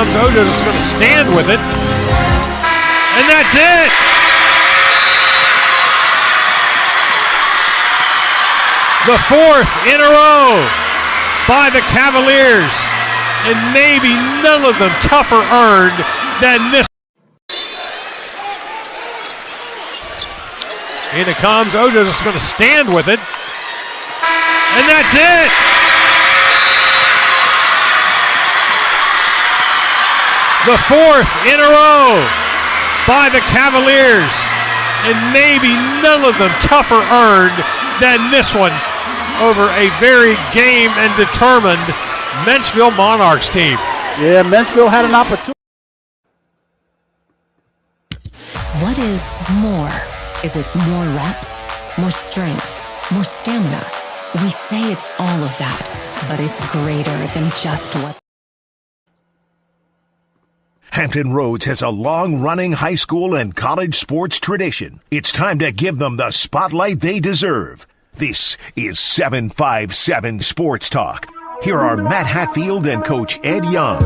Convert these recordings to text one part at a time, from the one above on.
comes Ojo's just going to stand with it. And that's it. The fourth in a row by the Cavaliers. And maybe none of them tougher earned than this. In it comes, Ojo's just going to stand with it. And that's it. The fourth in a row by the Cavaliers. And maybe none of them tougher earned than this one over a very game and determined Menchville Monarchs team. Yeah, Menchville had an opportunity. What is more? Is it more reps, more strength, more stamina? We say it's all of that, but it's greater than just what. Hampton Roads has a long-running high school and college sports tradition. It's time to give them the spotlight they deserve. This is 757 Sports Talk. Here are Matt Hatfield and Coach Ed Young.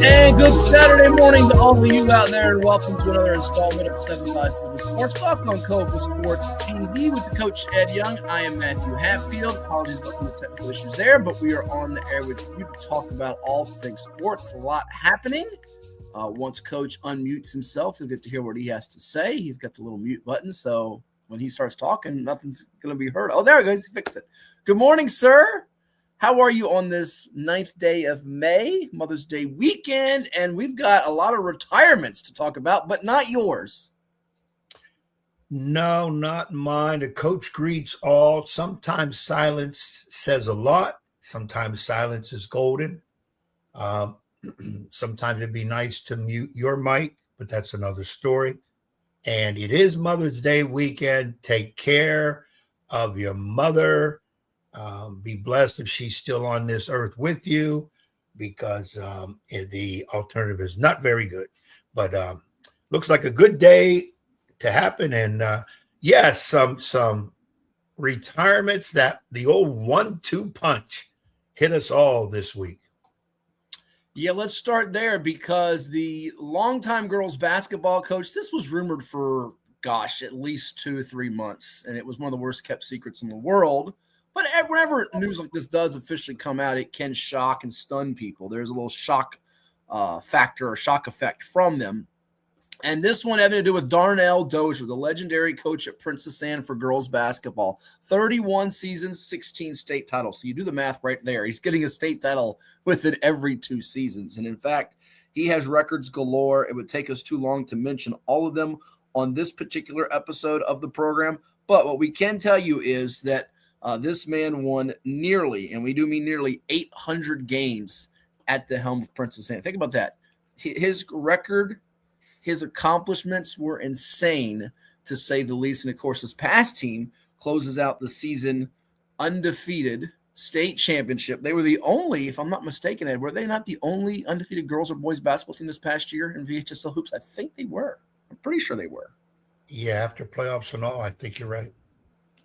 And good Saturday morning to all of you out there, and welcome to another installment of 757 Sports Talk on Coastal Sports TV with the Coach Ed Young. I am Matthew Hatfield. Apologies about some of the technical issues there, but we are on the air with you to talk about all things sports. A lot happening. Once Coach unmutes himself, you'll get to hear what he has to say. He's got the little mute button, so when he starts talking, nothing's going to be heard. Oh, there it goes. He fixed it. Good morning, sir. How are you on this 9th day of May, Mother's Day weekend? And we've got a lot of retirements to talk about, but not yours. No, not mine. The coach greets all. Sometimes silence says a lot. Sometimes silence is golden. Sometimes it'd be nice to mute your mic, but that's another story. And it is Mother's Day weekend. Take care of your mother. Be blessed if she's still on this earth with you, because the alternative is not very good. But looks like a good day to happen. And yes, some retirements that the old 1-2 punch hit us all this week. Yeah, let's start there, because the longtime girls basketball coach, this was rumored for, at least 2 or 3 months, and it was one of the worst kept secrets in the world. But whenever news like this does officially come out, it can shock and stun people. There's a little shock factor or shock effect from them. And this one having to do with Darnell Dozier, the legendary coach at Princess Anne for girls basketball. 31 seasons, 16 state titles. So you do the math right there. He's getting a state title within every 2 seasons. And in fact, he has records galore. It would take us too long to mention all of them on this particular episode of the program. But what we can tell you is that this man won nearly, and we do mean nearly, 800 games at the helm of Princess Anne. Think about that. His record, his accomplishments were insane, to say the least. And, of course, his past team closes out the season undefeated, state championship. They were the only, if I'm not mistaken, Ed, were they not the only undefeated girls or boys basketball team this past year in VHSL hoops? I think they were. I'm pretty sure they were. Yeah, after playoffs and all, I think you're right.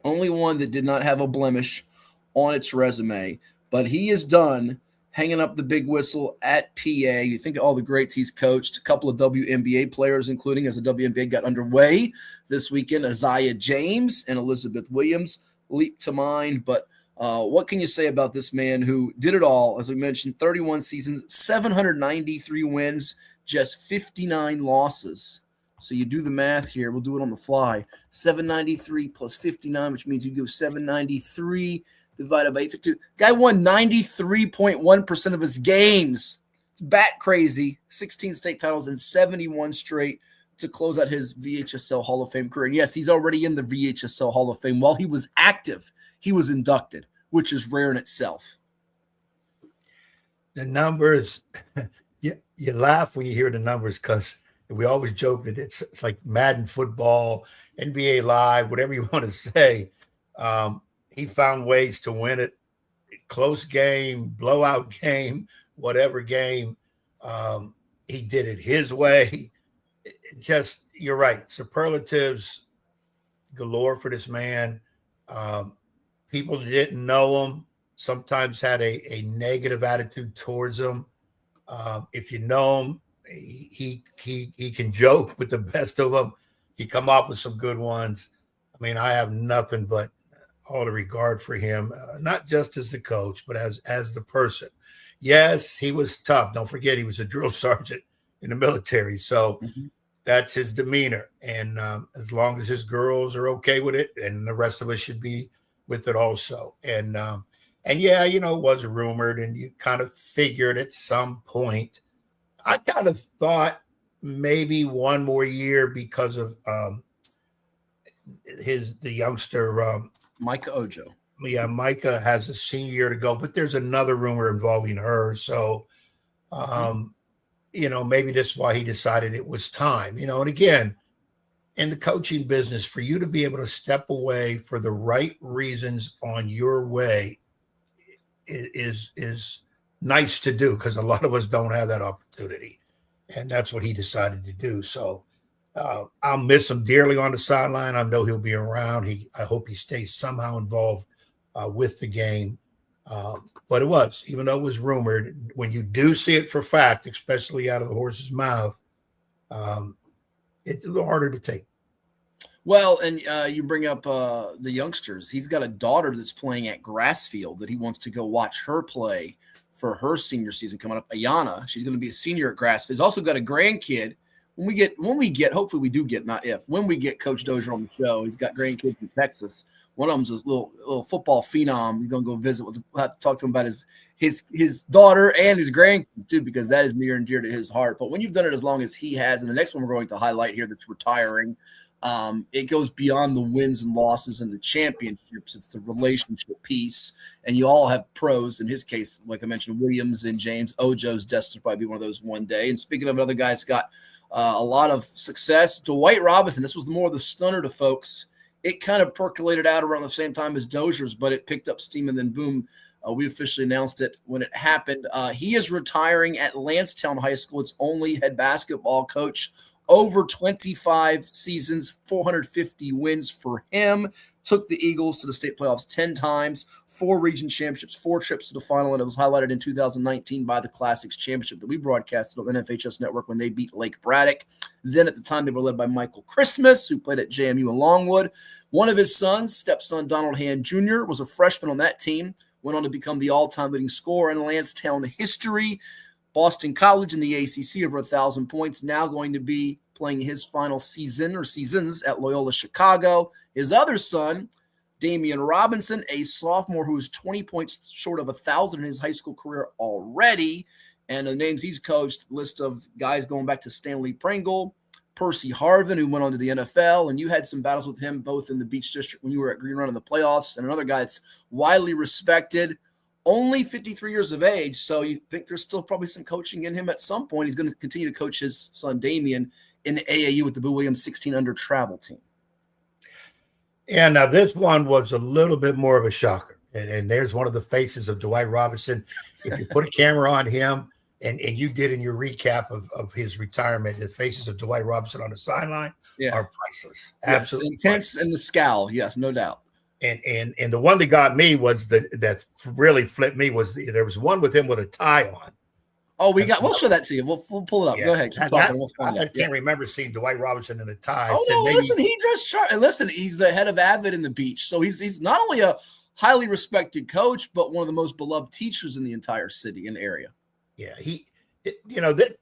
Only one that did not have a blemish on its resume. But he is done hanging up the big whistle at PA. You think of all the greats he's coached, a couple of WNBA players, including, as the WNBA got underway this weekend, Isaiah James and Elizabeth Williams leap to mind. But what can you say about this man who did it all? As we mentioned, 31 seasons, 793 wins, just 59 losses. So you do the math here. We'll do it on the fly. 793 plus 59, which means you go 793 divided by 852. Guy won 93.1% of his games. It's bat crazy. 16 state titles and 71 straight to close out his VHSL Hall of Fame career. And yes, he's already in the VHSL Hall of Fame. While he was active, he was inducted, which is rare in itself. The numbers, you laugh when you hear the numbers, because we always joke that it's like Madden football, NBA Live, whatever you want to say. He found ways to win it. Close game, blowout game, whatever game. He did it his way. You're right. Superlatives galore for this man. People that didn't know him sometimes had a negative attitude towards him. If you know him, he can joke with the best of them. He come up with some good ones. I mean, I have nothing but all the regard for him, not just as the coach, but as the person. Yes, he was tough. Don't forget, he was a drill sergeant in the military. So that's his demeanor. And as long as his girls are okay with it, and the rest of us should be with it also. And yeah, you know, it was rumored, and you kind of figured at some point. I kind of thought maybe one more year because of the youngster Micah Ojo. Yeah, Micah has a senior year to go, but there's another rumor involving her. So, you know, maybe this is why he decided it was time. You know, and again, in the coaching business, for you to be able to step away for the right reasons on your way is nice to do, because a lot of us don't have that opportunity, and that's what he decided to do. So I'll miss him dearly on the sideline. I know he'll be around. I hope he stays somehow involved with the game. But it was, even though it was rumored, when you do see it for fact, especially out of the horse's mouth, it's a little harder to take. Well, and you bring up the youngsters. He's got a daughter that's playing at Grassfield that he wants to go watch her play for her senior season coming up. Ayana, she's going to be a senior at Grassfield. He's also got a grandkid. When we get, hopefully we do get, not if, when we get Coach Dozier on the show, he's got grandkids in Texas. One of them's this little football phenom. He's going to go visit. We'll have to talk to him about his daughter and his grandkids too, because that is near and dear to his heart. But when you've done it as long as he has, and the next one we're going to highlight here that's retiring, it goes beyond the wins and losses and the championships. It's the relationship piece, and you all have pros. In his case, like I mentioned, Williams and James. Ojo's destined to probably be one of those one day. And speaking of another guy that's got a lot of success, Dwight Robinson. This was more of the stunner to folks. It kind of percolated out around the same time as Dozier's, but it picked up steam, and then boom, we officially announced it when it happened. He is retiring at Landstown High School. It's only head basketball coach. Over 25 seasons, 450 wins for him. Took the Eagles to the state playoffs 10 times, 4 region championships, 4 trips to the final, and it was highlighted in 2019 by the Classics Championship that we broadcasted on the NFHS Network when they beat Lake Braddock. Then at the time, they were led by Michael Christmas, who played at JMU in Longwood. One of his sons, stepson Donald Hand Jr., was a freshman on that team, went on to become the all-time leading scorer in Landstown history. Boston College in the ACC, over 1,000 points, now going to be playing his final season or seasons at Loyola Chicago. His other son, Damian Robinson, a sophomore who is 20 points short of 1,000 in his high school career already. And the names he's coached, list of guys going back to Stanley Pringle, Percy Harvin, who went on to the NFL, and you had some battles with him both in the Beach District when you were at Green Run in the playoffs, and another guy that's widely respected, only 53 years of age, so you think there's still probably some coaching in him at some point. He's going to continue to coach his son Damian in the AAU with the Boo Williams 16 under travel team. And now this one was a little bit more of a shocker. And there's one of the faces of Dwight Robinson. If you put a camera on him, and you did in your recap of his retirement, the faces of Dwight Robinson on the sideline are priceless. Absolutely intense, and the scowl, yes, no doubt. And the one that got me was that really flipped me was there was one with him with a tie on. Oh, we'll show that to you. We'll pull it up. Yeah. Go ahead. Keep talking. We'll find I it. can't remember seeing Dwight Robinson in a tie. Oh, no, listen, he dressed sharp. And listen, he's the head of Avid in the Beach. So he's not only a highly respected coach, but one of the most beloved teachers in the entire city and area. Yeah,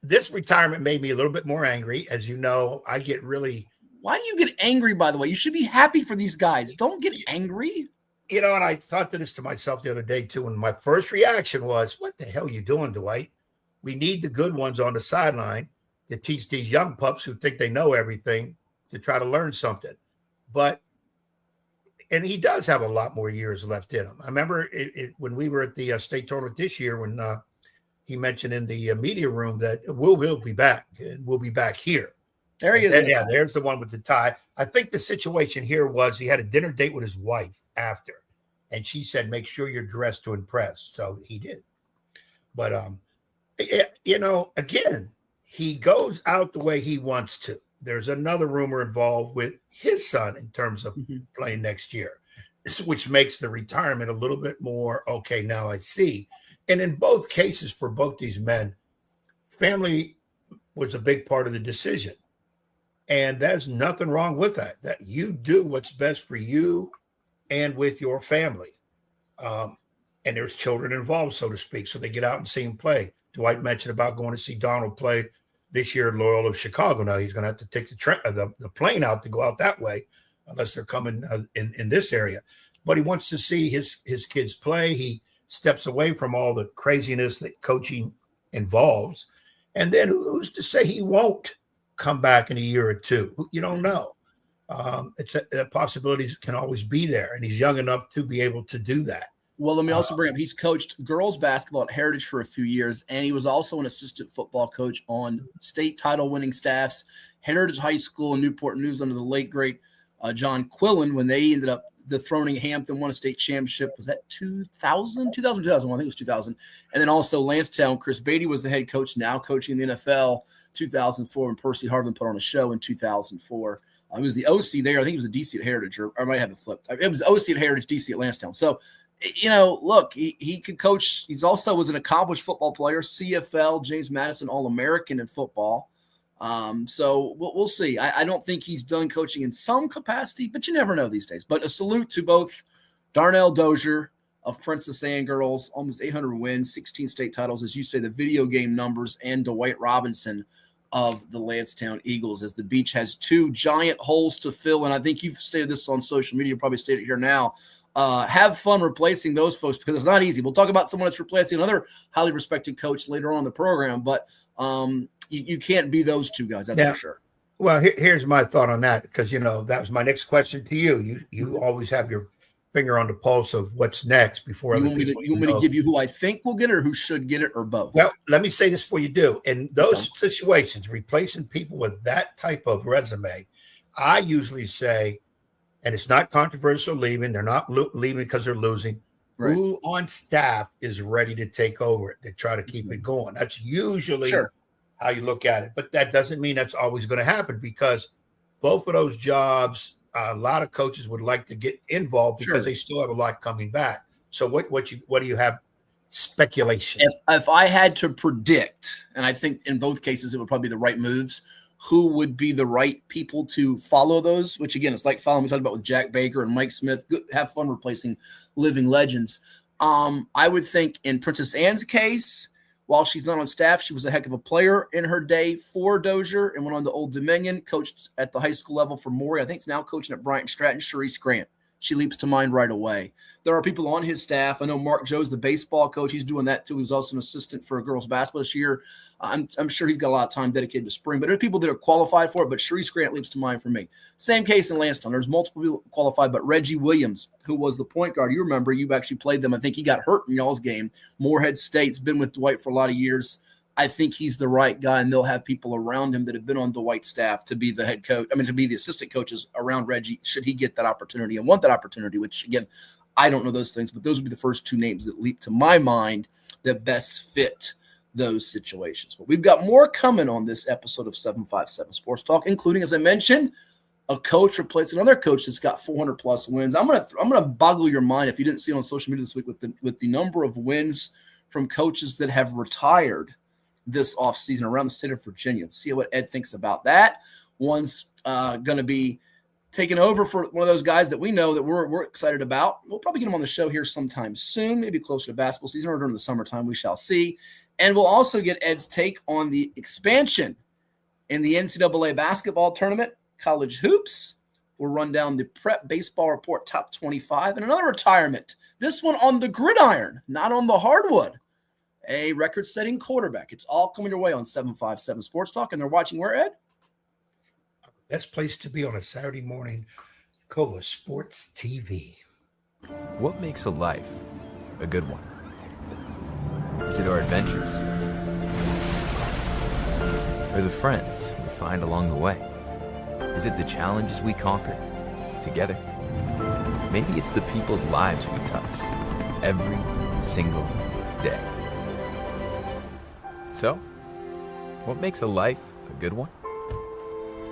this retirement made me a little bit more angry. As you know, I get really. Why do you get angry, by the way? You should be happy for these guys. Don't get angry. And I thought this to myself the other day, too, and my first reaction was, what the hell are you doing, Dwight? We need the good ones on the sideline to teach these young pups who think they know everything to try to learn something. And he does have a lot more years left in him. I remember when we were at the state tournament this year, when he mentioned in the media room that we'll be back, and we'll be back here. There he is. Yeah, there's the one with the tie. I think the situation here was he had a dinner date with his wife after, and she said, make sure you're dressed to impress. So he did. But, again, he goes out the way he wants to. There's another rumor involved with his son in terms of playing next year. which makes the retirement a little bit more, okay, now I see. And in both cases, for both these men, family was a big part of the decision. And there's nothing wrong with that you do what's best for you and with your family. And there's children involved, so to speak, so they get out and see him play. Dwight mentioned about going to see Donald play this year at Loyola of Chicago. Now he's going to have to take the plane out to go out that way, unless they're coming in this area. But he wants to see his kids play. He steps away from all the craziness that coaching involves. And then who's to say he won't come back in a year or two? You don't know. It's possibilities can always be there, and he's young enough to be able to do that. Well, let me also bring up, he's coached girls basketball at Heritage for a few years, and he was also an assistant football coach on state title winning staffs, Heritage High School in Newport News under the late, great John Quillen, when they ended up dethroning Hampton, won a state championship. Was that 2000? 2001, I think it was 2000. And then also Landstown, Chris Beatty was the head coach, now coaching in the NFL, 2004, when Percy Harvin put on a show in 2004. He was the OC there. I think he was a DC at Heritage, or I might have it flipped. It was OC at Heritage, DC at Landstown. So, look, he could coach. He's also was an accomplished football player, CFL, James Madison All-American in football. So we'll see. I don't think he's done coaching in some capacity, but you never know these days. But a salute to both Darnell Dozier of Princess Anne Girls, almost 800 wins, 16 state titles, as you say, the video game numbers, and Dwight Robinson of the Landstown Eagles, as the beach has two giant holes to fill. And I think you've stated this on social media, probably stated it here now. Have fun replacing those folks, because it's not easy. We'll talk about someone that's replacing another highly respected coach later on in the program, but you can't be those two guys, that's for sure. Well, here's my thought on that, because, that was my next question to you. You always have your finger on the pulse of what's next before other people. You want me to give you who I think will get it, or who should get it, or both? Well, let me say this before you do. In those situations, replacing people with that type of resume, I usually say, and it's not controversial leaving. They're not leaving because they're losing. Right. Who on staff is ready to take over it, to try to keep it going? That's usually how you look at it. But that doesn't mean that's always going to happen, because both of those jobs, a lot of coaches would like to get involved because they still have a lot coming back. So what do you have? Speculation. If I had to predict, and I think in both cases it would probably be the right moves, who would be the right people to follow those, which again, it's like following we talked about with Jack Baker and Mike Smith. Have fun replacing living legends. I would think in Princess Anne's case, while she's not on staff, she was a heck of a player in her day for Dozier and went on to Old Dominion, coached at the high school level for Maury. I think it's now coaching at Bryant Stratton. Sharice Grant. She leaps to mind right away. There are people on his staff. I know Mark Joe's the baseball coach. He's doing that too. He was also an assistant for girls basketball this year. I'm sure he's got a lot of time dedicated to spring, but there are people that are qualified for it. But Sharice Grant leaps to mind for me. Same case in Landstown. There's multiple people qualified, but Reggie Williams, who was the point guard, you remember, you actually played them. I think he got hurt in y'all's game. Morehead State's been with Dwight for a lot of years. I think he's the right guy, and they'll have people around him that have been on Dwight's staff to be the head coach. To be the assistant coaches around Reggie, should he get that opportunity and want that opportunity, which, again, I don't know those things, but those would be the first two names that leap to my mind that best fit those situations. But we've got more coming on this episode of 757 Sports Talk, including, as I mentioned, a coach replacing another coach that's got 400-plus wins. I'm gonna boggle your mind if you didn't see it on social media this week with the number of wins from coaches that have retired this offseason around the state of Virginia. Let's see what Ed thinks about that. One's going to be taking over for one of those guys that we know that we're excited about. We'll probably get him on the show here sometime soon, maybe closer to basketball season or during the summertime. We shall see. And we'll also get Ed's take on the expansion in the NCAA basketball tournament, college hoops. We'll run down the Prep Baseball Report Top 25 and another retirement. This one on the gridiron, not on the hardwood. A record-setting quarterback. It's all coming your way on 757 Sports Talk, and they're watching where, Ed? Best place to be on a Saturday morning, Cola Sports TV. What makes a life a good one? Is it our adventures? Or the friends we find along the way? Is it the challenges we conquer together? Maybe it's the people's lives we touch every single day. So, what makes a life a good one?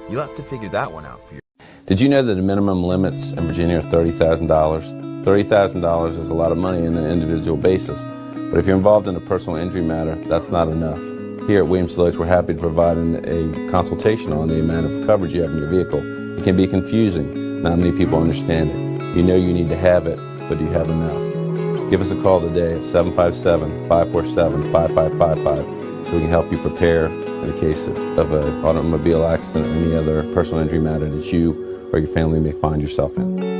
You'll have to figure that one out for you. Did you know that the minimum limits in Virginia are $30,000? $30,000 is a lot of money on an individual basis, but if you're involved in a personal injury matter, that's not enough. Here at Williams-Deloitte, we're happy to provide a consultation on the amount of coverage you have in your vehicle. It can be confusing. Not many people understand it. You know you need to have it, but do you have enough? Give us a call today at 757-547-5555 so we can help you prepare in the case of an automobile accident or any other personal injury matter that you or your family may find yourself in.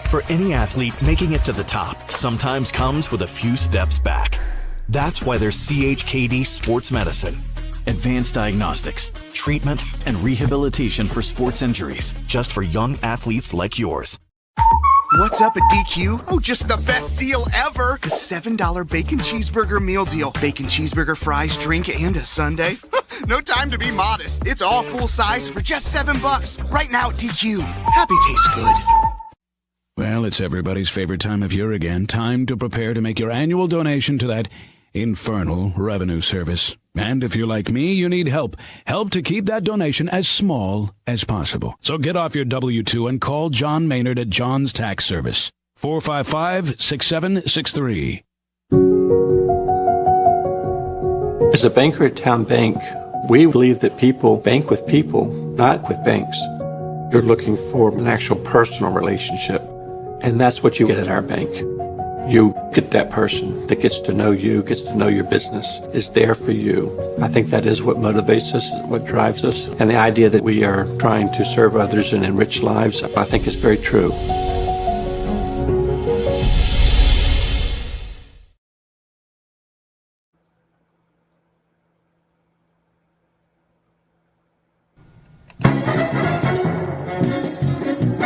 For any athlete, making it to the top sometimes comes with a few steps back. That's why there's CHKD Sports Medicine. Advanced diagnostics, treatment, and rehabilitation for sports injuries, just for young athletes like yours. What's up at DQ? Oh, just the best deal ever. The $7 bacon cheeseburger meal deal. Bacon cheeseburger, fries, drink, and a sundae. No time to be modest. It's all full size for just $7. Right now at DQ. Happy tastes good. Well, it's everybody's favorite time of year again. Time to prepare to make your annual donation to that infernal revenue service. And if you're like me, you need help. Help to keep that donation as small as possible. So get off your W-2 and call John Maynard at John's Tax Service. 455-6763. As a banker at Town Bank, we believe that people bank with people, not with banks. You're looking for an actual personal relationship, and that's what you get at our bank. You get that person that gets to know you, gets to know your business, is there for you. I think that is what motivates us, what drives us. And the idea that we are trying to serve others and enrich lives, I think is very true.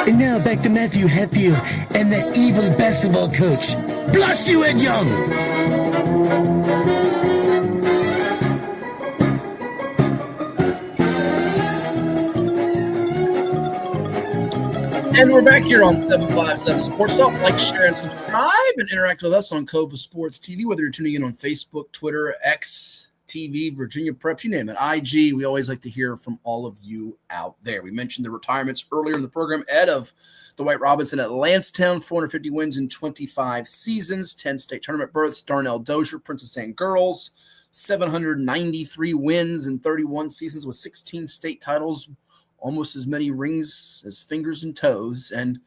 And now back to Matthew Hatfield and the evil basketball coach. Blast you, Ed Young! And we're back here on 757 Sports Talk. Like, share, and subscribe, and interact with us on Cova Sports TV, whether you're tuning in on Facebook, Twitter, X, TV, Virginia Preps, you name it, IG. We always like to hear from all of you out there. We mentioned the retirements earlier in the program. Ed, of Dwight Robinson at Landstown, 450 wins in 25 seasons, 10 state tournament berths. Darnell Dozier, Princess Anne Girls, 793 wins in 31 seasons with 16 state titles, almost as many rings as fingers and toes. And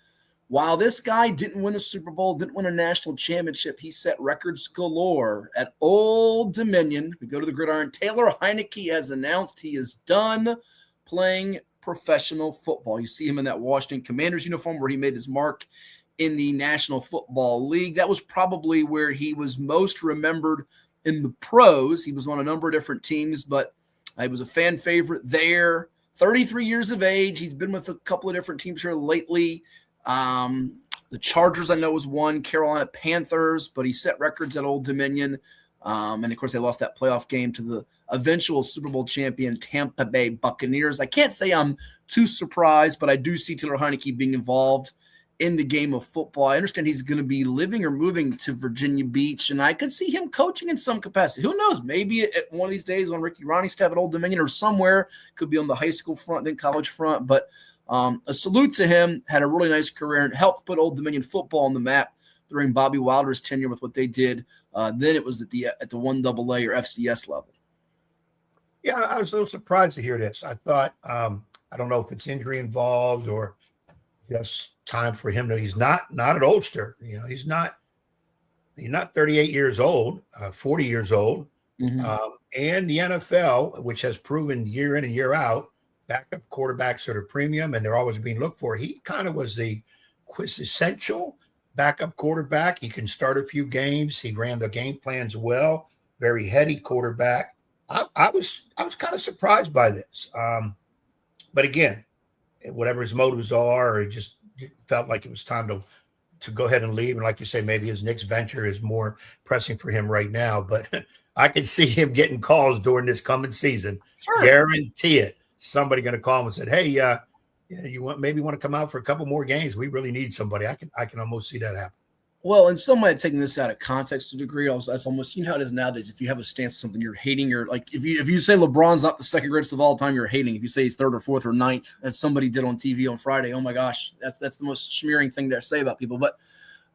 while this guy didn't win a Super Bowl, didn't win a national championship, he set records galore at Old Dominion. We go to the gridiron. Taylor Heinicke has announced he is done playing professional football. You see him in that Washington Commanders uniform where he made his mark in the National Football League. That was probably where he was most remembered in the pros. He was on a number of different teams, but he was a fan favorite there. 33 years of age. He's been with a couple of different teams here lately. The Chargers, I know, was one, Carolina Panthers, but he set records at Old Dominion. And, of course, they lost that playoff game to the eventual Super Bowl champion Tampa Bay Buccaneers. I can't say I'm too surprised, but I do see Taylor Heinicke being involved in the game of football. I understand he's going to be living or moving to Virginia Beach, and I could see him coaching in some capacity. Who knows? Maybe at one of these days on Ricky Ronnie's staff at Old Dominion or somewhere. Could be on the high school front, then college front, but a salute to him. Had a really nice career and helped put Old Dominion football on the map during Bobby Wilder's tenure with what they did. Then it was at the 1AA or FCS level. Yeah, I was a little surprised to hear this. I thought, I don't know if it's injury involved or just time for him to. He's not an oldster. You know, he's not 38 years old, 40 years old. Mm-hmm. And the NFL, which has proven year in and year out, backup quarterbacks are a premium and they're always being looked for. He kind of was the quintessential backup quarterback. He can start a few games. He ran the game plans well. Very heady quarterback. I was kind of surprised by this. But again, whatever his motives are, it just felt like it was time to go ahead and leave. And like you say, maybe his next venture is more pressing for him right now. But I can see him getting calls during this coming season. Sure. Guarantee it. Somebody going to call him and said, "Hey, you want to come out for a couple more games? We really need somebody." I can almost see that happen. Well, and somebody taking this out of context to a degree, also, that's almost, you know how it is nowadays. If you have a stance on something you're hating, or like if you say LeBron's not the second greatest of all time, you're hating. If you say he's third or fourth or ninth, as somebody did on TV on Friday, oh my gosh, that's the most smearing thing to say about people. But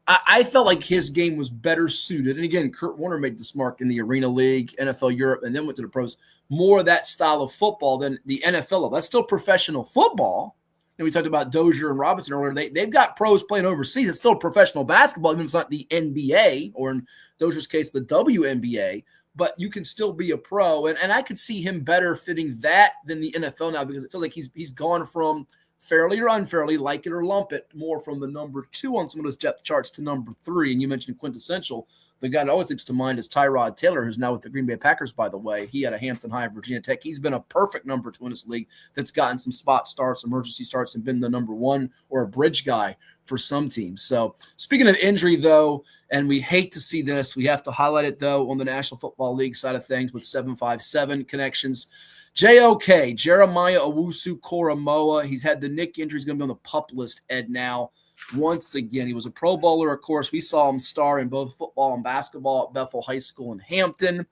I felt like his game was better suited. And again, Kurt Warner made this mark in the Arena League, NFL Europe, and then went to the pros. More of that style of football than the NFL. That's still professional football. And we talked about Dozier and Robinson earlier. They've got pros playing overseas. It's still professional basketball, even if it's not the NBA, or in Dozier's case, the WNBA. But you can still be a pro. And I could see him better fitting that than the NFL now, because it feels like he's gone from fairly or unfairly, like it or lump it, more from the number 2 on some of those depth charts to number 3. And you mentioned quintessential. The guy that always leaps to mind is Tyrod Taylor, who's now with the Green Bay Packers, by the way. He had a Hampton High, Virginia Tech. He's been a perfect number 2 in this league that's gotten some spot starts, emergency starts, and been the number 1 or a bridge guy for some teams. So speaking of injury, though, and we hate to see this, we have to highlight it, though, on the National Football League side of things with 757 connections. JOK, Jeremiah Owusu-Koramoah. He's had the Nick injury. He's going to be on the PUP list, Ed, now. Once again, he was a Pro Bowler, of course. We saw him star in both football and basketball at Bethel High School in Hampton.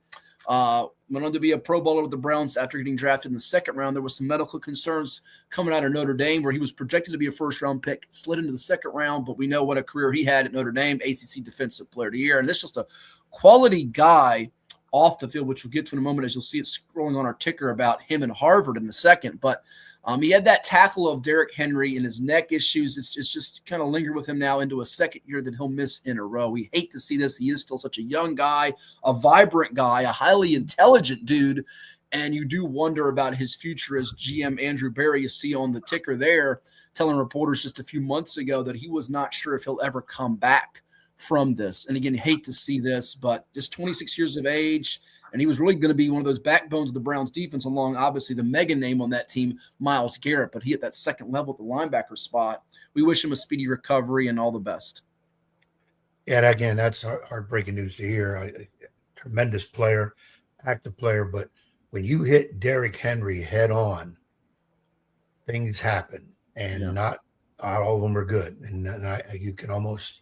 Went on to be a Pro Bowler with the Browns after getting drafted in the second round. There was some medical concerns coming out of Notre Dame, where he was projected to be a first-round pick, slid into the second round, but we know what a career he had at Notre Dame, ACC Defensive Player of the Year. And this is just a quality guy off the field, which we'll get to in a moment, as you'll see it scrolling on our ticker about him in Harvard in a second. But he had that tackle of Derrick Henry and his neck issues. It's just kind of lingered with him now into a second year that he'll miss in a row. We hate to see this. He is still such a young guy, a vibrant guy, a highly intelligent dude. And you do wonder about his future, as GM Andrew Berry, you see on the ticker there, telling reporters just a few months ago that he was not sure if he'll ever come back from this. And again, hate to see this, but just 26 years of age. And he was really going to be one of those backbones of the Browns defense, along, obviously, the mega name on that team, Myles Garrett. But he at that second level at the linebacker spot. We wish him a speedy recovery and all the best. Yeah, and again, that's heartbreaking news to hear. A tremendous player, active player. But when you hit Derrick Henry head on, things happen. And not all of them are good. And you can almost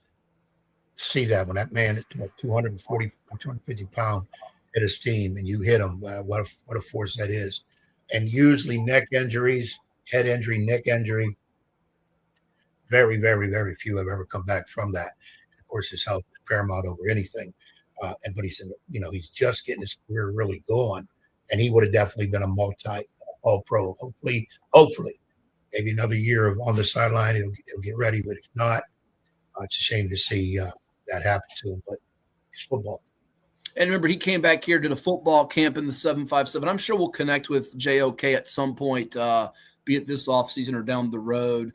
see that when that man is 240, 250 pounds at his team, and you hit him, what a force that is. And usually neck injuries, head injury, neck injury, very, very, very few have ever come back from that. And of course, his health is paramount over anything. But he said, he's just getting his career really going, and he would have definitely been a multi-all-pro. Hopefully, maybe another year of on the sideline, he'll get ready. But if not, it's a shame to see that happen to him. But it's football. And remember, he came back here, did a football camp in the 757. I'm sure we'll connect with JOK at some point, be it this offseason or down the road.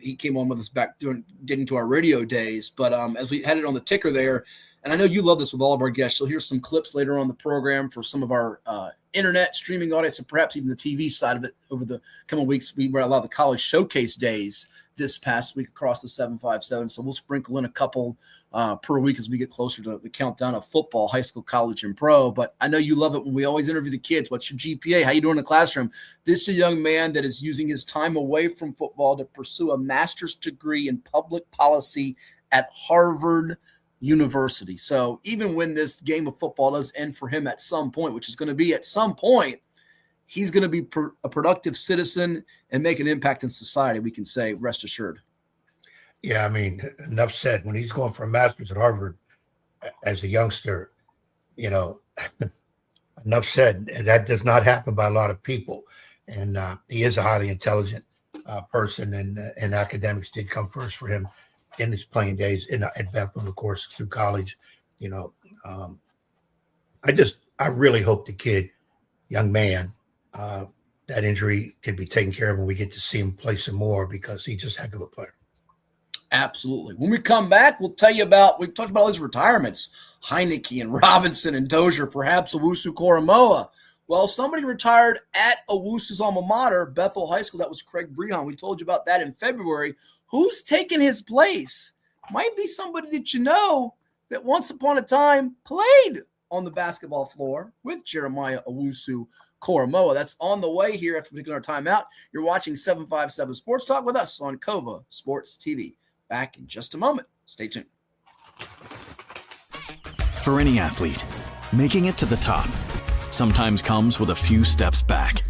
He came on with us back getting to our radio days. But as we had it on the ticker there, and I know you love this with all of our guests, you'll hear some clips later on the program for some of our internet streaming audience and perhaps even the TV side of it over the coming weeks. We were at a lot of the college showcase days this past week across the 757. So we'll sprinkle in a couple per week as we get closer to the countdown of football, high school, college, and pro. But I know you love it when we always interview the kids. What's your GPA? How you doing in the classroom? This is a young man that is using his time away from football to pursue a master's degree in public policy at Harvard University. So even when this game of football does end for him at some point, which is going to be at some point, he's going to be a productive citizen and make an impact in society, we can say, rest assured. Yeah, I mean, enough said. When he's going for a master's at Harvard as a youngster, enough said. That does not happen by a lot of people. And he is a highly intelligent person, and academics did come first for him in his playing days at Bethel, of course, through college. I really hope the kid, young man, that injury can be taken care of when we get to see him play some more, because he's just a heck of a player. Absolutely. When we come back, we'll tell you about, we've talked about all these retirements, Heinicke and Robinson and Dozier, perhaps Owusu-Koramoah. Well, somebody retired at Owusu's alma mater, Bethel High School. That was Craig Brehan. We told you about that in February. Who's taking his place? Might be somebody that you know that once upon a time played on the basketball floor with Jeremiah Owusu-Koramoah. That's on the way here after we take our timeout. You're watching 757 Sports Talk with us on COVA Sports TV. Back in just a moment. Stay tuned. For any athlete, making it to the top sometimes comes with a few steps back.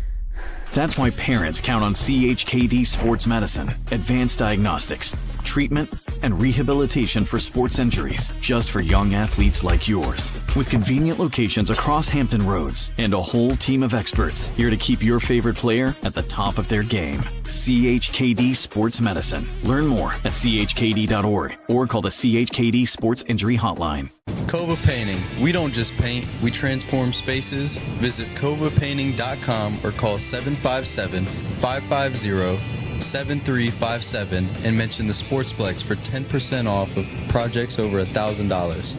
That's why parents count on CHKD Sports Medicine, advanced diagnostics, treatment, and rehabilitation for sports injuries just for young athletes like yours. With convenient locations across Hampton Roads and a whole team of experts here to keep your favorite player at the top of their game. CHKD Sports Medicine. Learn more at chkd.org or call the CHKD Sports Injury Hotline. Kova Painting. We don't just paint, we transform spaces. Visit kovapainting.com or call 757-550-7357 and mention the Sportsplex for 10% off of projects over $1,000.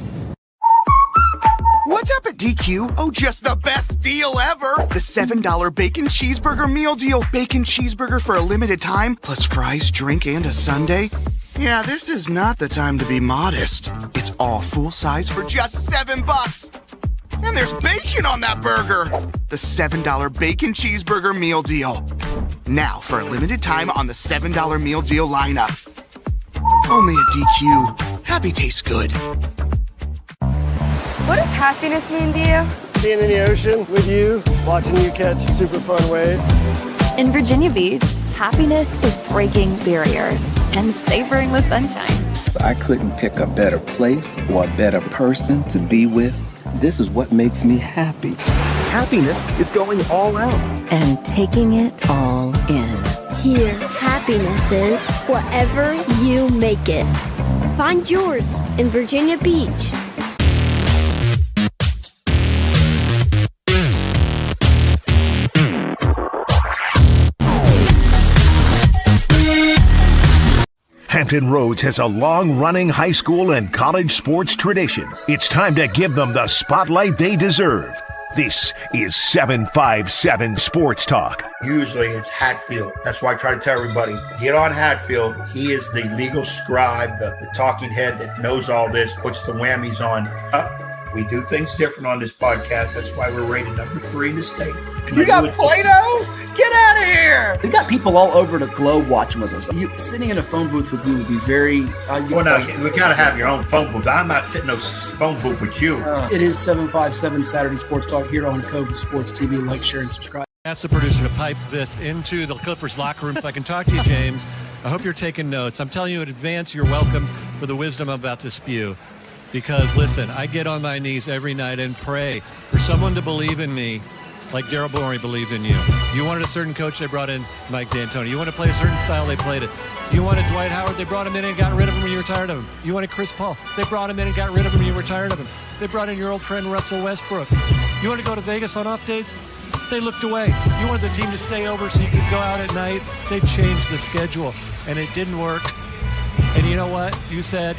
What's up at DQ? Oh, just the best deal ever! The $7 Bacon Cheeseburger Meal Deal. Bacon cheeseburger for a limited time, plus fries, drink, and a sundae. Yeah, this is not the time to be modest. It's all full size for just $7. And there's bacon on that burger. The $7 Bacon Cheeseburger Meal Deal. Now, for a limited time on the $7 Meal Deal lineup. Only at DQ. Happy tastes good. What does happiness mean to you? Being in the ocean with you, watching you catch super fun waves. In Virginia Beach, happiness is breaking barriers and savoring the sunshine. I couldn't pick a better place or a better person to be with. This is what makes me happy. Happiness is going all out. And taking it all in. Here, happiness is whatever you make it. Find yours in Virginia Beach. Hampton Roads has a long-running high school and college sports tradition. It's time to give them the spotlight they deserve. This is 757 Sports Talk. Usually it's Hatfield. That's why I try to tell everybody, get on Hatfield. He is the legal scribe, the talking head that knows all this, puts the whammies on. We do things different on this podcast. That's why we're rated number 3 in the state. You got Play-Doh? Get out of here! We got people all over the globe watching with us. Sitting in a phone booth with you would be very... well, no, we got to have your own phone booth. I'm not sitting in no phone booth with you. It is 757 Saturday Sports Talk here on Cove Sports TV. Like, share, and subscribe. Ask the producer to pipe this into the Clippers locker room so I can talk to you, James. I hope you're taking notes. I'm telling you in advance, you're welcome for the wisdom I'm about to spew. Because, listen, I get on my knees every night and pray for someone to believe in me like Daryl Morey believed in you. You wanted a certain coach, they brought in Mike D'Antoni. You want to play a certain style, they played it. You wanted Dwight Howard, they brought him in and got rid of him when you were tired of him. You wanted Chris Paul, they brought him in and got rid of him when you were tired of him. They brought in your old friend Russell Westbrook. You want to go to Vegas on off days? They looked away. You wanted the team to stay over so you could go out at night? They changed the schedule, and it didn't work. And you know what? You said,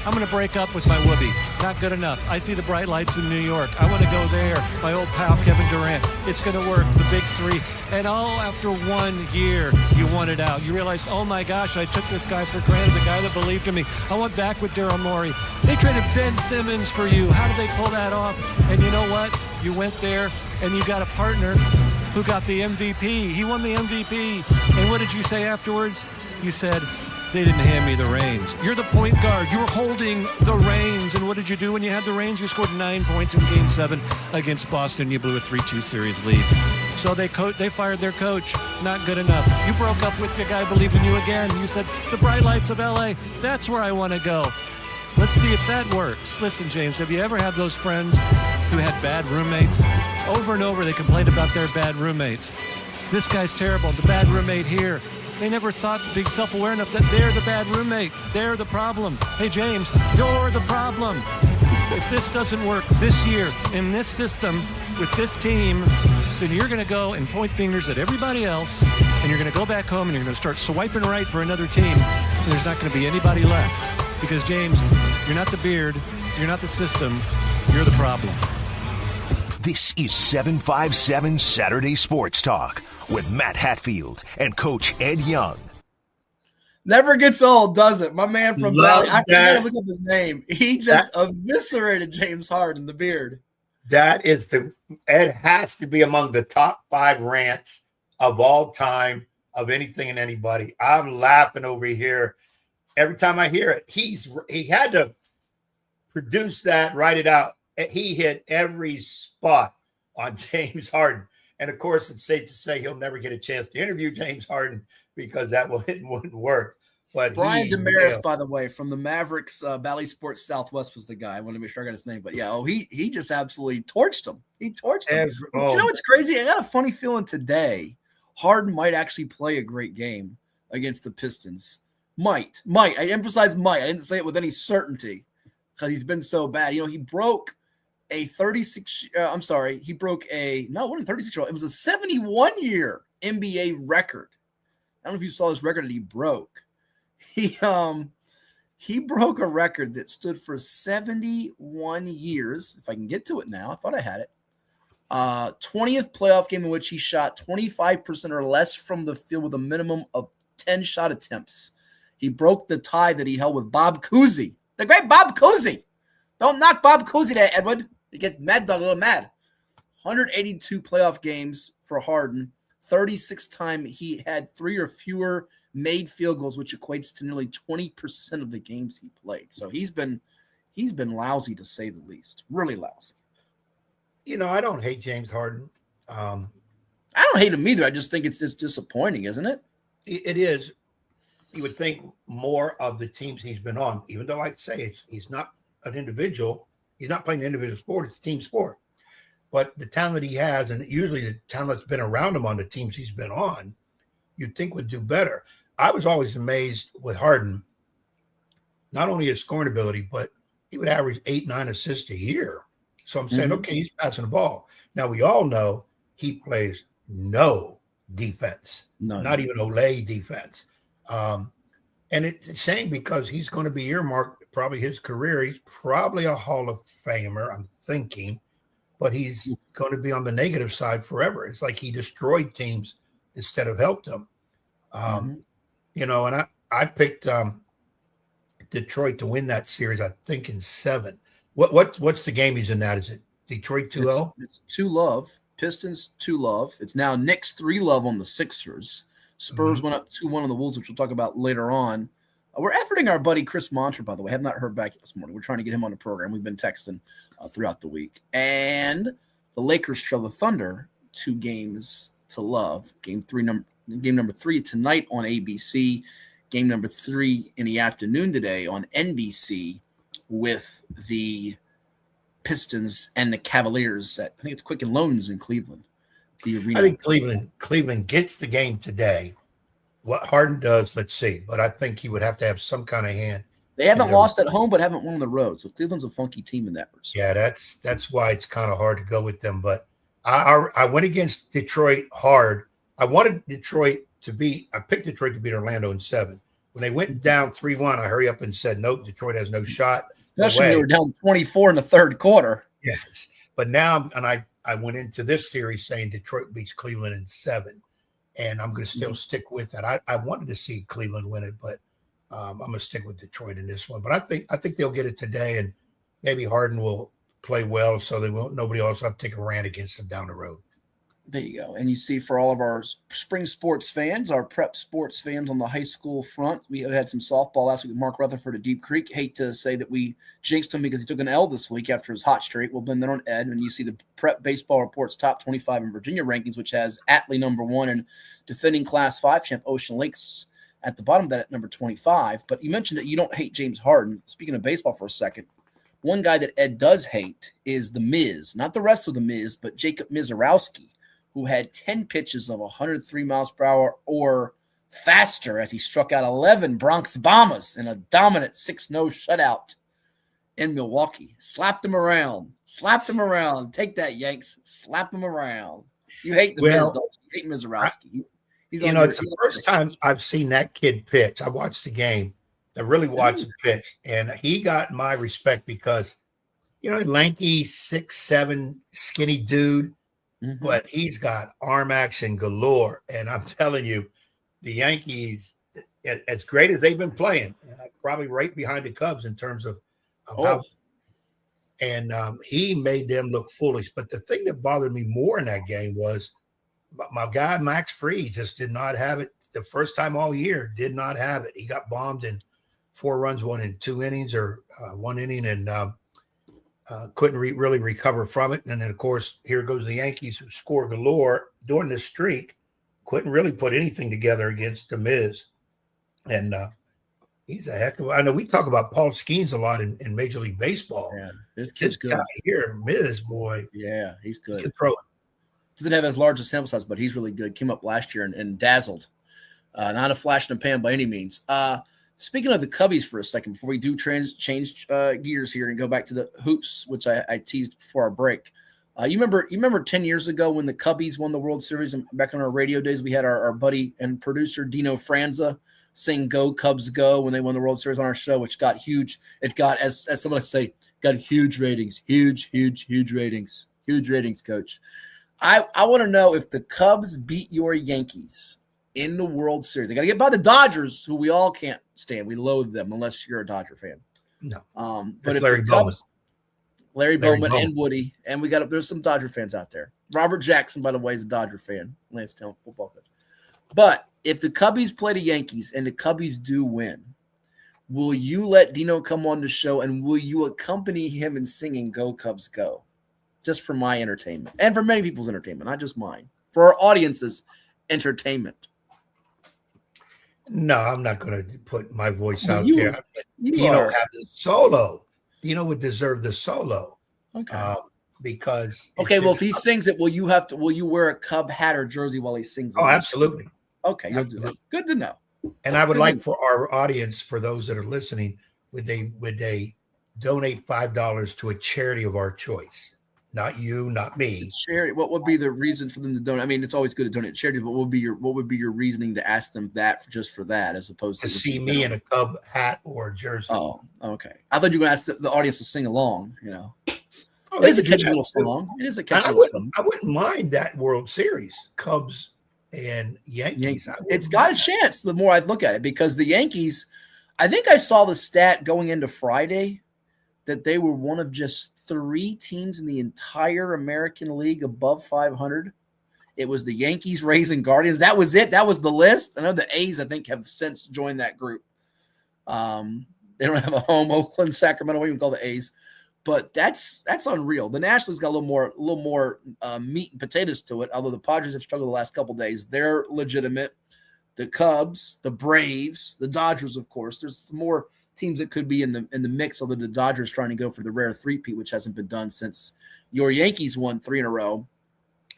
I'm going to break up with my whoopee. Not good enough. I see the bright lights in New York. I want to go there. My old pal, Kevin Durant. It's going to work. The big 3. And all after 1 year, you wanted out. You realized, oh my gosh, I took this guy for granted, the guy that believed in me. I went back with Daryl Morey. They traded Ben Simmons for you. How did they pull that off? And you know what? You went there and you got a partner who got the MVP. He won the MVP. And what did you say afterwards? You said, they didn't hand me the reins. You're the point guard. You were holding the reins. And what did you do when you had the reins? You scored 9 points in Game 7 against Boston. You blew a 3-2 series lead. So they fired their coach. Not good enough. You broke up with the guy who believed in you again. You said, the bright lights of L.A., that's where I want to go. Let's see if that works. Listen, James, have you ever had those friends who had bad roommates? Over and over, they complained about their bad roommates. This guy's terrible. The bad roommate here. They never thought to be self-aware enough that they're the bad roommate. They're the problem. Hey, James, you're the problem. If this doesn't work this year in this system with this team, then you're going to go and point fingers at everybody else, and you're going to go back home and you're going to start swiping right for another team, and there's not going to be anybody left. Because, James, you're not the beard, you're not the system, you're the problem. This is 757 Saturday Sports Talk with Matt Hatfield and Coach Ed Young. Never gets old, does it? My man from Valley. I can't look up his name. He just eviscerated James Harden, the beard. That is Ed has to be among the top 5 rants of all time of anything and anybody. I'm laughing over here every time I hear it. He had to produce that, write it out. He hit every spot on James Harden. And of course, it's safe to say he'll never get a chance to interview James Harden because that wouldn't work. But Brian Damaris, by the way, from the Mavericks, Bally Sports Southwest was the guy. I want to make sure I got his name. But yeah, he just absolutely torched him. He torched him. You know what's crazy? I got a funny feeling today Harden might actually play a great game against the Pistons. Might. I emphasize might. I didn't say it with any certainty because he's been so bad. You know, he broke a 36 – he broke a – no, it wasn't 36-year-old. It was a 71-year NBA record. I don't know if you saw this record that he broke. He broke a record that stood for 71 years. If I can get to it now, I thought I had it. 20th playoff game in which he shot 25% or less from the field with a minimum of 10 shot attempts. He broke the tie that he held with Bob Cousy, the great Bob Cousy. Don't knock Bob Cousy there, Edward. You get Mad Dog a little mad. 182 playoff games for Harden. 36 time he had 3 or fewer made field goals, which equates to nearly 20% of the games he played. So he's been lousy to say the least. Really lousy. You know, I don't hate James Harden. I don't hate him either. I just think it's just disappointing, isn't it? It is. You would think more of the teams he's been on, even though I'd say he's not an individual. He's not playing an individual sport. It's a team sport. But the talent he has, and usually the talent that's been around him on the teams he's been on, you'd think would do better. I was always amazed with Harden, not only his scoring ability, but he would average 8-9 assists a year. So I'm saying, okay, he's passing the ball. Now, we all know he plays no defense, not even Olay defense. And it's a shame because he's going to be earmarked probably his career. He's probably a Hall of Famer, I'm thinking, but he's going to be on the negative side forever. It's like he destroyed teams instead of helped them. You know, and I picked Detroit to win that series, I think, in 7. What's the game he's in that? Is it Detroit 2-0? It's 2-love. Pistons 2-love. It's now Knicks 3-love on the Sixers. Spurs went up 2-1 on the Wolves, which we'll talk about later on. We're efforting our buddy Chris Monter, by the way. I have not heard back this morning. We're trying to get him on the program. We've been texting throughout the week. And the Lakers trail the Thunder 2-love. Game number 3 tonight on ABC. Game number 3 in the afternoon today on NBC with the Pistons and the Cavaliers at, I think it's Quicken Loans in Cleveland. The arena. I think Cleveland gets the game today. What Harden does, let's see. But I think he would have to have some kind of hand. They haven't lost at home, but haven't won on the road. So Cleveland's a funky team in that respect. Yeah, that's why it's kind of hard to go with them. But I went against Detroit hard. I wanted Detroit to beat. I picked Detroit to beat Orlando in 7. When they went down 3-1, I hurry up and said, nope, Detroit has no shot. Especially they were down 24 in the third quarter. Yes. But now, and I went into this series saying Detroit beats Cleveland in 7. And I'm going to still stick with that. I wanted to see Cleveland win it, but I'm going to stick with Detroit in this one. But I think they'll get it today, and maybe Harden will play well so nobody else will have to take a rant against them down the road. There you go. And you see for all of our spring sports fans, our prep sports fans on the high school front, we had some softball last week with Mark Rutherford at Deep Creek. Hate to say that we jinxed him because he took an L this week after his hot streak. We'll blame that on Ed. And you see the Prep Baseball Report's top 25 in Virginia rankings, which has Atlee number 1 and defending Class 5 champ Ocean Lakes at the bottom of that at number 25. But you mentioned that you don't hate James Harden. Speaking of baseball for a second, one guy that Ed does hate is the Miz. Not the rest of the Miz, but Jacob Mizorowski, who had 10 pitches of 103 miles per hour or faster as he struck out 11 Bronx Bombers in a dominant 6-0 shutout in Milwaukee. Slapped him around. Take that, Yanks. Slap him around. You hate the Miz, don't you? You hate Mizorowski. It's the first time I've seen that kid pitch. I watched the game. I really watched him pitch. And he got my respect because, lanky, 6'7", skinny dude. But he's got arm action galore. And I'm telling you, the Yankees, as great as they've been playing, probably right behind the Cubs in terms of how. And he made them look foolish. But the thing that bothered me more in that game was my guy, Max Fried, just did not have it. The first time all year, did not have it. He got bombed in 4 runs, 1 in 2 innings or 1 inning. And couldn't really recover from it. And then, of course, here goes the Yankees, who score galore during this streak. Couldn't really put anything together against the Miz. And he's a heck of a – I know we talk about Paul Skeens a lot in Major League Baseball. Yeah, this kid's good. Guy here, Miz, boy. Yeah, he's good. He can throw it. Doesn't have as large a sample size, but he's really good. Came up last year and dazzled. Not a flash in the pan by any means. Speaking of the Cubbies for a second, before we do change gears here and go back to the hoops, which I teased before our break. You remember 10 years ago when the Cubbies won the World Series, and back on our radio days, we had our buddy and producer Dino Franza sing "Go Cubs Go" when they won the World Series on our show, which got huge. It got, as someone say, got huge ratings, huge ratings, Coach. I want to know if the Cubs beat your Yankees in the World Series. They got to get by the Dodgers, who we all can't stand. We loathe them unless you're a Dodger fan. No. But if Larry Bowman and Woody, and there's some Dodger fans out there. Robert Jackson, by the way, is a Dodger fan. Landstown football coach. But if the Cubbies play the Yankees and the Cubbies do win, will you let Dino come on the show and will you accompany him in singing "Go Cubs Go"? Just for my entertainment and for many people's entertainment, not just mine. For our audience's entertainment. No, I'm not going to put my voice out you, there. Dino have the solo. Dino would deserve the solo. Okay. Because well, if he sings it, will you wear a Cub hat or jersey while he sings it? Oh, absolutely. Okay, you'll do that. Good to know. And I would like for our audience, for those that are listening, would they donate $5 to a charity of our choice? Not you, not me. Charity. What would be the reason for them to donate? I mean, it's always good to donate to charity, but what would be your reasoning to ask them that just for that, as opposed to see me in a Cub hat or jersey? Oh, okay. I thought you were going to ask the audience to sing along. Oh, it is a catchy little song. It is a catchy little song. I wouldn't mind that World Series, Cubs and Yankees. It's got a chance. The more I look at it, because the Yankees, I think I saw the stat going into Friday that they were one of just 3 teams in the entire American League above 500. It was the Yankees, Rays, and Guardians. That was it. That was the list. I know the A's, I think, have since joined that group. They don't have a home. Oakland, Sacramento, what do you call the A's? But that's unreal. The National League's got a little more meat and potatoes to it, although the Padres have struggled the last couple of days. They're legitimate. The Cubs, the Braves, the Dodgers, of course. There's more teams that could be in the mix, although the Dodgers trying to go for the rare three-peat, which hasn't been done since your Yankees won 3 in a row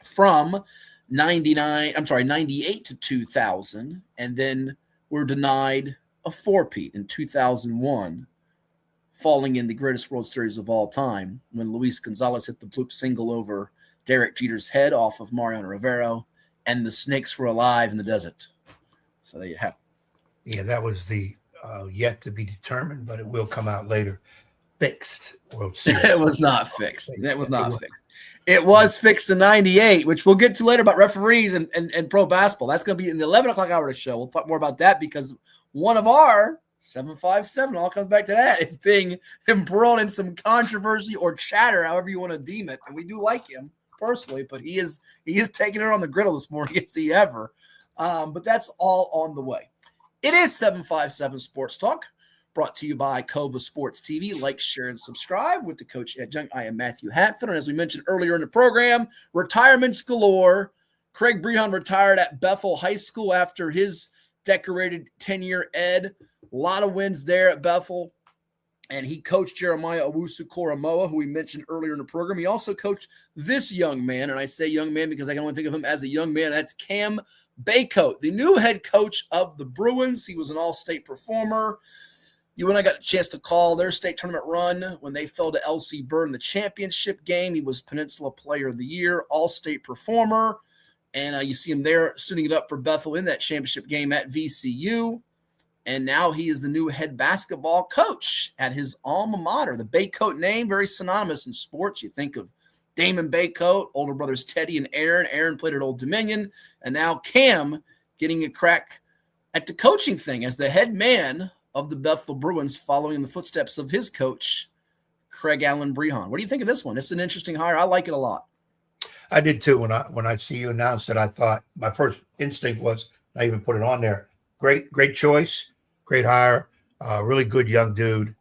from 98 to 2000, and then were denied a 4-peat in 2001, falling in the greatest World Series of all time when Luis Gonzalez hit the bloop single over Derek Jeter's head off of Mariano Rivero, and the Snakes were alive in the desert. So there you have it. Yeah, that was the yet to be determined, but it will come out later. Fixed World Series. It was not fixed. That was not fixed. It was fixed in 98, which we'll get to later about referees and pro basketball. That's going to be in the 11 o'clock hour of the show. We'll talk more about that because one of our 757, all comes back to that. It's being embroiled in some controversy or chatter, however you want to deem it. And we do like him personally, but he is taking it on the griddle this morning as he ever. But that's all on the way. It is 757 Sports Talk, brought to you by Kova Sports TV. Like, share, and subscribe with the coach adjunct. I am Matthew Hatfield, and as we mentioned earlier in the program, retirements galore. Craig Brehan retired at Bethel High School after his decorated 10-year ed. A lot of wins there at Bethel. And he coached Jeremiah Owusu-Koramoah, who we mentioned earlier in the program. He also coached this young man, and I say young man because I can only think of him as a young man. That's Cam Bacote, the new head coach of the Bruins. He was an all-state performer. You and I got a chance to call their state tournament run when they fell to LC Bird in the championship game. He was Peninsula Player of the Year, all-state performer. And you see him there suiting it up for Bethel in that championship game at VCU. And now he is the new head basketball coach at his alma mater. The Bacote name, very synonymous in sports. You think of Damon Bacote, older brothers Teddy and Aaron. Aaron played at Old Dominion. And now Cam getting a crack at the coaching thing as the head man of the Bethel Bruins, following in the footsteps of his coach, Craig Allen Brehan. What do you think of this one? It's an interesting hire. I like it a lot. I did too. When I see you announce it, I thought my first instinct was, I even put it on there. Great choice, great hire, really good young dude.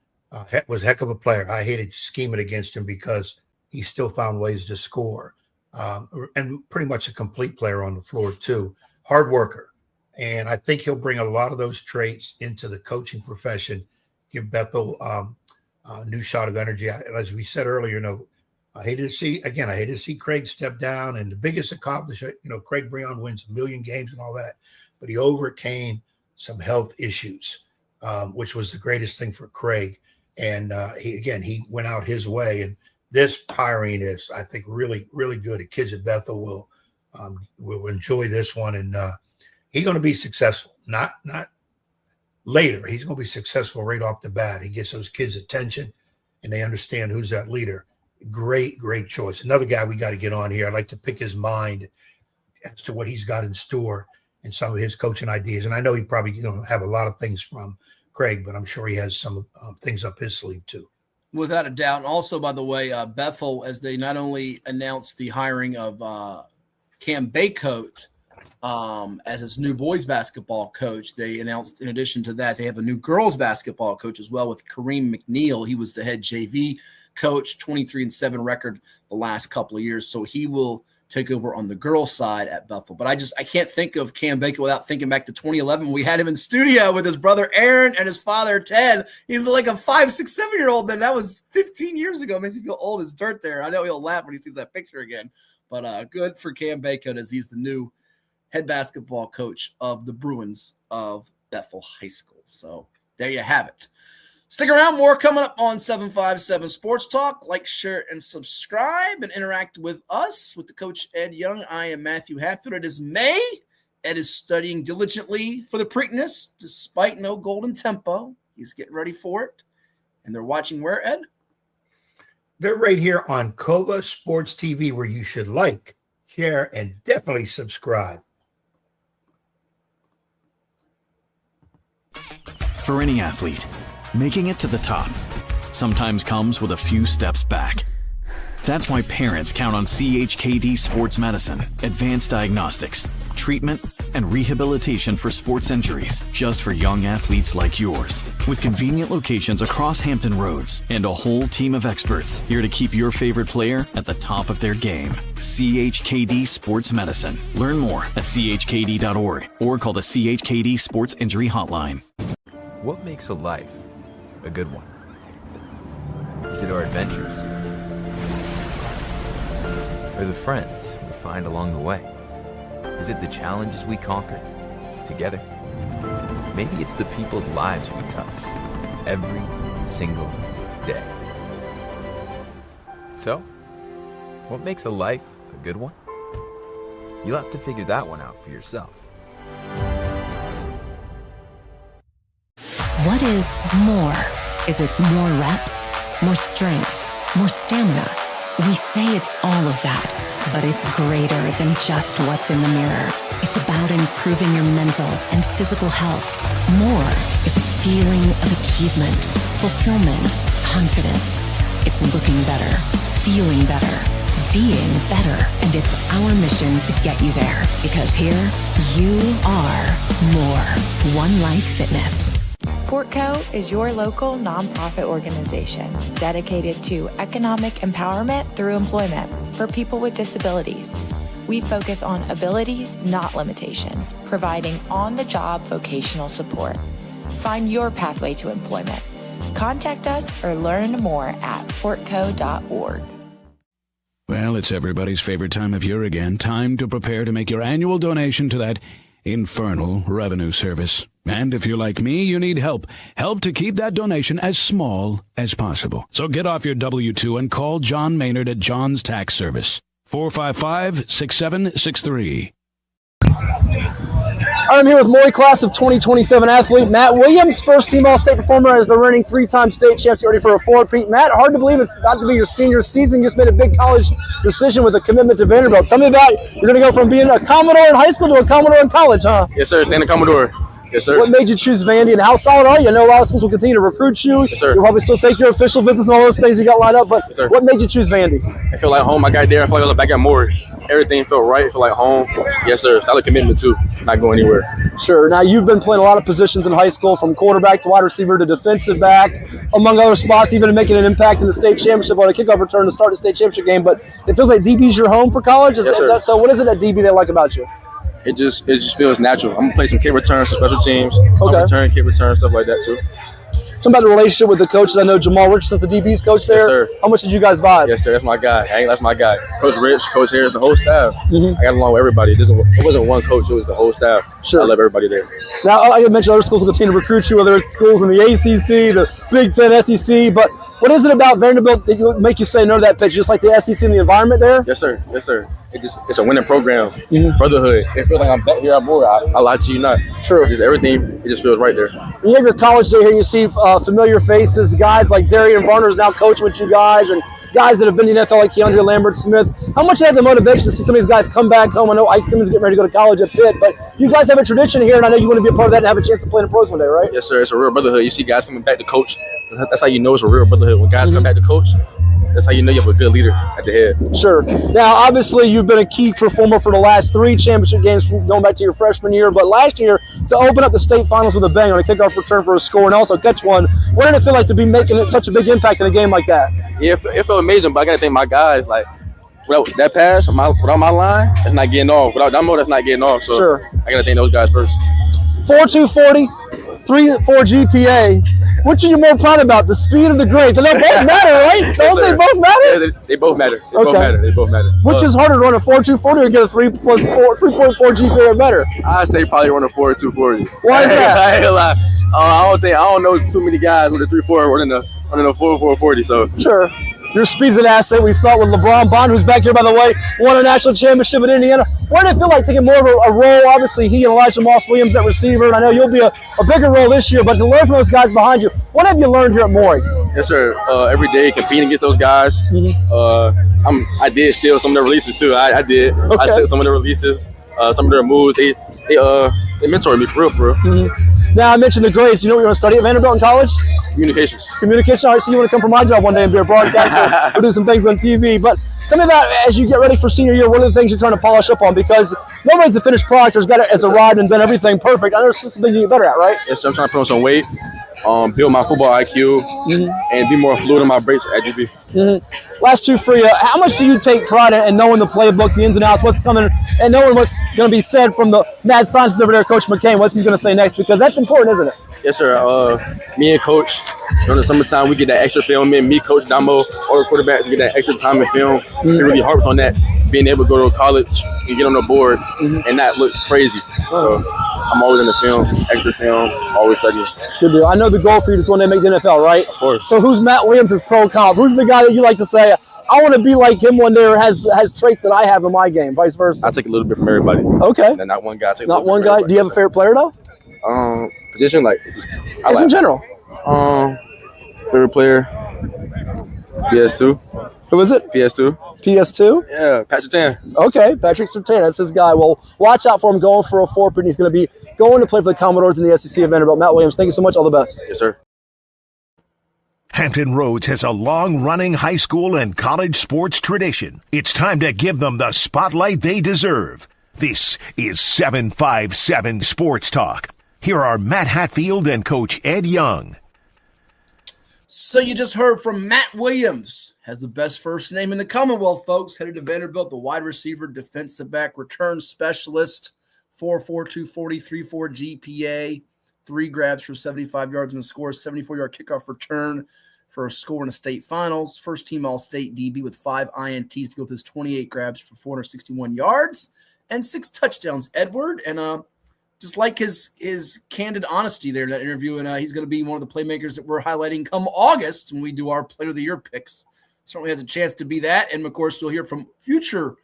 was a heck of a player. I hated scheming against him because he still found ways to score, and pretty much a complete player on the floor too. Hard worker. And I think he'll bring a lot of those traits into the coaching profession, give Bethel a new shot of energy. As we said earlier, I hated to see Craig step down, and the biggest accomplishment, Craig Breon wins 1 million games and all that, but he overcame some health issues, which was the greatest thing for Craig. And he went out his way. And this hiring is, I think, really, really good. The kids at Bethel will enjoy this one, and he's going to be successful. Not later. He's going to be successful right off the bat. He gets those kids' attention, and they understand who's that leader. Great choice. Another guy we got to get on here. I'd like to pick his mind as to what he's got in store and some of his coaching ideas. And I know he probably have a lot of things from Craig, but I'm sure he has some things up his sleeve too. Without a doubt. And also, by the way, Bethel, as they not only announced the hiring of Cam Bacote as his new boys basketball coach, they announced, in addition to that, they have a new girls basketball coach as well with Kareem McNeil. He was the head JV coach, 23-7 record the last couple of years. So he will take over on the girls side at Bethel. But I can't think of Cam Bacote without thinking back to 2011. We had him in studio with his brother Aaron and his father Ted. He's like a 5, 6, 7-year-old. Then that was 15 years ago. Makes me feel old as dirt there. I know he'll laugh when he sees that picture again. But good for Cam Bacote as he's the new head basketball coach of the Bruins of Bethel High School. So there you have it. Stick around, more coming up on 757 Sports Talk. Like, share, and subscribe and interact with us. With the coach, Ed Young, I am Matthew Hatfield. It is May. Ed is studying diligently for the Preakness, despite no golden tempo. He's getting ready for it. And they're watching where, Ed? They're right here on Cova Sports TV, where you should like, share, and definitely subscribe. For any athlete, making it to the top sometimes comes with a few steps back. That's why parents count on CHKD Sports Medicine, advanced diagnostics, treatment, and rehabilitation for sports injuries, just for young athletes like yours. With convenient locations across Hampton Roads and a whole team of experts here to keep your favorite player at the top of their game. CHKD Sports Medicine. Learn more at chkd.org or call the CHKD Sports Injury Hotline. What makes a life a good one? Is it our adventures? Or the friends we find along the way? Is it the challenges we conquer together? Maybe it's the people's lives we touch every single day. So, what makes a life a good one? You'll have to figure that one out for yourself. What is more? Is it more reps, more strength, more stamina? We say it's all of that, but it's greater than just what's in the mirror. It's about improving your mental and physical health. More is a feeling of achievement, fulfillment, confidence. It's looking better, feeling better, being better, and it's our mission to get you there. Because here, you are more. One Life Fitness. Portco is your local nonprofit organization dedicated to economic empowerment through employment for people with disabilities. We focus on abilities, not limitations, providing on-the-job vocational support. Find your pathway to employment. Contact us or learn more at portco.org. Well, it's everybody's favorite time of year again. Time to prepare to make your annual donation to that infernal revenue service. And if you're like me, you need help. Help to keep that donation as small as possible. So get off your W-2 and call John Maynard at John's Tax Service. 455-6763. I'm here with Maury class of 2027 athlete Matt Williams, first team All-State performer as the reigning 3-time state champs. Get ready for a four-peat. Matt, hard to believe it's about to be your senior season. You just made a big college decision with a commitment to Vanderbilt. Tell me about, you're going to go from being a Commodore in high school to a Commodore in college, huh? Yes, sir. Staying a Commodore. Yes, sir. What made you choose Vandy, and how solid are you? I know a lot of schools will continue to recruit you. Yes, sir. You'll probably still take your official visits and all those things you got lined up, but Yes, sir. what made you choose Vandy? I feel like home. I got there. I feel like I look back at more. Everything felt right. I feel like home. Yes, sir. Solid commitment, too. Not going anywhere. Sure. Now, you've been playing a lot of positions in high school, from quarterback to wide receiver to defensive back, among other spots, even making an impact in the state championship on a kickoff return to start the state championship game. But it feels like DB's your home for college? Yes, Is sir. that so? What is it at DB they like about you? It just feels natural. I'm going to play some kick returns, some special teams. Okay. Return, kick return, stuff like that, too. Something about the relationship with the coaches. I know Jamal Richardson's the DB's coach there. Yes, sir. How much did you guys vibe? Yes, sir. That's my guy. Hey, that's my guy. Coach Rich, Coach Harris, the whole staff. Mm-hmm. I got along with everybody. It wasn't one coach. It was the whole staff. Sure. I love everybody there. Now, I mentioned other schools will continue to recruit you, whether it's schools in the ACC, the Big Ten, SEC. But what is it about Vanderbilt that would make you say no to that pitch, just like the SEC and the environment there? Yes, sir. Yes, sir. It's a winning program. Mm-hmm. Brotherhood. It feels like I'm back here at board. I lie to you not. True. Just everything. It just feels right there. You have your college day here, and you see familiar faces, guys like Darian Varner is now coaching with you guys, and guys that have been in the NFL like Keandre Lambert-Smith. How much had the motivation to see some of these guys come back home? I know Ike Simmons getting ready to go to college at Pitt, but you guys have a tradition here, and I know you want to be a part of that and have a chance to play in the pros one day, right? Yes, sir. It's a real brotherhood. You see guys coming back to coach. That's how you know it's a real brotherhood. When guys come back to coach, that's how you know you have a good leader at the head. Sure. Now, obviously, you've been a key performer for the last 3 championship games going back to your freshman year, but last year, to open up the state finals with a bang on a kickoff return for a score and also catch one, what did it feel like to be making such a big impact in a game like that? Yeah, it felt amazing, but I got to thank my guys. Like, without that pass, without my line, that's not getting off. Without Damo, that's not getting off. So sure. I got to thank those guys first. 4.240, 3.4 GPA. Which are you more proud about, the speed of the grade? They both matter, right? Don't they both matter? Yeah, they both matter. They both matter. Which is harder, to run a 4.240 or get a 3.4 GPA or better? I say probably run a 4.240. Why is that? I ain't gonna lie. I don't know too many guys with a 3.4 running a 4.40. So sure. Your speed's an asset. We saw it with LeBron Bond, who's back here, by the way, won a national championship in Indiana. What did it feel like taking more of a role? Obviously, he and Elijah Moss-Williams at receiver, and I know you'll be a bigger role this year, but to learn from those guys behind you, what have you learned here at Maury? Yes, sir. Every day competing against those guys. Mm-hmm. I did steal some of their releases, too. I did. Okay. I took some of their releases, some of their moves. They mentored me for real. Mm-hmm. Now, I mentioned the grades. You know what you want to study at Vanderbilt in college? Communications. All right, so you want to come for my job one day and be a broadcaster or do some things on TV. But tell me about, as you get ready for senior year, what are the things you're trying to polish up on? Because nobody's a finished product or has got it as a ride and done everything perfect. I know there's something you get better at, right? Yes, sir. I'm trying to put on some weight, build my football IQ, and be more fluid in my breaks at GB. Mm-hmm. Last two for you. How much do you take pride in knowing the playbook, the ins and outs, what's coming, and knowing what's going to be said from the mad scientist over there, Coach McCain? What's he going to say next? Because that's important, isn't it? Yes, sir. Me and Coach, during the summertime, we get that extra film in. Me, Coach Damo, all the quarterbacks, we get that extra time in film. It really harps on that, being able to go to college and get on the board and not look crazy. So I'm always in the film, extra film, always studying. Good deal. I know the goal for you is one day make the NFL, right? Of course. So who's Matt Williams' pro comp? Who's the guy that you like to say, I want to be like him one day, or has traits that I have in my game, vice versa? I take a little bit from everybody. Okay. And not one guy. Not one guy. Do you have a favorite player, though? Position, like just in general. Favorite player, PS2. Who is it? PS2. PS2? Yeah, Patrick Surtain. Okay, Patrick Surtain. That's his guy. Well, watch out for him going for a 4-pin. He's going to be going to play for the Commodores in the SEC at Vanderbilt. Matt Williams, thank you so much. All the best. Yes, sir. Hampton Roads has a long-running high school and college sports tradition. It's time to give them the spotlight they deserve. This is 757 Sports Talk. Here are Matt Hatfield and Coach Ed Young. So you just heard from Matt Williams, has the best first name in the Commonwealth, folks. Headed to Vanderbilt, the wide receiver, defensive back, return specialist, 4.42 40, 3.4 GPA, 3 grabs for 75 yards and a score, 74-yard kickoff return for a score in the state finals. First team All-State DB with 5 INTs to go with his 28 grabs for 461 yards and 6 touchdowns, Edward. And just like his candid honesty there in that interview, and he's going to be one of the playmakers that we're highlighting come August when we do our Player of the Year picks. Certainly has a chance to be that. And, of course, you'll hear from future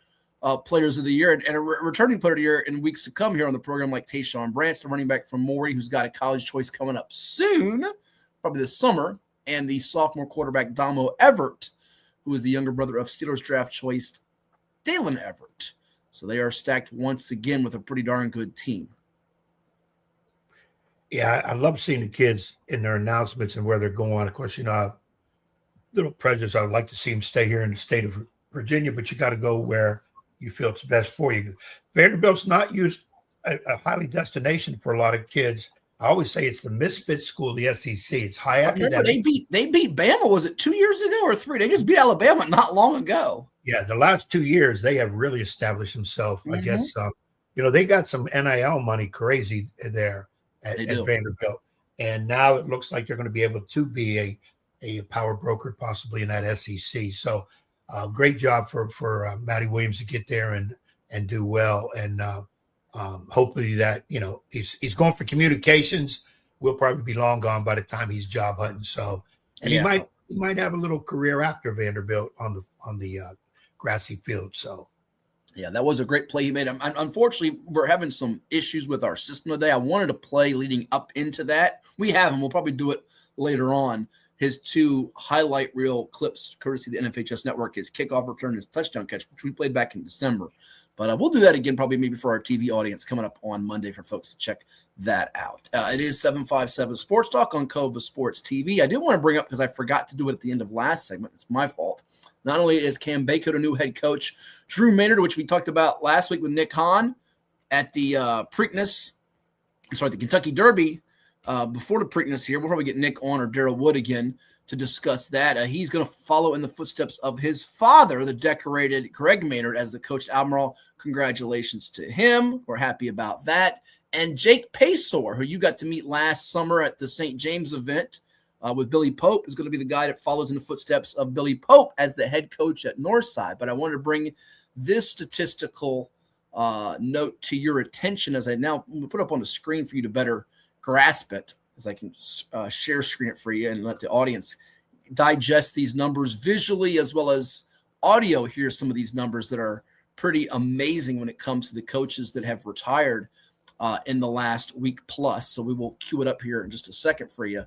Players of the Year and a returning Player of the Year in weeks to come here on the program, like Tayshawn Branch, the running back from Maury, who's got a college choice coming up soon, probably this summer, and the sophomore quarterback Damo Everett, who is the younger brother of Steelers draft choice Dalen Everett. So they are stacked once again with a pretty darn good team. Yeah, I love seeing the kids in their announcements and where they're going. Of course, little prejudice. I would like to see them stay here in the state of Virginia, but you got to go where you feel it's best for you. Vanderbilt's not used a highly destination for a lot of kids. I always say it's the misfit school of the SEC. It's high academic. They beat Bama. Was it 2 years ago or 3? They just beat Alabama not long ago. Yeah, the last 2 years they have really established themselves. I guess they got some NIL money crazy there at Vanderbilt, and now it looks like they're going to be able to be a power broker possibly in that SEC. So great job for Matty Williams to get there and do well, and hopefully that he's going for communications. We'll probably be long gone by the time he's job hunting. So, and he might have a little career after Vanderbilt on the grassy field. So. Yeah, that was a great play he made. Unfortunately, we're having some issues with our system today. I wanted to play leading up into that. We have him. We'll probably do it later on. His 2 highlight reel clips, courtesy of the NFHS Network, his kickoff return, his touchdown catch, which we played back in December. But we'll do that again probably maybe for our TV audience coming up on Monday for folks to check that out. It is 757 Sports Talk on Cova Sports TV. I did want to bring up, because I forgot to do it at the end of last segment. It's my fault. Not only is Cam Bacote a new head coach, Drew Maynard, which we talked about last week with Nick Hahn at the the Kentucky Derby, before the Preakness here. We'll probably get Nick on or Darrell Wood again to discuss that. He's going to follow in the footsteps of his father, the decorated Greg Maynard, as the coach admiral. Congratulations to him. We're happy about that. And Jake Pacor, who you got to meet last summer at the St. James event with Billy Pope, is going to be the guy that follows in the footsteps of Billy Pope as the head coach at Northside. But I wanted to bring this statistical note to your attention as I now put up on the screen for you to better grasp it, as I can share screen it for you and let the audience digest these numbers visually as well as audio. Here's some of these numbers that are pretty amazing when it comes to the coaches that have retired in the last week plus. So we will cue it up here in just a second for you.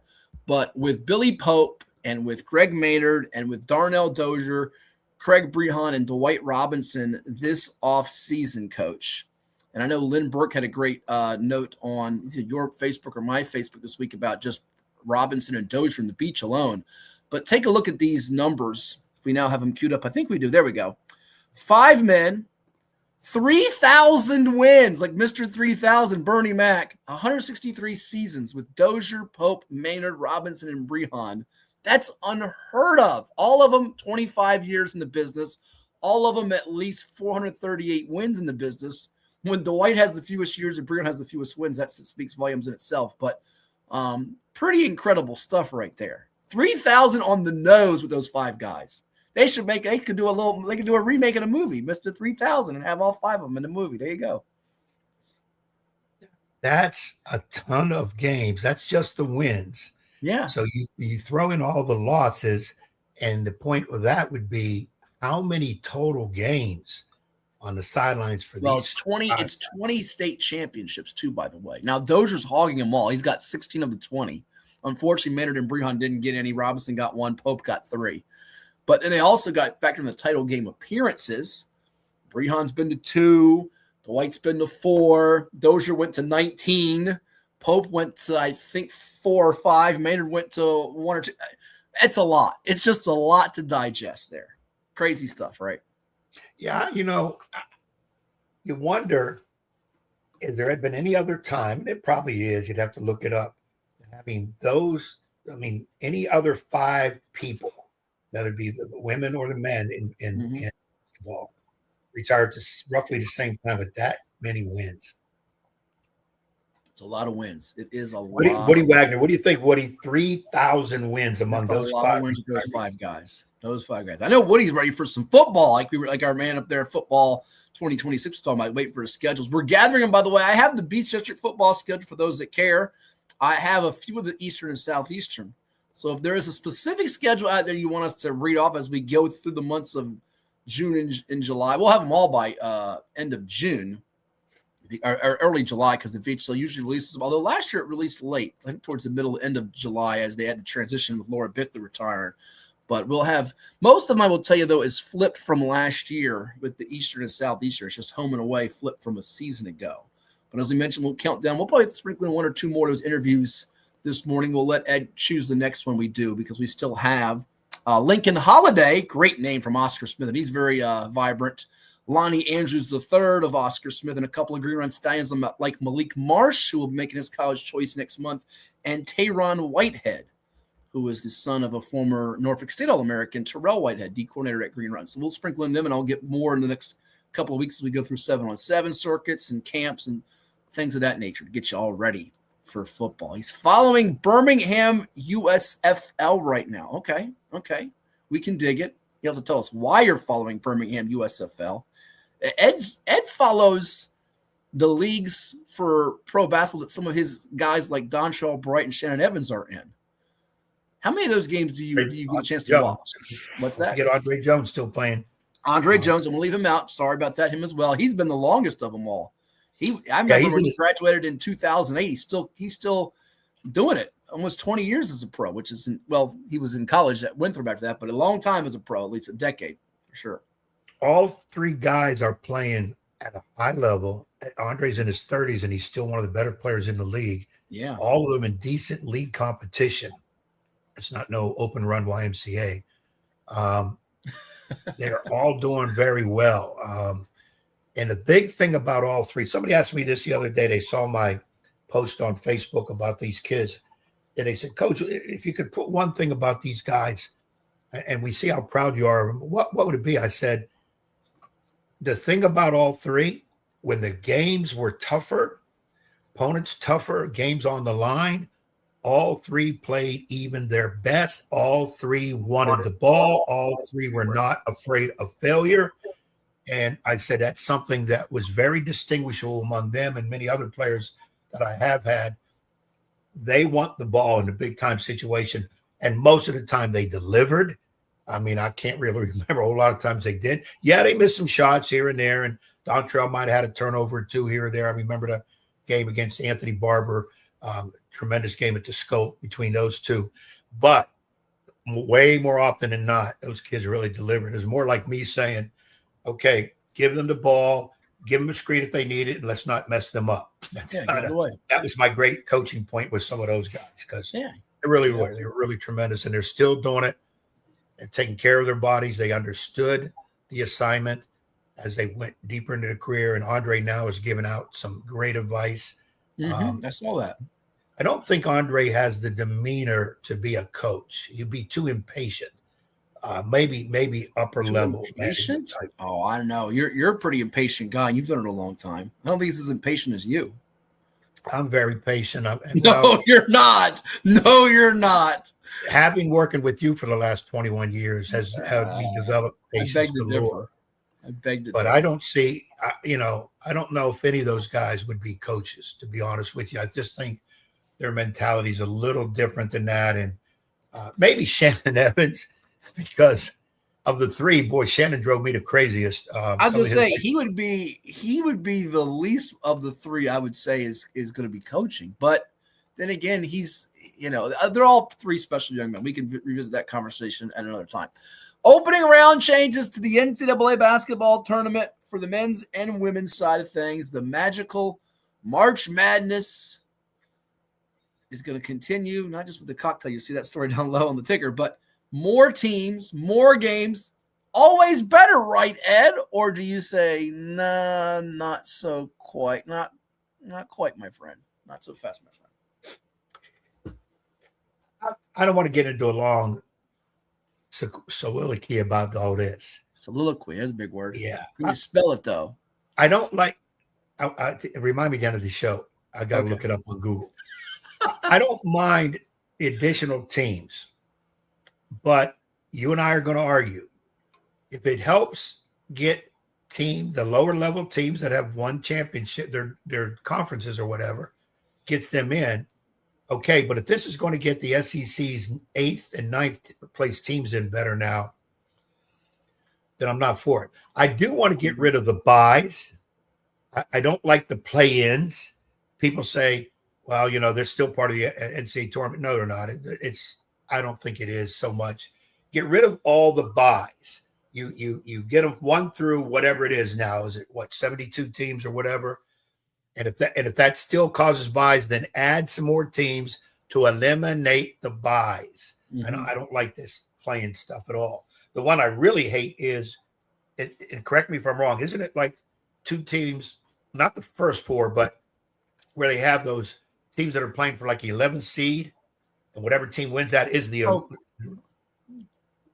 But with Billy Pope and with Greg Maynard and with Darnell Dozier, Craig Brehan, and Dwight Robinson this offseason, Coach. And I know Lynn Burke had a great note on your Facebook or my Facebook this week about just Robinson and Dozier from the beach alone. But take a look at these numbers. If we now have them queued up, I think we do. There we go. 5 men, 3,000 wins, like Mr. 3,000, Bernie Mac, 163 seasons with Dozier, Pope, Maynard, Robinson, and Brehan. That's unheard of. All of them 25 years in the business. All of them at least 438 wins in the business. When Dwight has the fewest years and Brehan has the fewest wins, that speaks volumes in itself. But pretty incredible stuff right there. 3,000 on the nose with those 5 guys. They could do a remake of a movie, Mr. 3,000, and have all 5 of them in the movie. There you go. That's a ton of games. That's just the wins. Yeah. So you throw in all the losses, and the point of that would be how many total games on the sidelines for these. It's 20. It's 20 state championships too, by the way. Now Dozier's hogging them all. He's got 16 of the 20. Unfortunately, Maynard and Brehan didn't get any. Robinson got 1. Pope got 3. But then they also got factored in the title game appearances. Brehan's been to 2. Dwight's been to 4. Dozier went to 19. Pope went to, I think, 4 or 5. Maynard went to 1 or 2. It's a lot. It's just a lot to digest there. Crazy stuff, right? Yeah, you wonder if there had been any other time, and it probably is, you'd have to look it up, any other 5 people, whether it be the women or the men in basketball, retired to roughly the same time with that many wins. It's a lot of wins. It is a lot. Woody Wagner, what do you think, Woody? 3,000 wins among those 5. Those 5 guys. Those 5 guys. I know Woody's ready for some football, like our man up there at football 2026 was talking about, waiting for his schedules. We're gathering them, by the way. I have the Beach District football schedule for those that care. I have a few of the Eastern and Southeastern. So if there is a specific schedule out there you want us to read off as we go through the months of June and July, we'll have them all by end of June. Or early July, because the VHL usually releases them. Although last year it released late, I think towards the end of July, as they had the transition with Laura Bickley retiring. But we'll have most of them, I will tell you, though, is flipped from last year with the Eastern and Southeastern. It's just home and away, flipped from a season ago. But as we mentioned, we'll count down. We'll probably sprinkle in one or two more of those interviews this morning. We'll let Ed choose the next one we do because we still have Lincoln Holiday, great name from Oscar Smith, and he's very vibrant. Lonnie Andrews III of Oscar Smith, and a couple of Green Run Stallions like Malik Marsh, who will be making his college choice next month, and Tayron Whitehead, who is the son of a former Norfolk State All-American, Terrell Whitehead, D coordinator at Green Run. So we'll sprinkle in them, and I'll get more in the next couple of weeks as we go through 7-on-7 circuits and camps and things of that nature to get you all ready for football. He's following Birmingham USFL right now. Okay. We can dig it. You have to tell us why you're following Birmingham USFL. Ed follows the leagues for pro basketball that some of his guys like Dontrell Bright and Shannon Evans are in. How many of those games do you get a chance to watch? What's that? Get Andre Jones still playing. Andre Jones, I'm gonna leave him out. Sorry about that. Him as well. He's been the longest of them all. I remember when he graduated in 2008. He's still doing it. Almost 20 years as a pro, which is he was in college at Winthrop after that, but a long time as a pro, at least a decade for sure. All three guys are playing at a high level. Andre's in his 30s, and he's still one of the better players in the league. Yeah, all of them in decent league competition. It's not no open run YMCA. They're all doing very well. And the big thing about all three, somebody asked me this the other day. They saw my post on Facebook about these kids. And they said, Coach, if you could put one thing about these guys, and we see how proud you are, what would it be? I said, the thing about all three, when the games were tougher, opponents tougher, games on the line, all three played even their best. All three wanted the ball. All three were not afraid of failure. And I said that's something that was very distinguishable among them and many other players that I have had. They want the ball in a big-time situation, and most of the time they delivered. I mean, I can't really remember a whole lot of times they did. Yeah, they missed some shots here and there, and Dontrell might have had a turnover or two here or there. I remember the game against Anthony Barber, tremendous game at the Scope between those two. But way more often than not, those kids really delivered. It was more like me saying, okay, give them the ball, give them a screen if they need it, and let's not mess them up. That was my great coaching point with some of those guys because they really were. They were really tremendous, and they're still doing it and taking care of their bodies. They understood the assignment as they went deeper into their career, and Andre now is giving out some great advice. I saw that. I don't think Andre has the demeanor to be a coach. You'd be too impatient. Maybe upper level. Impatient? Oh, I don't know. You're a pretty impatient guy. You've done it a long time. I don't think he's as impatient as you. I'm very patient. No, you're not. No, you're not. Having working with you for the last 21 years has helped me develop patience galore. I beg to differ. But I don't see, I don't know if any of those guys would be coaches, to be honest with you. I just think their mentality is a little different than that. And maybe Shannon Evans, because of the three, boy, Shannon drove me the craziest. I was going to say he would be the least of the three. I would say is going to be coaching, but then again, he's they're all three special young men. We can revisit that conversation at another time. Opening round changes to the NCAA basketball tournament for the men's and women's side of things. The magical March Madness is going to continue, not just with the cocktail. You see that story down low on the ticker, but more teams, more games, always better, right, Ed? Or do you say, nah, not so quite, not quite, my friend, not so fast, my friend? I don't want to get into a long soliloquy about all this. Soliloquy, that's a big word. Yeah. Can you spell it, though? I don't like remind me again of the show. I got to look it up on Google. I don't mind the additional teams, but you and I are going to argue. If it helps get the lower level teams that have won championship, their conferences or whatever, gets them in, okay. But if this is going to get the SEC's 8th and 9th place teams in better now, then I'm not for it. I do want to get rid of the buys. I don't like the play-ins. People say, well, they're still part of the NCAA tournament. No, they're not. I don't think it is so much. Get rid of all the buys. You get them 1 through whatever it is now. Is it 72 teams or whatever? And if that still causes buys, then add some more teams to eliminate the buys. I don't like this playing stuff at all. The one I really hate is, and correct me if I'm wrong, isn't it like two teams, not the first four, but where they have those teams that are playing for like the 11th seed, and whatever team wins that is the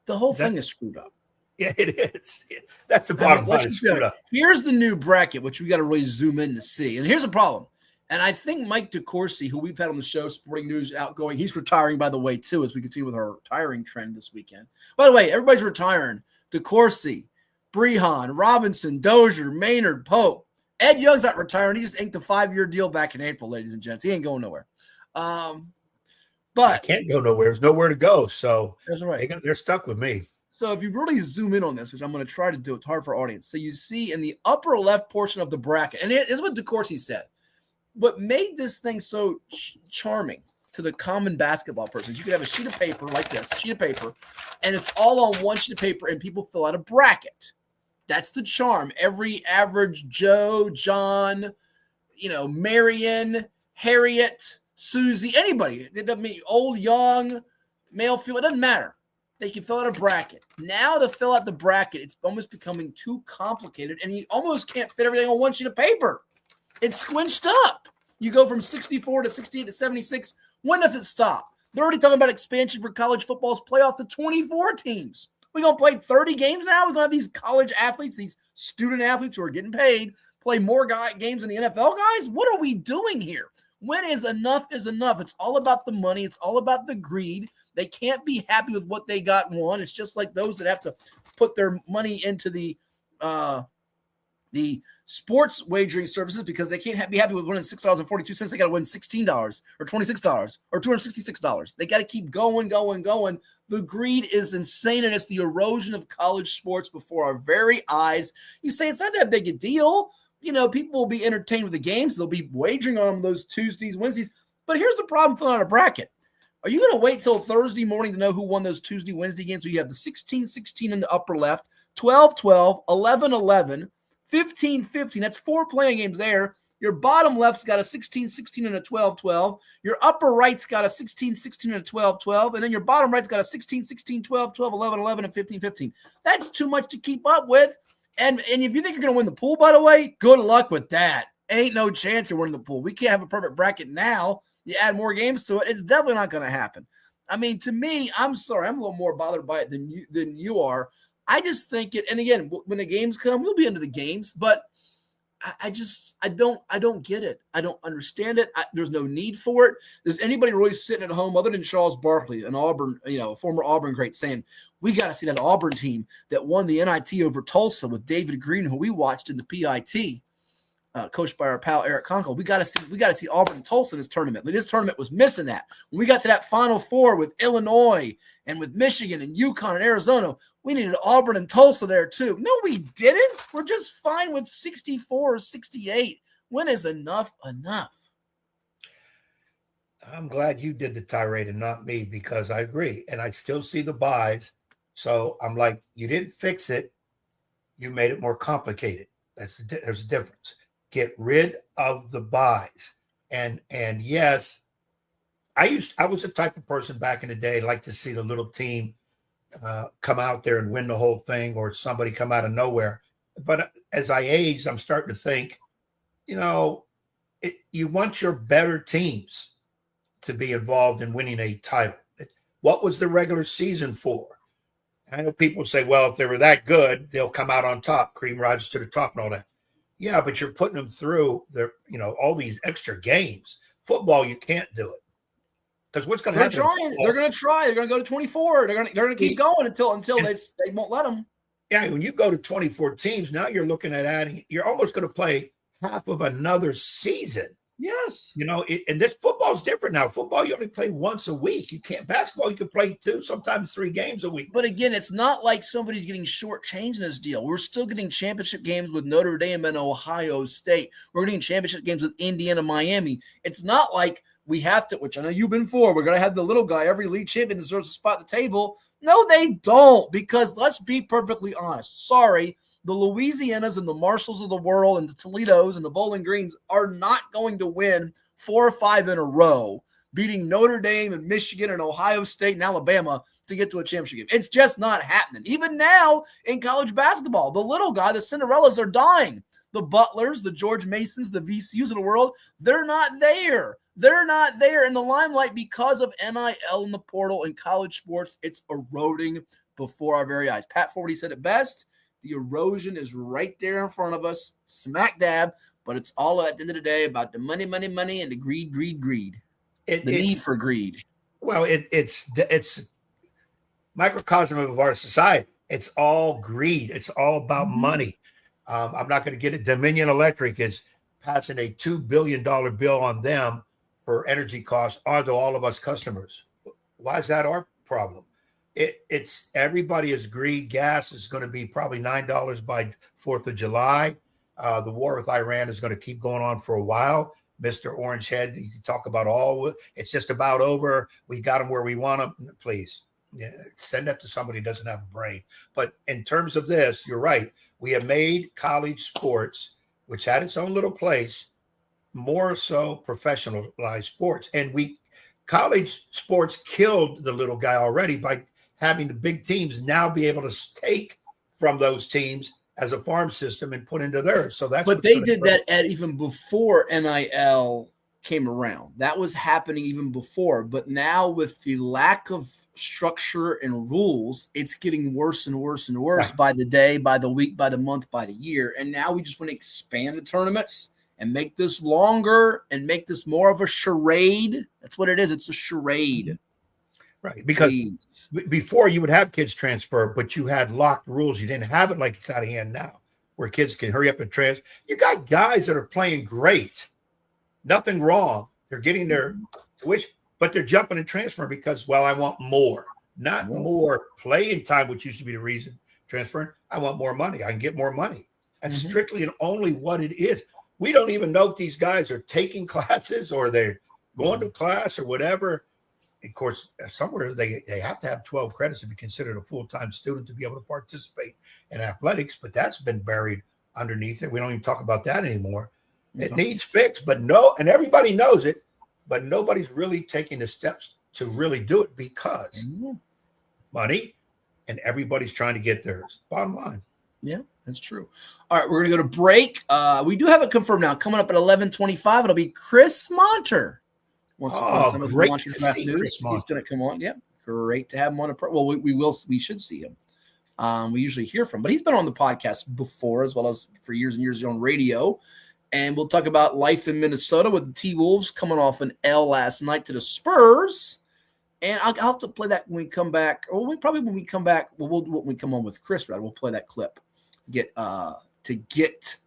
the whole thing is screwed up. Yeah, it is. That's the bottom line. It's screwed up. Here's the new bracket, which we got to really zoom in to see. And here's a problem. And I think Mike DeCourcy, who we've had on the show, Sporting News Outgoing, he's retiring, by the way, too, as we continue with our retiring trend this weekend. By the way, everybody's retiring. DeCourcy, Brehan, Robinson, Dozier, Maynard, Pope. Ed Young's not retiring. He just inked a 5-year deal back in April, ladies and gents. He ain't going nowhere. But I can't go nowhere. There's nowhere to go. So that's right. They're stuck with me. So if you really zoom in on this, which I'm going to try to do, it's hard for our audience. So you see in the upper left portion of the bracket, and here's what DeCourcy said. What made this thing so charming to the common basketball person is you could have a sheet of paper like this, sheet of paper, and it's all on one sheet of paper, and people fill out a bracket. That's the charm. Every average Joe, John, Marion, Harriet, Susie, anybody. It doesn't mean old, young, male, female. It doesn't matter. They can fill out a bracket. Now to fill out the bracket, it's almost becoming too complicated, and you almost can't fit everything on one sheet of paper. It's squinched up. You go from 64 to 68 to 76. When does it stop? They're already talking about expansion for college football's playoff to 24 teams. We're going to play 30 games now? We're going to have these college athletes, these student athletes who are getting paid, play more games than the NFL guys? What are we doing here? When is enough is enough? It's all about the money. It's all about the greed. They can't be happy with what they got won. It's just like those that have to put their money into the sports wagering services because they can't be happy with winning $6.42. They got to win $16 or $26 or $266. They got to keep going. The greed is insane, and it's the erosion of college sports before our very eyes. You say it's not that big a deal. People will be entertained with the games. They'll be wagering on them those Tuesdays, Wednesdays. But here's the problem filling out a bracket. Are you going to wait till Thursday morning to know who won those Tuesday, Wednesday games? So you have the 16-16 in the upper left, 12-12, 11-11, 15-15. That's 4 playing games there. Your bottom left's got a 16-16 and a 12-12. Your upper right's got a 16-16 and a 12-12. And then your bottom right's got a 16-16, 12-12, 11-11, and 15-15. That's too much to keep up with. And if you think you're going to win the pool, by the way, good luck with that. Ain't no chance you're winning the pool. We can't have a perfect bracket now. You add more games to it, it's definitely not going to happen. I mean, to me, I'm sorry, I'm a little more bothered by it than you are. I just think it, and again, when the games come, we'll be into the games, but I don't get it. I don't understand it. There's no need for it. Does anybody really sitting at home other than Charles Barkley, an Auburn, a former Auburn great, saying, we got to see that Auburn team that won the NIT over Tulsa with David Green, who we watched in the PIT, coached by our pal Eric Conkle. We got to see Auburn and Tulsa in this tournament. This tournament was missing that. When we got to that Final Four with Illinois and with Michigan and UConn and Arizona, we needed Auburn and Tulsa there too. No, we didn't. We're just fine with 64 or 68. When is enough enough? I'm glad you did the tirade and not me, because I agree. And I still see the buys. So I'm like, you didn't fix it. You made it more complicated. There's a difference. Get rid of the buys. And yes, I was the type of person back in the day, like to see the little team come out there and win the whole thing, or somebody come out of nowhere. But as I age, I'm starting to think, you want your better teams to be involved in winning a title. What was the regular season for? I know people say, well, if they were that good, they'll come out on top, cream rises to the top and all that. Yeah, but you're putting them through all these extra games. Football, you can't do it. Because what's going to happen? They're going to try. They're going to go to 24. They're going to keep going until they won't let them. Yeah, when you go to 24 teams, now you're looking at adding. You're almost going to play half of another season. Yes. And this football is different now. Football, you only play once a week. You can't. Basketball, you can play 2, sometimes 3 games a week. But again, it's not like somebody's getting shortchanged in this deal. We're still getting championship games with Notre Dame and Ohio State. We're getting championship games with Indiana, Miami. It's not like we have to, which I know you've been for. We're going to have the little guy. Every league champion deserves a spot at the table. No, they don't, because let's be perfectly honest. Sorry, The Louisianas and the Marshalls of the world and the Toledos and the Bowling Greens are not going to win 4 or 5 in a row, beating Notre Dame and Michigan and Ohio State and Alabama to get to a championship game. It's just not happening. Even now in college basketball, the little guy, the Cinderellas are dying. The Butlers, the George Masons, the VCUs of the world, they're not there. They're not there in the limelight because of NIL in the portal and college sports. It's eroding before our very eyes. Pat Forty said it best. The erosion is right there in front of us, smack dab, but it's all at the end of the day about the money, money, money, and the greed, greed, greed. The need for greed. Well, it's microcosm of our society. It's all greed. It's all about money. I'm not going to get it. Dominion Electric is passing a $2 billion bill on them for energy costs onto all of us customers. Why is that our problem? It's everybody is greed. Gas is going to be probably $9 by 4th of July. The war with Iran is going to keep going on for a while. Mr. Orange Head, you can talk about it's just about over. We got them where we want them. Please send that to somebody who doesn't have a brain. But in terms of this, you're right. We have made college sports, which had its own little place, more so professionalized sports. And college sports killed the little guy already by having the big teams now be able to take from those teams as a farm system and put into theirs. So that's but they did that even before NIL came around. That was happening even before. But now with the lack of structure and rules, it's getting worse and worse and worse by the day, by the week, by the month, by the year. And now we just want to expand the tournaments and make this longer and make this more of a charade. That's what it is. It's a charade. Right, because before you would have kids transfer, but you had locked rules. You didn't have it like it's out of hand now, where kids can hurry up and transfer. You got guys that are playing great, nothing wrong. They're getting their tuition, but they're jumping and transferring because, well, I want more, not more playing time, which used to be the reason transferring. I want more money. I can get more money. That's strictly and only what it is. We don't even know if these guys are taking classes or they're going to class or whatever. Of course, somewhere they have to have 12 credits to be considered a full-time student to be able to participate in athletics, but that's been buried underneath it. We don't even talk about that anymore. It needs fixed, and everybody knows it, but nobody's really taking the steps to really do it because money, and everybody's trying to get theirs. Bottom line. Yeah, that's true. All right, we're going to go to break. We do have it confirmed now. Coming up at 11:25, it'll be Chris Monter. Great to see Chris Monter. He's going to come on. Yep, great to have him on. We should see him. We usually hear from him, but he's been on the podcast before, as well as for years and years on radio. And we'll talk about life in Minnesota with the T-Wolves coming off an L last night to the Spurs. And I'll have to play that when we come back. Or when we come back, when we come on with Chris, right? We'll play that clip. To get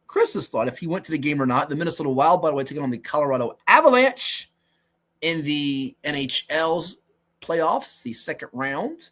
Chris's thought if he went to the game or not. The Minnesota Wild, by the way, taking on the Colorado Avalanche in the NHL's playoffs, the second round.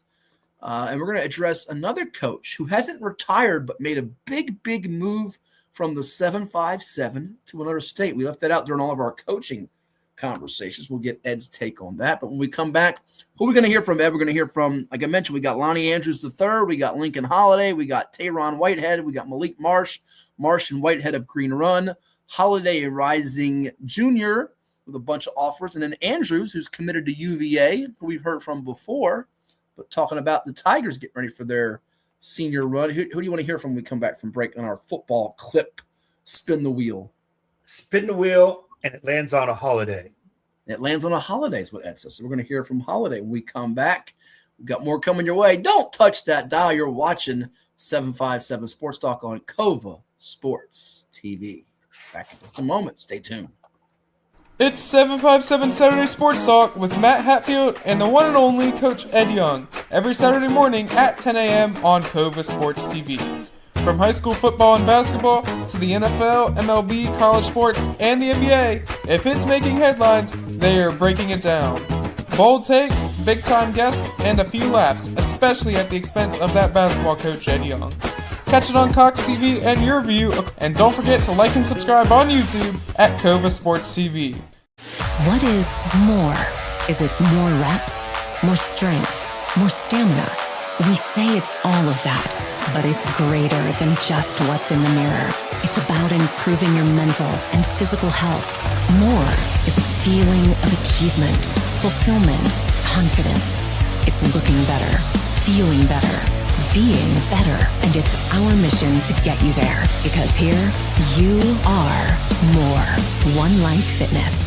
And we're going to address another coach who hasn't retired but made a big, big move from the 757 to another state. We left that out during all of our coaching conversations. We'll get Ed's take on that. But when we come back, who are we going to hear from, Ed? We're going to hear from, like I mentioned, we got Lonnie Andrews III, we got Lincoln Holiday, we got Tayron Whitehead, we got Malik Marsh and Whitehead of Green Run, Holiday and Rising Jr. with a bunch of offers, and then Andrews, who's committed to UVA, who we've heard from before, but talking about the Tigers getting ready for their senior run. Who do you want to hear from when we come back from break on our football clip? Spin the wheel. Spin the wheel, and it lands on a holiday. It lands on a holiday is what Ed says. So we're going to hear from Holiday when we come back. We've got more coming your way. Don't touch that dial. You're watching 757 Sports Talk on Cova Sports TV. Back in just a moment. Stay tuned. It's 757 Saturday Sports Talk with Matt Hatfield and the one and only Coach Ed Young. Every Saturday morning at 10 a.m. on Cova Sports TV. From high school football and basketball to the NFL, MLB, college sports, and the NBA, if it's making headlines, they are breaking it down. Bold takes, big-time guests, and a few laughs, especially at the expense of that basketball coach, Ed Young. Catch it on Cox TV and your view, and don't forget to like and subscribe on YouTube at Cova Sports TV. What is more? Is it more reps, more strength, more stamina? We say it's all of that, but it's greater than just what's in the mirror. It's about improving your mental and physical health. More is a feeling of achievement, fulfillment, confidence. It's looking better, feeling better, being better, and it's our mission to get you there. Because here, you are more. One Life Fitness.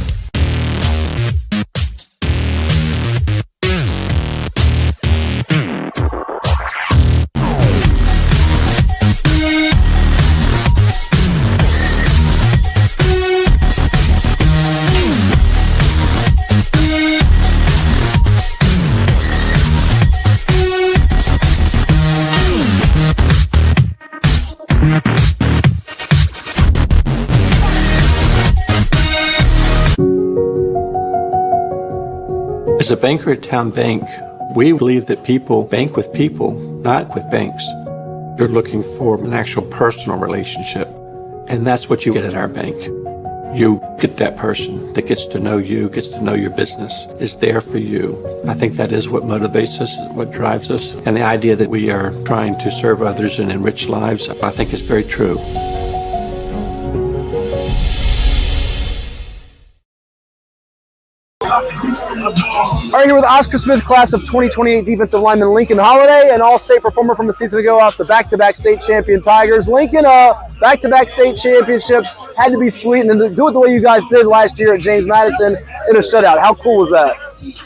As a banker at Town Bank, we believe that people bank with people, not with banks. You're looking for an actual personal relationship, and that's what you get at our bank. You get that person that gets to know you, gets to know your business, is there for you. I think that is what motivates us, what drives us, and the idea that we are trying to serve others and enrich lives, I think is very true. All right, here with Oscar Smith, class of 2028 defensive lineman Lincoln Holiday, an all-state performer from a season ago off the back-to-back state champion Tigers. Lincoln, back-to-back state championships had to be sweet, and to do it the way you guys did last year at James Madison in a shutout. How cool was that?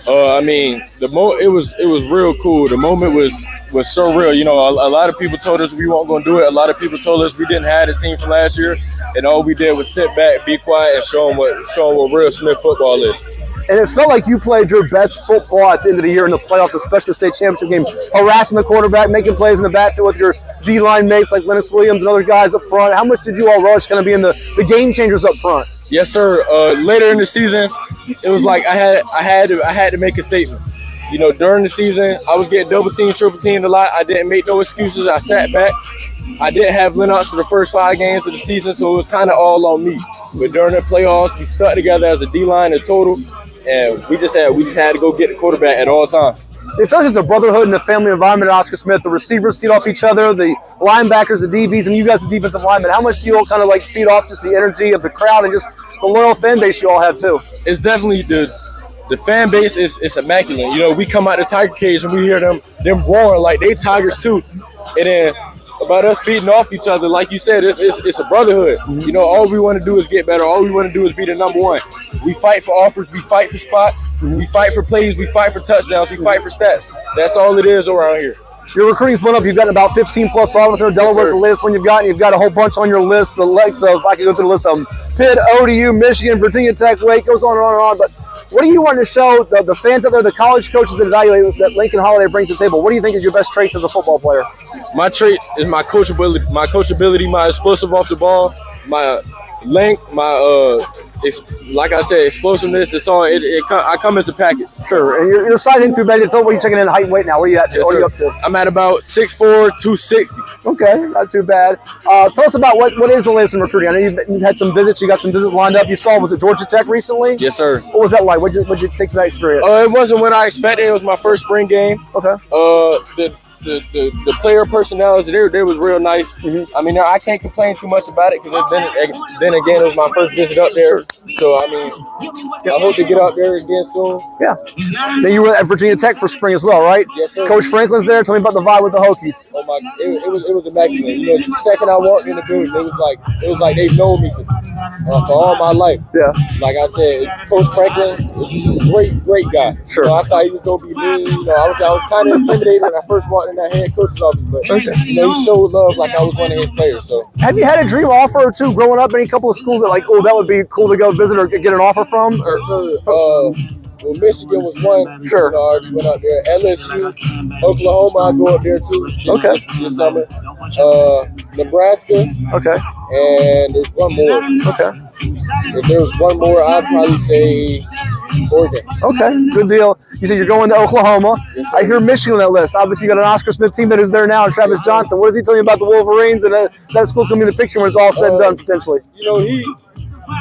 I mean, it was real cool. The moment was so real. You know, a lot of people told us we weren't going to do it. A lot of people told us we didn't have the team from last year, and all we did was sit back, be quiet, and show them what real Smith football is. And it felt like you played your best football at the end of the year in the playoffs, especially the state championship game, harassing the quarterback, making plays in the backfield with your D-line mates like Lennox Williams and other guys up front. How much did you all rush kind of being the game changers up front? Yes, sir. Later in the season, it was like I had to make a statement. You know, during the season, I was getting double teamed, triple teamed a lot. I didn't make no excuses. I sat back. I didn't have Lennox for the first 5 games of the season, so it was kind of all on me. But during the playoffs, we stuck together as a D-line in total, and we just had to go get the quarterback at all times. It felt like it's a brotherhood and a family environment at Oscar Smith. The receivers feed off each other, the linebackers, the DBs, and you guys, the defensive linemen. How much do you all kind of like feed off just the energy of the crowd and just the loyal fan base you all have too? It's definitely the fan base is immaculate. You know, we come out the Tiger cage and we hear them roaring like they Tigers too, and then about us feeding off each other, like you said, it's a brotherhood. You know, all we want to do is get better. All we want to do is be the number one. We fight for offers. We fight for spots. We fight for plays. We fight for touchdowns. We fight for stats. That's all it is around here. Your recruiting's blown up. You've gotten about 15 plus offers. Delaware's the latest one you've got. You've got a whole bunch on your list. The likes of, I could go through the list of them, Pitt, ODU, Michigan, Virginia Tech, Wake, goes on and on and on. But what do you want to show the fans out there, the college coaches that evaluate that Lincoln Holiday brings to the table? What do you think is your best traits as a football player? My trait is my coachability, my explosive off the ball, my length, my like I said, explosiveness. It's all I come as a package. Sure. And you're sizing too bad. Tell me what you're checking in height and weight now. What are you at? Yes, what are you up to? I'm at about 6'4", 260. Okay, not too bad. Tell us about what is the latest in recruiting. I know you've had some visits. You got some visits lined up. You saw, was it Georgia Tech recently? Yes, sir. What was that like? What did you think of that experience? It wasn't what I expected. It was my first spring game. Okay. The player personalities, they was real nice. I mean, I can't complain too much about it because then again, it was my first visit up there. So, I mean, I hope to get up there again soon. Yeah. Then you were at Virginia Tech for spring as well, right? Yes, sir. Coach Franklin's there. Tell me about the vibe with the Hokies. Oh my! It was immaculate. You know, the second I walked in the building, it was like they've known me for all my life. Yeah. Like I said, Coach Franklin is a great guy. Sure. You know, I thought he was gonna be mean. You know, I was kind of intimidated when I first walked in that head coach's office, but you know, he showed love like I was one of his players. So, have you had a dream offer or two growing up? Any couple of schools that like, oh, that would be cool to go visit or get an offer from? Yes, sir. Well, Michigan was one. Sure. You know, I already went up there. LSU, Oklahoma, I go up there too. Okay. This summer. Nebraska. Okay. And there's one more. Okay. If there was one more, I'd probably say Oregon. Okay, good deal. You said you're going to Oklahoma. Yes, I hear Michigan on that list. Obviously, you got an Oscar Smith teammate who's there now, Travis Johnson. What does he tell you about the Wolverines? And that school's going to be in the picture when it's all said and done, potentially. You know,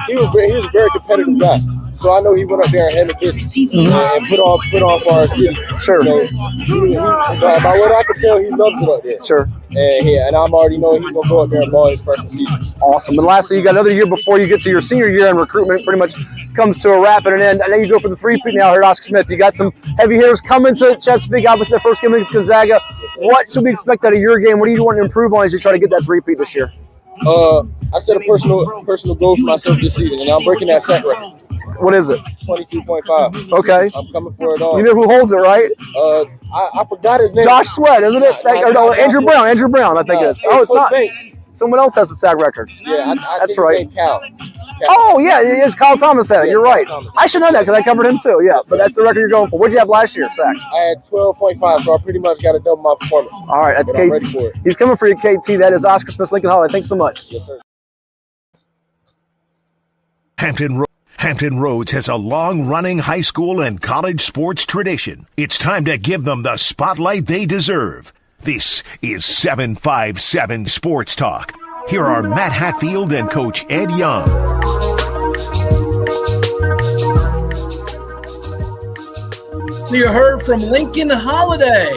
he was a very competitive guy. So I know he went up there and handled business and put on for our city. Sure. By what I can tell, he loves it up there. Sure. And I'm already know he's gonna go up there and ball his freshman season. Awesome. And lastly, you got another year before you get to your senior year, and recruitment pretty much comes to a wrap and an end. I know you go for the three-peat now here at Oscar Smith. You got some heavy hitters coming to Chesapeake, obviously their first game against Gonzaga. What should we expect out of your game? What do you want to improve on as you try to get that three-peat this year? I set a personal goal for myself this season, and I'm breaking that sack record. What is it? 22.5. Okay. I'm coming for it all. You know who holds it, right? I forgot his name. Josh Sweat, isn't it? No, Andrew Brown. Andrew Brown, I think it is. Oh, it's not. Someone else has the sack record. Yeah, that's right. Cal. Oh, yeah, it's Kyle Thomas had it. You're right. I should know that because I covered him too. Yeah, but that's the record you're going for. What did you have last year, sacks? I had 12.5, so I pretty much got to double my performance. All right, that's KT. Ready for it. He's coming for you, KT. That is Oscar Smith Lincoln Holiday. Thanks so much. Yes, sir. Hampton Roads has a long-running high school and college sports tradition. It's time to give them the spotlight they deserve. This is 757 Sports Talk. Here are Matt Hatfield and Coach Ed Young. So you heard from Lincoln Holiday.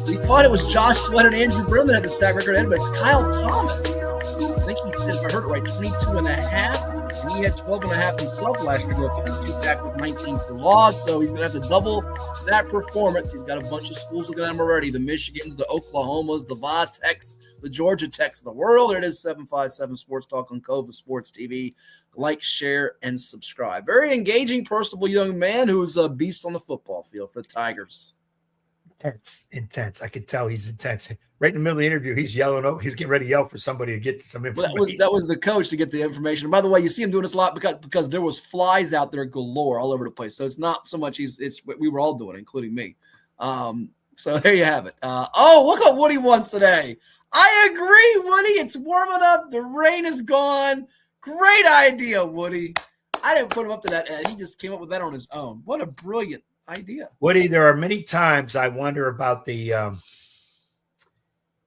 We thought it was Josh Sweat and Andrew Brown that had the sack record, but it's Kyle Thomas. I think he said, if I heard it right, 22.5. And he had 12.5 himself last year. Look, he back with 19 for loss, so he's going to have to double that performance. He's got a bunch of schools looking at him already. The Michigans, the Oklahomas, the Va Techs, the Georgia Techs of the world. There it is, 757 Sports Talk on Cova Sports TV. Like, share, and subscribe. Very engaging, personable young man who's a beast on the football field for the Tigers. Intense. I could tell he's intense. Right in the middle of the interview, he's yelling over. He's getting ready to yell for somebody to get some information. Well, that was the coach to get the information. And by the way, you see him doing this a lot because there was flies out there galore all over the place. So it's not so much it's we were all doing it, including me. So there you have it. Look what Woody wants today. I agree, Woody. It's warming up. The rain is gone. Great idea, Woody. I didn't put him up to that, Ed. He just came up with that on his own. What a brilliant idea. Woody, there are many times I wonder about the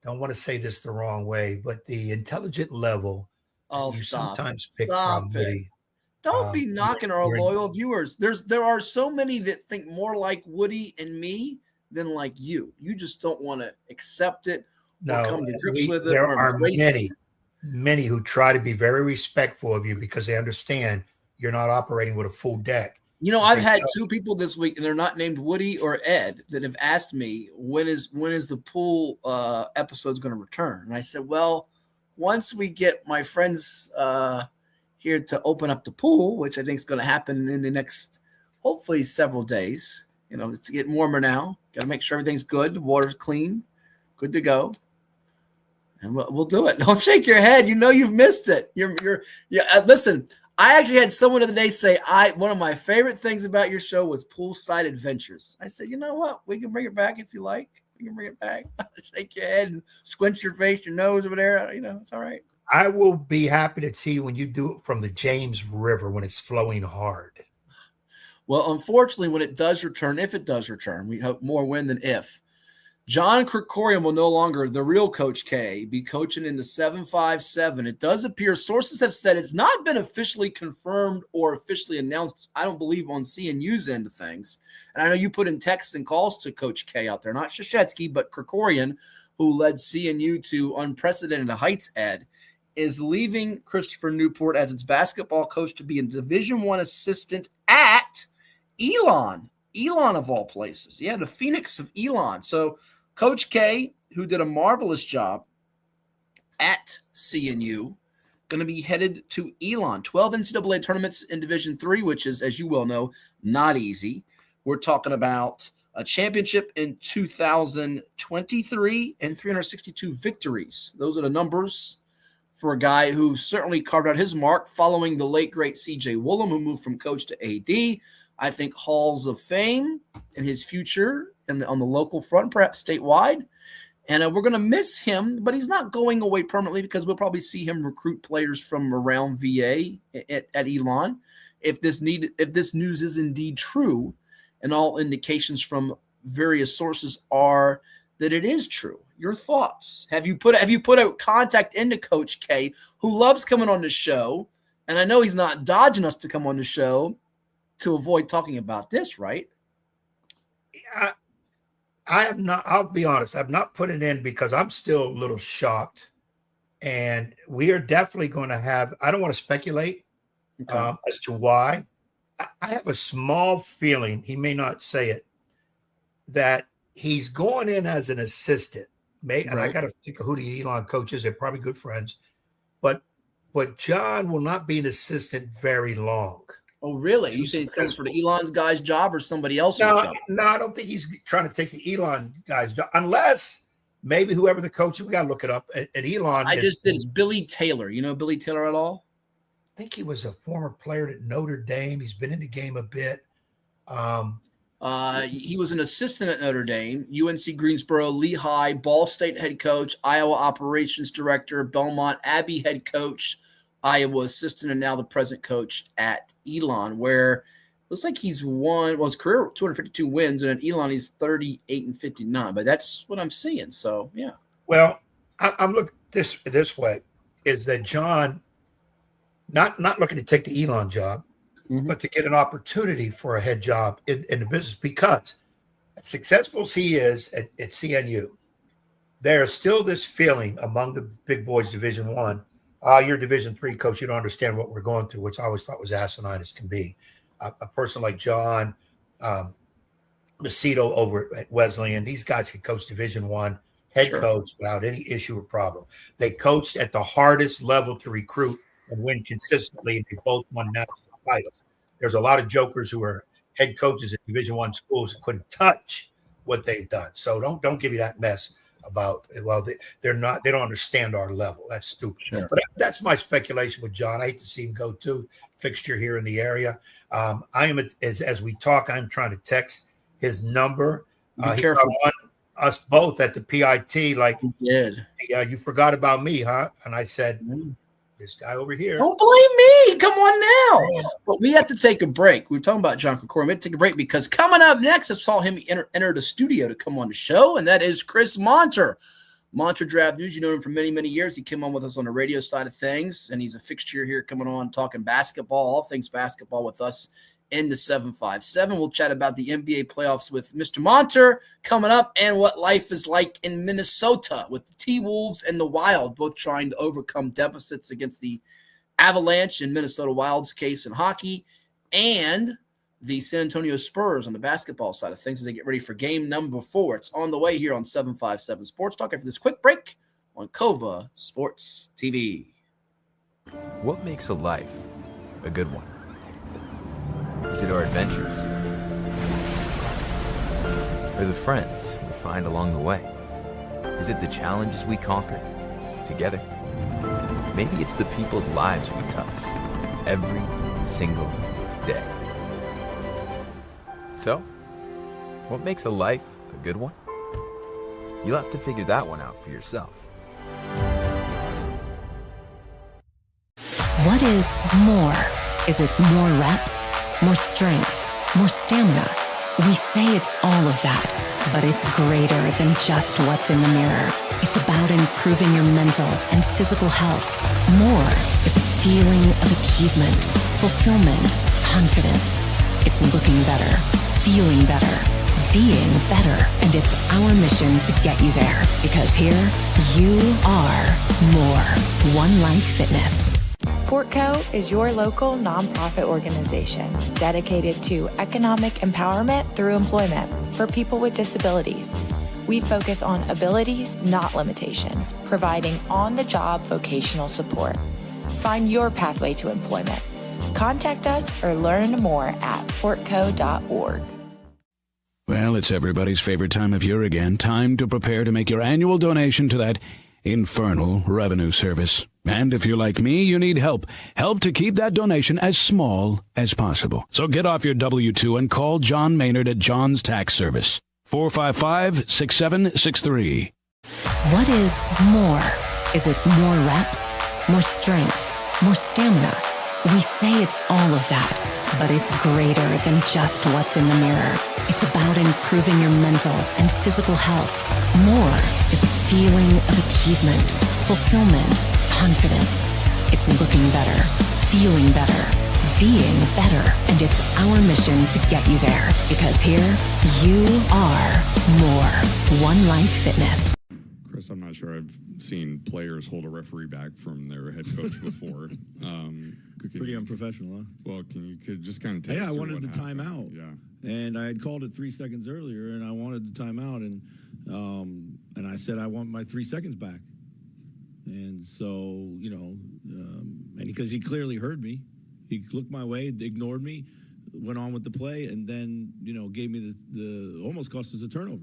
don't want to say this the wrong way, but the intelligent level you sometimes pick from, Woody. Don't be knocking our loyal viewers. There are so many that think more like Woody and me than like you. You just don't want to accept it or come to grips with it. There are many who try to be very respectful of you because they understand you're not operating with a full deck. You know, I've had two people this week, and they're not named Woody or Ed, that have asked me when is the pool episodes going to return. And I said, well, once we get my friends here to open up the pool, which I think is going to happen in the next, hopefully, several days. You know, it's getting warmer now. Got to make sure everything's good. The water's clean, good to go. And we'll do it. Don't shake your head. You know you've missed it. Listen. I actually had someone the other day say, one of my favorite things about your show was poolside adventures. I said, you know what? We can bring it back if you like. We can bring it back. Shake your head and squinch your face, your nose over there. You know, it's all right. I will be happy to see when you do it from the James River when it's flowing hard. Well, unfortunately, when it does return, if it does return, we hope more when than if. John Krikorian will no longer, the real Coach K, be coaching in the 757. It does appear, sources have said it's not been officially confirmed or officially announced, I don't believe, on CNU's end of things. And I know you put in texts and calls to Coach K out there, not Krzyzewski, but Krikorian, who led CNU to unprecedented heights, Ed, is leaving Christopher Newport as its basketball coach to be a Division I assistant at Elon. Elon of all places. Yeah, the Phoenix of Elon. So Coach K, who did a marvelous job at CNU, going to be headed to Elon. 12 NCAA tournaments in Division III, which is, as you well know, not easy. We're talking about a championship in 2023 and 362 victories. Those are the numbers for a guy who certainly carved out his mark following the late, great C.J. Woolham, who moved from coach to A.D. I think halls of fame in his future on the local front, perhaps statewide. And we're going to miss him, but he's not going away permanently because we'll probably see him recruit players from around VA at Elon. If this news is indeed true, and all indications from various sources are that it is true. Your thoughts? Have you put a contact into Coach K, who loves coming on the show, And I know he's not dodging us to come on the show to avoid talking about this, right? I have not, I'll be honest, I've not put it in because I'm still a little shocked. And we are definitely going to have, I don't want to speculate as to why. I have a small feeling, he may not say it, that he's going in as an assistant. And I got to think of who the Elon coach is. They're probably good friends. But John will not be an assistant very long. Oh, really? You say he's coming for the Elon guy's job or somebody else's job? No, I don't think he's trying to take the Elon guy's job. Unless maybe whoever the coach is, we got to look it up. And Elon it's Billy Taylor. You know Billy Taylor at all? I think he was a former player at Notre Dame. He's been in the game a bit. He was an assistant at Notre Dame, UNC Greensboro, Lehigh, Ball State head coach, Iowa operations director, Belmont Abbey head coach, Iowa assistant, and now the present coach at Elon, where it looks like he's won, his career 252 wins, and at Elon he's 38-59. But that's what I'm seeing. So yeah. Well, I'm looking this way: is that John not looking to take the Elon job, but to get an opportunity for a head job in the business, because as successful as he is at CNU, there is still this feeling among the big boys, Division I. You're Division III coach. You don't understand what we're going through, which I always thought was asinine as can be. A person like John Macedo over at Wesleyan, these guys can coach Division I head coach without any issue or problem. They coached at the hardest level to recruit and win consistently. They both won national titles. There's a lot of jokers who are head coaches at Division I schools who couldn't touch what they've done. So don't give me that mess about, well, they don't understand our level. That's stupid. But that's my speculation with John. I hate to see him go to fixture here in the area. I am, as we talk, I'm trying to text his number. Be careful. On us both at the PIT, like, he did. You forgot about me, huh? And I said, this guy over here. Don't blame me. Come on now. But we have to take a break. We were talking about John Krikorian. We have to take a break because coming up next, I saw him enter the studio to come on the show, and that is Chris Monter. Monter Draft News. You know him for many, many years. He came on with us on the radio side of things, and he's a fixture here coming on talking basketball, all things basketball with us in the 757. We'll chat about the NBA playoffs with Mr. Monter coming up and what life is like in Minnesota with the T-Wolves and the Wild, both trying to overcome deficits against the Avalanche in Minnesota Wild's case in hockey, and the San Antonio Spurs on the basketball side of things as they get ready for game number 4. It's on the way here on 757 Sports Talk after this quick break on Cova Sports TV. What makes a life a good one? Is it our adventures? Or the friends we find along the way? Is it the challenges we conquer together? Maybe it's the people's lives we touch every single day. So, what makes a life a good one? You'll have to figure that one out for yourself. What is more? Is it more reps? More strength, more stamina. We say it's all of that, but it's greater than just what's in the mirror. It's about improving your mental and physical health. More is a feeling of achievement, fulfillment, confidence. It's looking better, feeling better, being better, and it's our mission to get you there. Because here, you are more. One Life Fitness. Portco is your local nonprofit organization dedicated to economic empowerment through employment for people with disabilities. We focus on abilities, not limitations, providing on-the-job vocational support. Find your pathway to employment. Contact us or learn more at portco.org. Well, it's everybody's favorite time of year again. Time to prepare to make your annual donation to that infernal revenue service. And if you're like me, you need help. Help to keep that donation as small as possible. So get off your W-2 and call John Maynard at John's Tax Service. 455-6763. What is more? Is it more reps? More strength? More stamina? We say it's all of that, but it's greater than just what's in the mirror. It's about improving your mental and physical health. More is a feeling of achievement, fulfillment, confidence. It's looking better, feeling better, being better. And it's our mission to get you there. Because here, you are more. One Life Fitness. Chris, I'm not sure I've seen players hold a referee back from their head coach before. Pretty unprofessional, huh? Well, could just kind of take Yeah, us I through wanted what the happened. timeout. Yeah. And I had called it 3 seconds earlier, and I wanted the timeout, and I said I want my 3 seconds back. And so, and because he clearly heard me, he looked my way, ignored me, went on with the play, and then, gave me the almost cost us a turnover.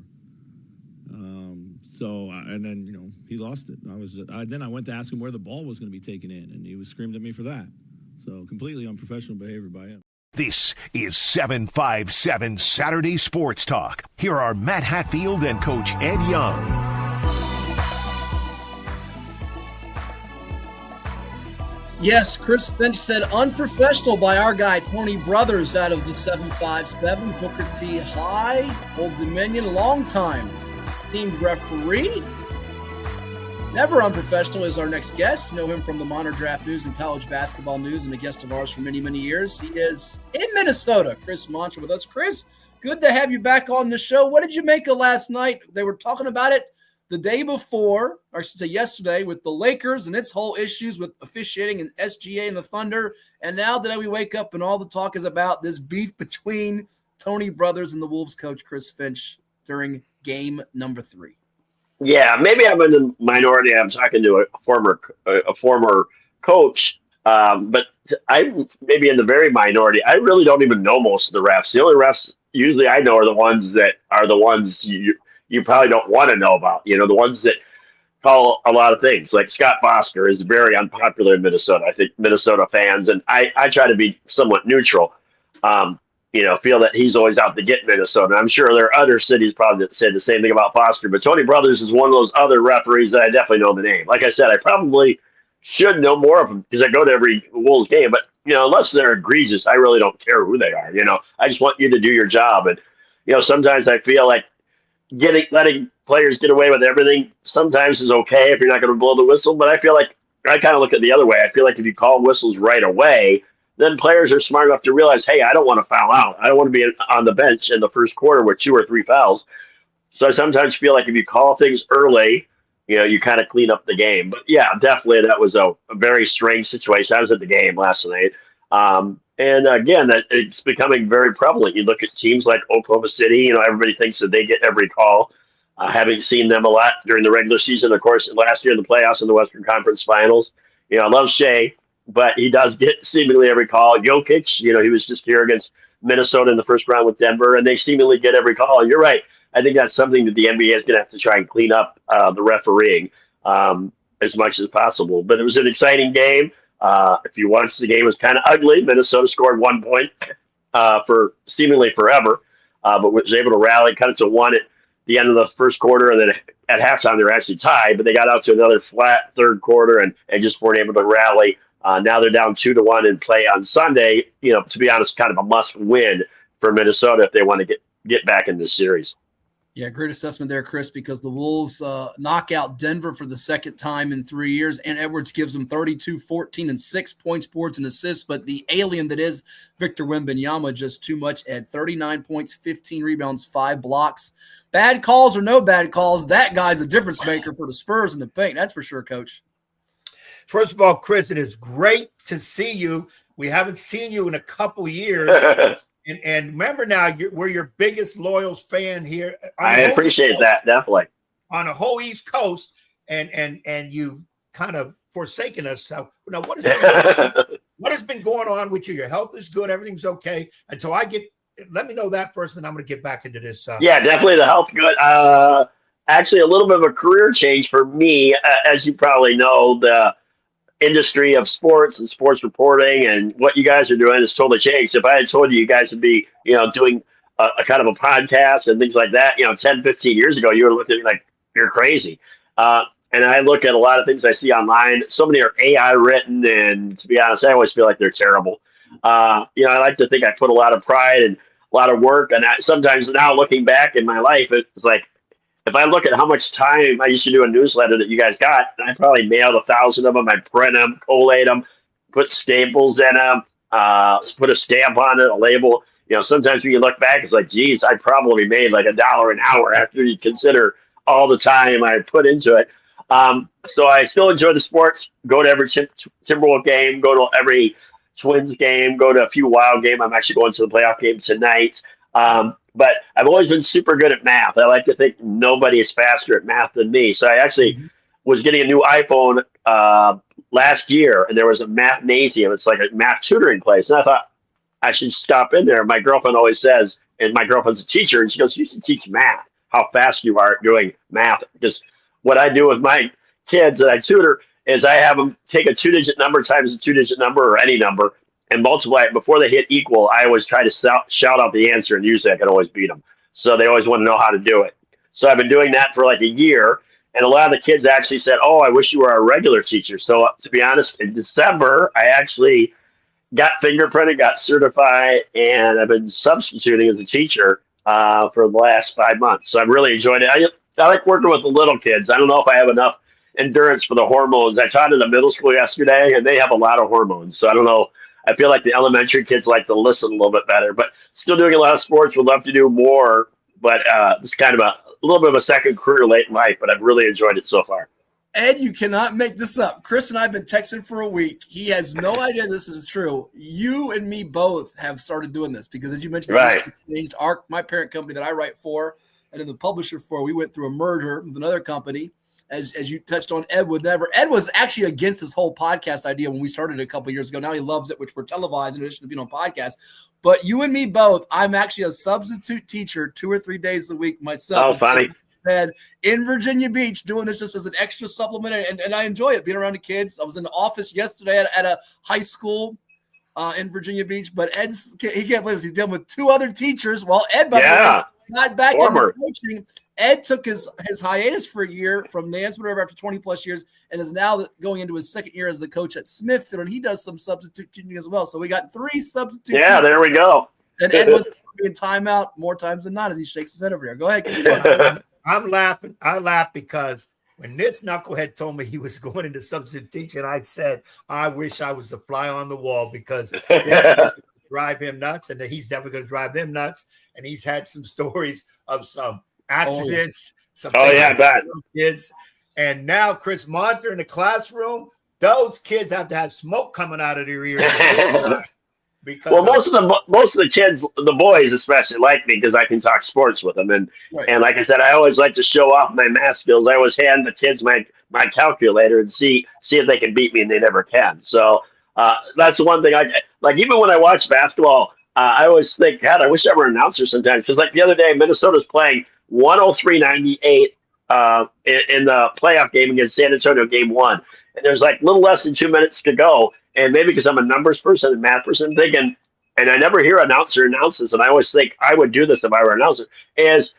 And then, he lost it. Then I went to ask him where the ball was going to be taken in, and he was screamed at me for that. So completely unprofessional behavior by him. This is 757 Saturday Sports Talk. Here are Matt Hatfield and Coach Ed Young. Yes, Chris Finch said unprofessional by our guy, Tony Brothers, out of the 757, Booker T High, Old Dominion, long-time esteemed referee. Never unprofessional is our next guest. You know him from the Minor Draft News and College Basketball News, and a guest of ours for many, many years. He is in Minnesota. Chris Mantra with us. Chris, good to have you back on the show. What did you make of last night? They were talking about it the day before, or I should say yesterday, with the Lakers and its whole issues with officiating and SGA and the Thunder. And now today we wake up and all the talk is about this beef between Tony Brothers and the Wolves coach Chris Finch during game number 3. Yeah, maybe I'm in the minority. I'm talking to a former coach, but I'm maybe in the very minority. I really don't even know most of the refs. The only refs usually I know are the ones you probably don't want to know about. The ones that call a lot of things. Like Scott Foster is very unpopular in Minnesota. I think Minnesota fans, and I try to be somewhat neutral. Feel that he's always out to get Minnesota. I'm sure there are other cities probably that say the same thing about Foster, but Tony Brothers is one of those other referees that I definitely know the name. Like I said, I probably should know more of them because I go to every Wolves game, but unless they're egregious, I really don't care who they are. I just want you to do your job. And, sometimes I feel like letting players get away with everything sometimes is okay if you're not going to blow the whistle, but I feel like I kind of look at it the other way. I feel like if you call whistles right away, then players are smart enough to realize, hey, I don't want to foul out. I don't want to be on the bench in the first quarter with 2 or 3 fouls. So I sometimes feel like if you call things early, you kind of clean up the game. But yeah, definitely that was a very strange situation. I was at the game last night. And again, that it's becoming very prevalent. You look at teams like Oklahoma City, everybody thinks that they get every call. Having seen them a lot during the regular season, of course, last year in the playoffs in the Western Conference Finals. I love Shea, but he does get seemingly every call. Jokic, he was just here against Minnesota in the first round with Denver, and they seemingly get every call. And you're right. I think that's something that the NBA is going to have to try and clean up the refereeing as much as possible. But it was an exciting game. If you watched, the game was kind of ugly. Minnesota scored 1 point for seemingly forever, but was able to rally kind of to 1 at the end of the first quarter. And then at halftime, they were actually tied, but they got out to another flat third quarter and just weren't able to rally. Now they're down 2-1 and play on Sunday. To be honest, kind of a must win for Minnesota if they want to get back in this series. Yeah, great assessment there, Chris, because the Wolves knock out Denver for the second time in 3 years, and Edwards gives them 32, 14, and 6 points, boards, and assists. But the alien that is Victor Wembanyama just too much at 39 points, 15 rebounds, 5 blocks. Bad calls or no bad calls, that guy's a difference maker for the Spurs in the paint. That's for sure, Coach. First of all, Chris, it is great to see you. We haven't seen you in a couple years. And remember now, we're your biggest Loyals fan here. I appreciate that, definitely. On the whole East Coast, and you kind of forsaken us. So, now, what has been going on with you? Your health is good. Everything's okay. Until let me know that first, and I'm going to get back into this. Yeah, definitely the health good. Actually, a little bit of a career change for me. As you probably know, the industry of sports and sports reporting and what you guys are doing has totally changed. If I had told you guys would be, doing a kind of a podcast and things like that, 10, 15 years ago, you would have looked at me like you're crazy. And I look at a lot of things I see online. So many are AI written, and to be honest, I always feel like they're terrible. I like to think I put a lot of pride and a lot of work, and sometimes now looking back in my life, it's like, if I look at how much time I used to do a newsletter that you guys got, I probably mailed 1,000 of them. I print them, collate them, put staples in them, put a stamp on it, a label. Sometimes when you look back, it's like, geez, I probably made like $1 an hour after you consider all the time I put into it. So I still enjoy the sports, go to every Timberwolves game, go to every Twins game, go to a few Wild game. I'm actually going to the playoff game tonight. But I've always been super good at math. I like to think nobody is faster at math than me. So I actually was getting a new iPhone last year, and there was a mathnasium. It's like a math tutoring place. And I thought I should stop in there. My girlfriend always says, and my girlfriend's a teacher, and she goes, you should teach math, how fast you are at doing math. Because what I do with my kids that I tutor is I have them take a 2-digit number times a 2-digit number or any number and multiply it. Before they hit equal, I always try to shout out the answer, and usually I can always beat them. So they always want to know how to do it. So I've been doing that for like a year, and a lot of the kids actually said, oh, I wish you were our regular teacher. So to be honest, in December, I actually got fingerprinted, got certified, and I've been substituting as a teacher for the last 5 months. So I've really enjoyed it. I like working with the little kids. I don't know if I have enough endurance for the hormones. I taught in the middle school yesterday, and they have a lot of hormones. So I don't know. I feel like the elementary kids like to listen a little bit better, but still doing a lot of sports. Would love to do more, but it's kind of a little bit of a second career late in life, but I've really enjoyed it so far. Ed, you cannot make this up. Chris and I have been texting for a week. He has no idea this is true. You and me both have started doing this because, as you mentioned, my parent company that I write for and then the publisher for, we went through a merger with another company. As you touched on, Ed was actually against this whole podcast idea when we started a couple of years ago. Now he loves it, which we're televised in addition to being on podcasts. But you and me both, I'm actually a substitute teacher 2 or 3 days a week myself. Oh, funny. In Virginia Beach, doing this just as an extra supplement, and I enjoy it, being around the kids. I was in the office yesterday at a high school in Virginia Beach, but he can't believe this. He's dealing with 2 other teachers while Ed, by the way, not back in coaching. Ed took his hiatus for a year from Nance, whatever, after 20-plus years, and is now going into his second year as the coach at Smithfield, and he does some substitute teaching as well. So we got 3 substitute teachers. There we go. And Ed was in timeout more times than not as he shakes his head over here. Go ahead. I'm laughing. I laugh because when this knucklehead told me he was going into substitute teaching, I said, I wish I was the fly on the wall because drive him nuts, and that he's never going to drive them nuts. And he's had some stories of some accidents, kids. And now Chris Monter in the classroom, those kids have to have smoke coming out of their ears. Because most of the kids, the boys especially, like me because I can talk sports with them. And like I said, I always like to show off my math skills. I always hand the kids my calculator and see if they can beat me, and they never can. So that's the one thing I like. Even when I watch basketball, I always think, God, I wish I were an announcer sometimes. Because like the other day, Minnesota's playing 103-98 in the playoff game against San Antonio, game 1. And there's like a little less than 2 minutes to go. And maybe because I'm a numbers person and math person, I'm thinking, and I never hear announcer announce this, and I always think I would do this if I were an announcer, is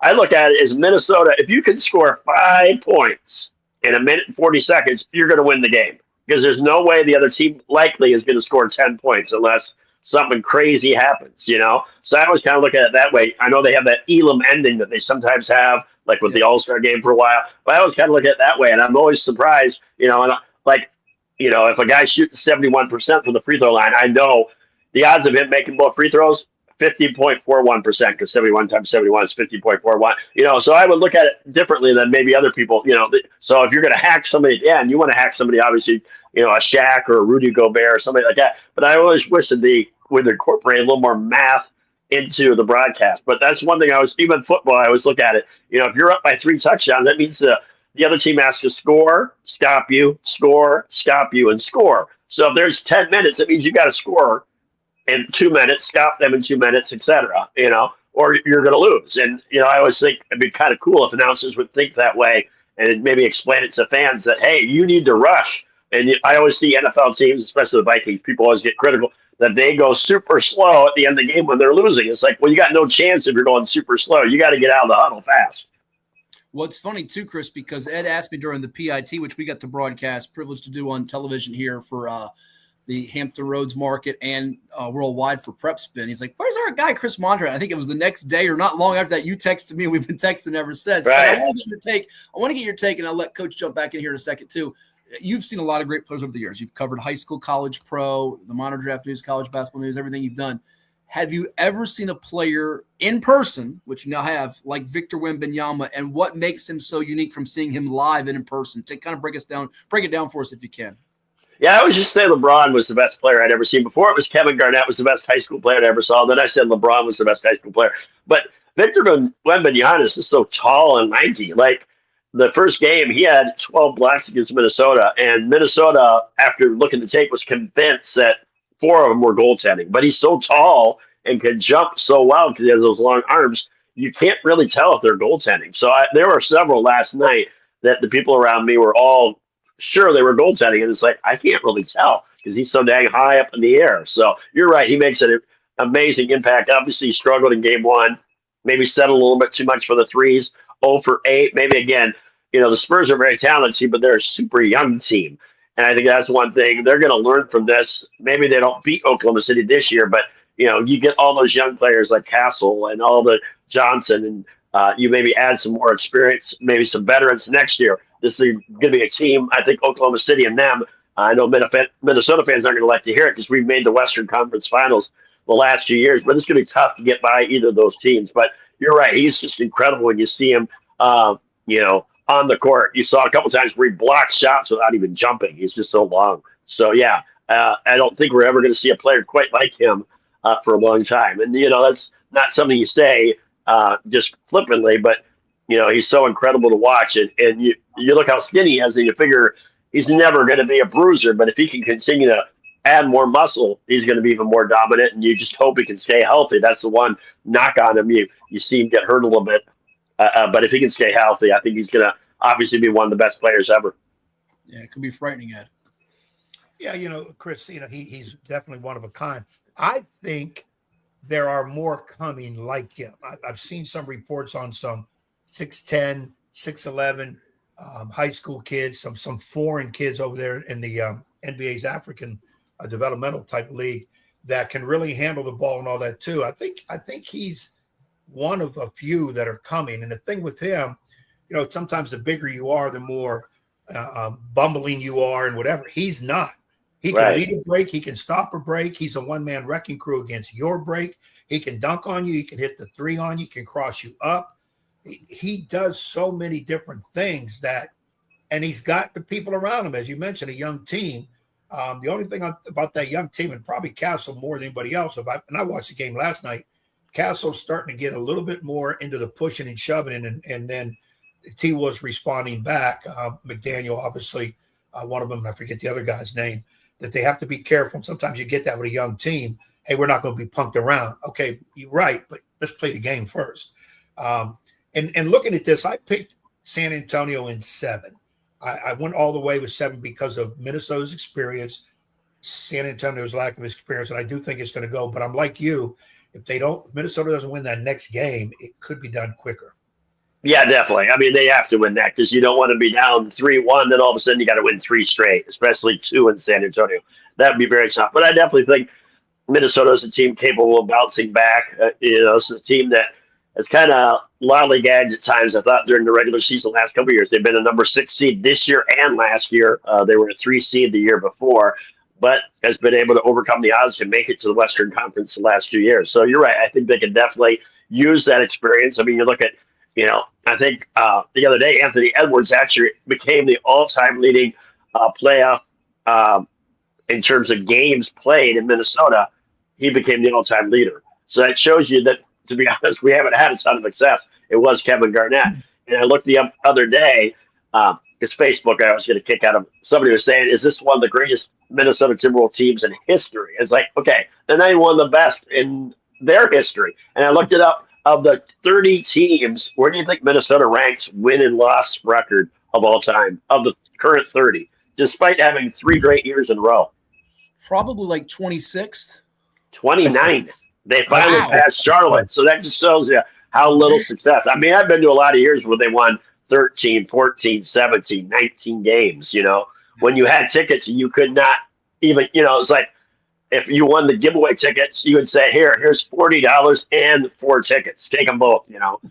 I look at it as Minnesota, if you can score 5 points in 1 minute and 40 seconds, you're going to win the game. Because there's no way the other team likely is going to score 10 points unless something crazy happens, So I always kind of look at it that way. I know they have that Elam ending that they sometimes have, like with the All-Star game for a while, but I always kind of look at it that way. And I'm always surprised, and if a guy shoots 71% from the free throw line, I know the odds of him making both free throws, 50.41%, because 71 times 71 is 50.41. So I would look at it differently than maybe other people, So if you're going to hack somebody, and you want to hack somebody, obviously, a Shaq or a Rudy Gobert or somebody like that. But I always wish that they would incorporate a little more math into the broadcast. But that's one thing even football, I always look at it. If you're up by 3 touchdowns, that means the other team has to score, stop you, and score. So if there's 10 minutes, that means you got to score in 2 minutes, stop them in 2 minutes, etc. Or you're going to lose. And, I always think it'd be kind of cool if announcers would think that way and maybe explain it to fans that, hey, you need to rush. And I always see NFL teams, especially the Vikings, people always get critical that they go super slow at the end of the game when they're losing. It's like, well, you got no chance if you're going super slow. You got to get out of the huddle fast. Well, it's funny, too, Chris, because Ed asked me during the PIT, which we got to broadcast, privileged to do on television here for the Hampton Roads market and worldwide for Prep Spin. He's like, where's our guy, Chris Monter? I think it was the next day or not long after that you texted me, and we've been texting ever since. Right. But I want to get your take, and I'll let Coach jump back in here in a second, too. you've seen a lot of great players over the years. You've covered high school, college, pro, the Monitor Draft News, college basketball news, everything you've done. Have you ever seen a player in person, which you now have, like Victor Wembanyama, and what makes him so unique from seeing him live and in person? To kind of break it down for us if you can. Yeah, I was just saying LeBron was the best player I'd ever seen. Before it was Kevin Garnett was the best high school player I ever saw. Then I said LeBron was the best high school player. But Victor Wembanyama is just so tall and lanky. Like the first game, he had 12 blocks against Minnesota, and Minnesota, after looking at the tape, was convinced that 4 of them were goaltending. But he's so tall and can jump so well because he has those long arms, you can't really tell if they're goaltending. So there were several last night that the people around me were all sure they were goaltending, and it's like, I can't really tell because he's so dang high up in the air. So you're right. He makes an amazing impact. Obviously, he struggled in game 1, maybe settled a little bit too much for the threes, 0 for 8. Maybe, again, the Spurs are a very talented team, but they're a super young team. And I think that's one thing they're going to learn from this. Maybe they don't beat Oklahoma City this year, but, you get all those young players like Castle and all the Johnson, and you maybe add some more experience, maybe some veterans next year. This is going to be a team, I think Oklahoma City and them. I know Minnesota fans aren't going to like to hear it because we've made the Western Conference Finals the last few years, but it's going to be tough to get by either of those teams. But you're right. He's just incredible when you see him, on the court. You saw a couple times where he blocks shots without even jumping. He's just so long. So, yeah, I don't think we're ever going to see a player quite like him for a long time. And, that's not something you say just flippantly, but, he's so incredible to watch. And you look how skinny he is, and you figure he's never going to be a bruiser. But if he can continue to add more muscle, he's going to be even more dominant. And you just hope he can stay healthy. That's the one knock on him. You see him get hurt a little bit. But if he can stay healthy, I think he's going to obviously be one of the best players ever. Yeah, it could be frightening, Ed. Yeah, Chris, he's definitely one of a kind. I think there are more coming like him. I've seen some reports on some 6'10", 6'11", high school kids, some foreign kids over there in the NBA's African developmental type league that can really handle the ball and all that too. I think he's one of a few that are coming. And the thing with him, sometimes the bigger you are, the more bumbling you are and whatever. He's not. He can lead a break. He can stop a break. He's a one-man wrecking crew against your break. He can dunk on you. He can hit the 3 on you. He can cross you up. He does so many different things and he's got the people around him, as you mentioned, a young team. The only thing about that young team, and probably Castle more than anybody else, and I watched the game last night, Castle's starting to get a little bit more into the pushing and shoving, and then T was responding back. McDaniel, obviously, one of them, I forget the other guy's name, that they have to be careful. Sometimes you get that with a young team. Hey, we're not going to be punked around. Okay, you're right, but let's play the game first. And looking at this, I picked San Antonio in 7. I went all the way with 7 because of Minnesota's experience, San Antonio's lack of experience, and I do think it's going to go. But I'm like you. If Minnesota doesn't win that next game, it could be done quicker. Yeah, definitely. I mean, they have to win that because you don't want to be down 3-1, then all of a sudden you got to win 3 straight, especially 2 in San Antonio. That would be very tough. But I definitely think Minnesota is a team capable of bouncing back. It's a team that has kind of lollygagged at times. I thought during the regular season the last couple of years, they've been a number 6 seed this year and last year. They were a 3 seed the year before, but has been able to overcome the odds and make it to the Western Conference the last 2 years. So you're right. I think they can definitely use that experience. I mean, you look at, I think the other day, Anthony Edwards actually became the all-time leading playoff in terms of games played in Minnesota. He became the all-time leader. So that shows you that, to be honest, we haven't had a ton of success. It was Kevin Garnett. And I looked the other day, his Facebook, I was going to kick out of. Somebody was saying, is this one of the greatest Minnesota Timberwolves teams in history? It's like, okay, they're not even one of the best in their history. And I looked it up. Of the 30 teams, where do you think Minnesota ranks win and loss record of all time of the current 30, despite having 3 great years in a row? Probably like 26th. 29th. They finally passed Charlotte. So that just shows you how little success. I mean, I've been to a lot of years where they won 13, 14, 17, 19 games, when you had tickets and you could not even, it's like, if you won the giveaway tickets, you would say, here's $40 and 4 tickets. Take them both,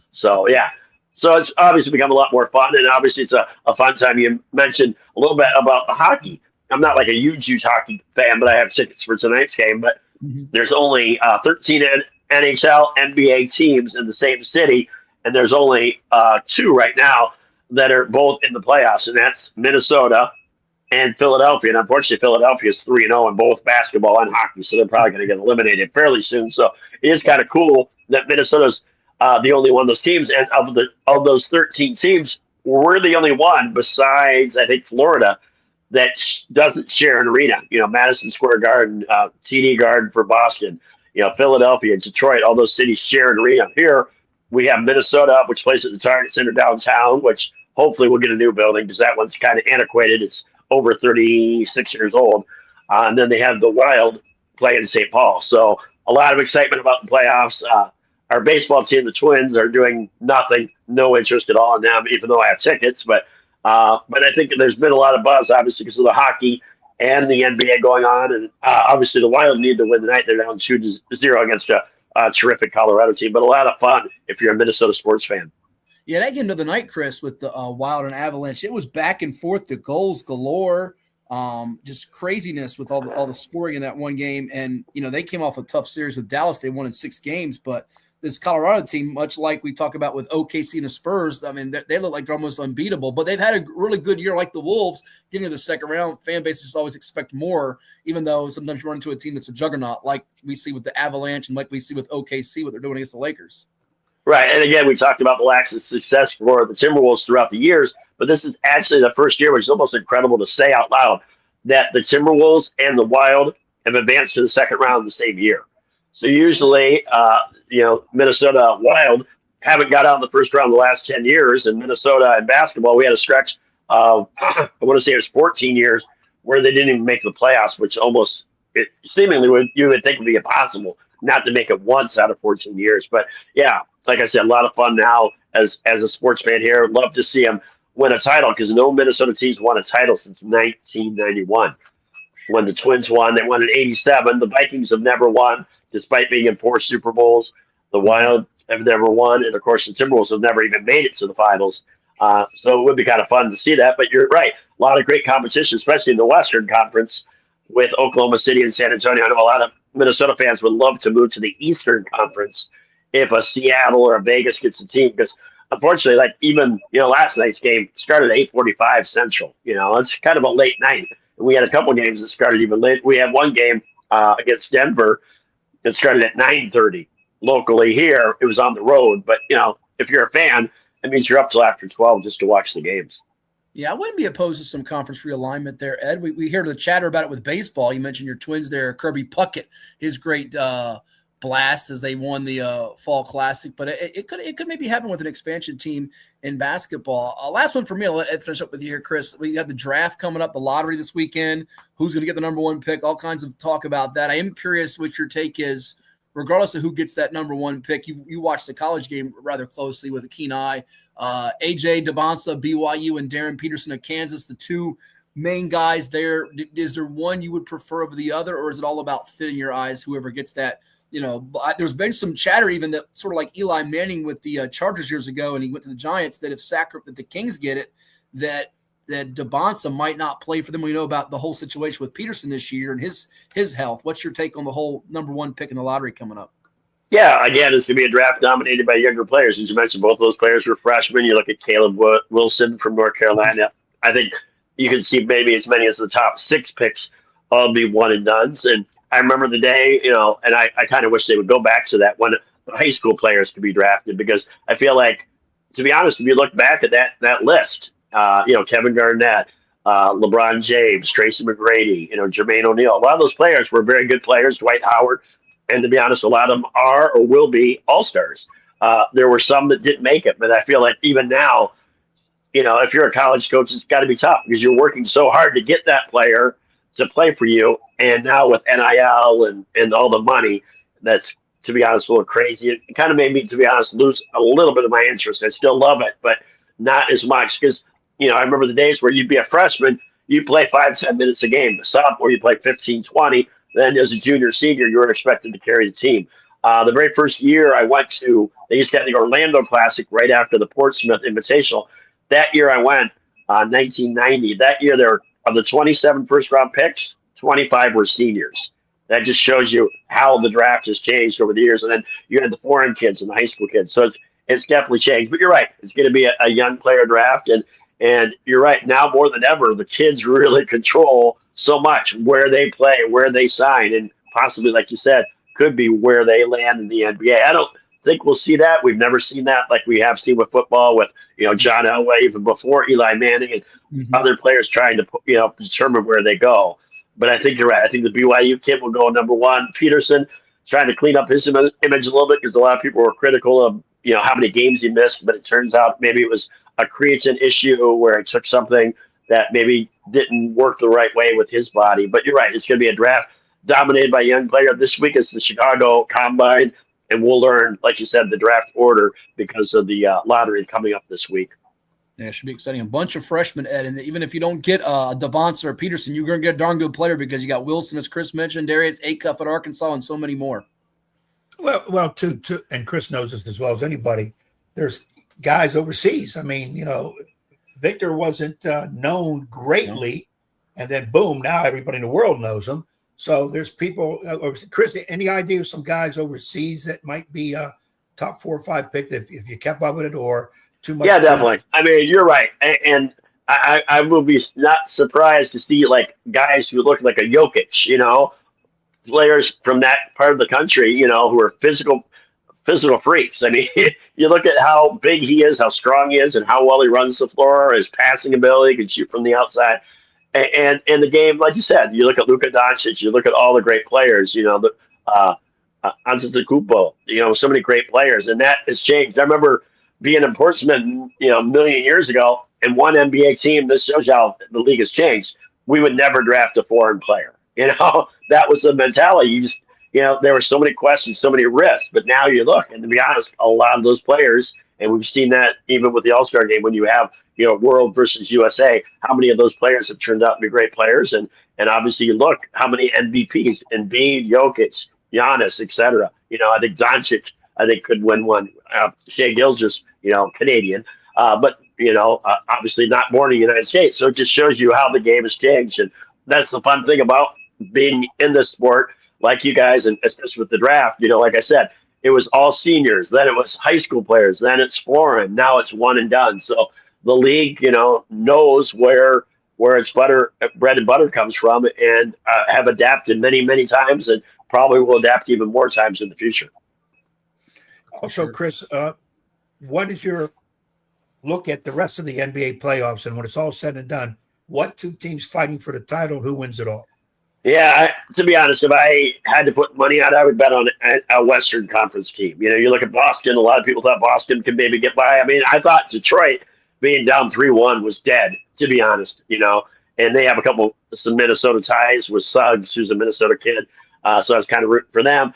So, yeah, So it's obviously become a lot more fun, and obviously it's a fun time. You mentioned a little bit about the hockey. I'm not like a huge hockey fan, but I have tickets for tonight's game. But there's only 13 NHL, NBA teams in the same city, and there's only 2 right now that are both in the playoffs, and that's Minnesota and Philadelphia. And unfortunately, Philadelphia is 3-0 in both basketball and hockey, so they're probably going to get eliminated fairly soon. So it is kind of cool that Minnesota's the only one of those teams, and of those 13 teams, we're the only one besides, I think, Florida that doesn't share an arena. Madison Square Garden, TD Garden for Boston, Philadelphia, Detroit, all those cities share an arena. Here we have Minnesota, which plays at the Target Center downtown, which hopefully we'll get a new building because that one's kind of antiquated. It's over 36 years old. And then they have the Wild play in St. Paul. So a lot of excitement about the playoffs. Our baseball team, the Twins, are doing nothing, no interest at all in them, even though I have tickets. But I think there's been a lot of buzz, obviously, because of the hockey and the NBA going on. And obviously the Wild need to win tonight. They're down 2-0 against a terrific Colorado team. But a lot of fun if you're a Minnesota sports fan. Yeah, that game of the night, Chris, with the Wild and Avalanche, it was back and forth, the goals galore, just craziness with all the scoring in that one game. And, they came off a tough series with Dallas. They won in 6 games, but this Colorado team, much like we talk about with OKC and the Spurs, I mean, they look like they're almost unbeatable, but they've had a really good year like the Wolves getting to the second round. Fan bases always expect more, even though sometimes you run into a team that's a juggernaut like we see with the Avalanche and like we see with OKC, what they're doing against the Lakers. Right. And again, we talked about the lack of success for the Timberwolves throughout the years, but this is actually the first year, which is almost incredible to say out loud, that the Timberwolves and the Wild have advanced to the second round the same year. So usually, Minnesota Wild haven't got out in the first round the last 10 years. And Minnesota in basketball, we had a stretch of, I want to say it was 14 years where they didn't even make the playoffs, which seemingly you would think would be impossible not to make it once out of 14 years. But yeah, like I said, a lot of fun now as a sports fan here. Love to see them win a title because no Minnesota team's won a title since 1991. When the Twins won, they won in 87. The Vikings have never won, despite being in 4 Super Bowls. The Wild have never won, and of course the Timberwolves have never even made it to the finals. So it would be kind of fun to see that. But you're right, a lot of great competition, especially in the Western Conference with Oklahoma City and San Antonio. I know a lot of Minnesota fans would love to move to the Eastern Conference if a Seattle or a Vegas gets a team, because unfortunately, like even last night's game started at 8:45 Central. It's kind of a late night. And we had a couple games that started even late. We had one game against Denver that started at 9:30 locally here. It was on the road, but if you're a fan, it means you're up till after 12 just to watch the games. Yeah, I wouldn't be opposed to some conference realignment there, Ed. We hear the chatter about it with baseball. You mentioned your Twins there, Kirby Puckett, his great blast as they won the Fall Classic, but it could maybe happen with an expansion team in basketball. Last one for me, I'll let Ed finish up with you here, Chris. We have the draft coming up, the lottery this weekend. Who's going to get the number 1 pick? All kinds of talk about that. I am curious what your take is, regardless of who gets that number 1 pick. You watched the college game rather closely with a keen eye. AJ DeBonsa, BYU, and Darren Peterson of Kansas, the 2 main guys there. Is there one you would prefer over the other, or is it all about fitting your eyes, whoever gets that? There's been some chatter even that sort of like Eli Manning with the Chargers years ago, and he went to the Giants, that if the Kings get it, that DeBonsa might not play for them. We know about the whole situation with Peterson this year and his health. What's your take on the whole number 1 pick in the lottery coming up? Yeah, again, it's going to be a draft dominated by younger players. As you mentioned, both of those players were freshmen. You look at Caleb Wilson from North Carolina. I think you can see maybe as many as the top 6 picks all be one and dones. And I remember the day, and I kind of wish they would go back to that when high school players could be drafted, because I feel like, to be honest, if you look back at that list, Kevin Garnett, LeBron James, Tracy McGrady, Jermaine O'Neal, a lot of those players were very good players, Dwight Howard, and to be honest, a lot of them are or will be all-stars. There were some that didn't make it, but I feel like even now, if you're a college coach, it's got to be tough because you're working so hard to get that player to play for you. And now with NIL and all the money, that's, to be honest, a little crazy. It kind of made me, to be honest, lose a little bit of my interest. I still love it, but not as much because, I remember the days where you'd be a freshman, you play 5-10 minutes a game. The sophomore, you play 15-20. Then as a junior, senior, you were expected to carry the team. The very first year I went to, they used to have the Orlando Classic right after the Portsmouth Invitational. That year I went, 1990. That year, there were, of the 27 first-round picks, 25 were seniors. That just shows you how the draft has changed over the years. And then you had the foreign kids and the high school kids. So it's definitely changed. But you're right. It's going to be a young player draft. And you're right. Now more than ever, the kids really control so much where they play, where they sign, and possibly, like you said, could be where they land in the NBA. I don't think we'll see that. We've never seen that like we have seen with football with, John Elway, even before Eli Manning and other players trying to, determine where they go. But I think you're right. I think the BYU kid will go number one. Peterson trying to clean up his image a little bit because a lot of people were critical of, how many games he missed. But it turns out maybe it was a creatine issue where it took something that maybe didn't work the right way with his body. But you're right. It's going to be a draft dominated by a young player. This week is the Chicago Combine, and we'll learn, like you said, the draft order because of the lottery coming up this week. Yeah, it should be exciting. A bunch of freshmen, Ed, and even if you don't get Devonta or Peterson, you're going to get a darn good player because you got Wilson, as Chris mentioned, Darius Acuff at Arkansas, and so many more. Well, and Chris knows this as well as anybody. There's guys overseas. I mean, Victor wasn't known greatly, and then boom, now everybody in the world knows him. So there's people. Chris, any idea of some guys overseas that might be top 4 or 5 pick if you kept up with it, or too much? Yeah, definitely. I mean, you're right, and I will be not surprised to see like guys who look like a Jokic, players from that part of the country, who are physical freaks. I mean, you look at how big he is, how strong he is, and how well he runs the floor, his passing ability, can shoot from the outside. And the game, like you said, you look at Luka Doncic, you look at all the great players, Antetokounmpo, so many great players, and that has changed. I remember being in Portsmouth, a million years ago, and one NBA team, this shows you how the league has changed. We would never draft a foreign player. That was the mentality. You just, there were so many questions, so many risks, but now you look, and to be honest, a lot of those players, and we've seen that even with the All-Star game, when you have, world versus USA, how many of those players have turned out to be great players? And obviously you look how many MVPs, Embiid, Jokic, Giannis, etc. I think Doncic, could win one. Shea Gilgeous, Canadian, but obviously not born in the United States. So it just shows you how the game has changed, and that's the fun thing about being in this sport, like you guys, and especially with the draft. Like I said, it was all seniors, then it was high school players, then it's foreign, now it's one and done. So the league, knows where its bread and butter comes from, and have adapted many, many times, and probably will adapt even more times in the future. Also, Chris, what is your look at the rest of the NBA playoffs, and when it's all said and done, what 2 teams fighting for the title, and who wins it all? Yeah, to be honest, if I had to put money on it, I would bet on a Western Conference team. You look at Boston, a lot of people thought Boston could maybe get by. I mean, I thought Detroit being down 3-1 was dead, to be honest, and they have some Minnesota ties with Suggs, who's a Minnesota kid. So I was kind of rooting for them.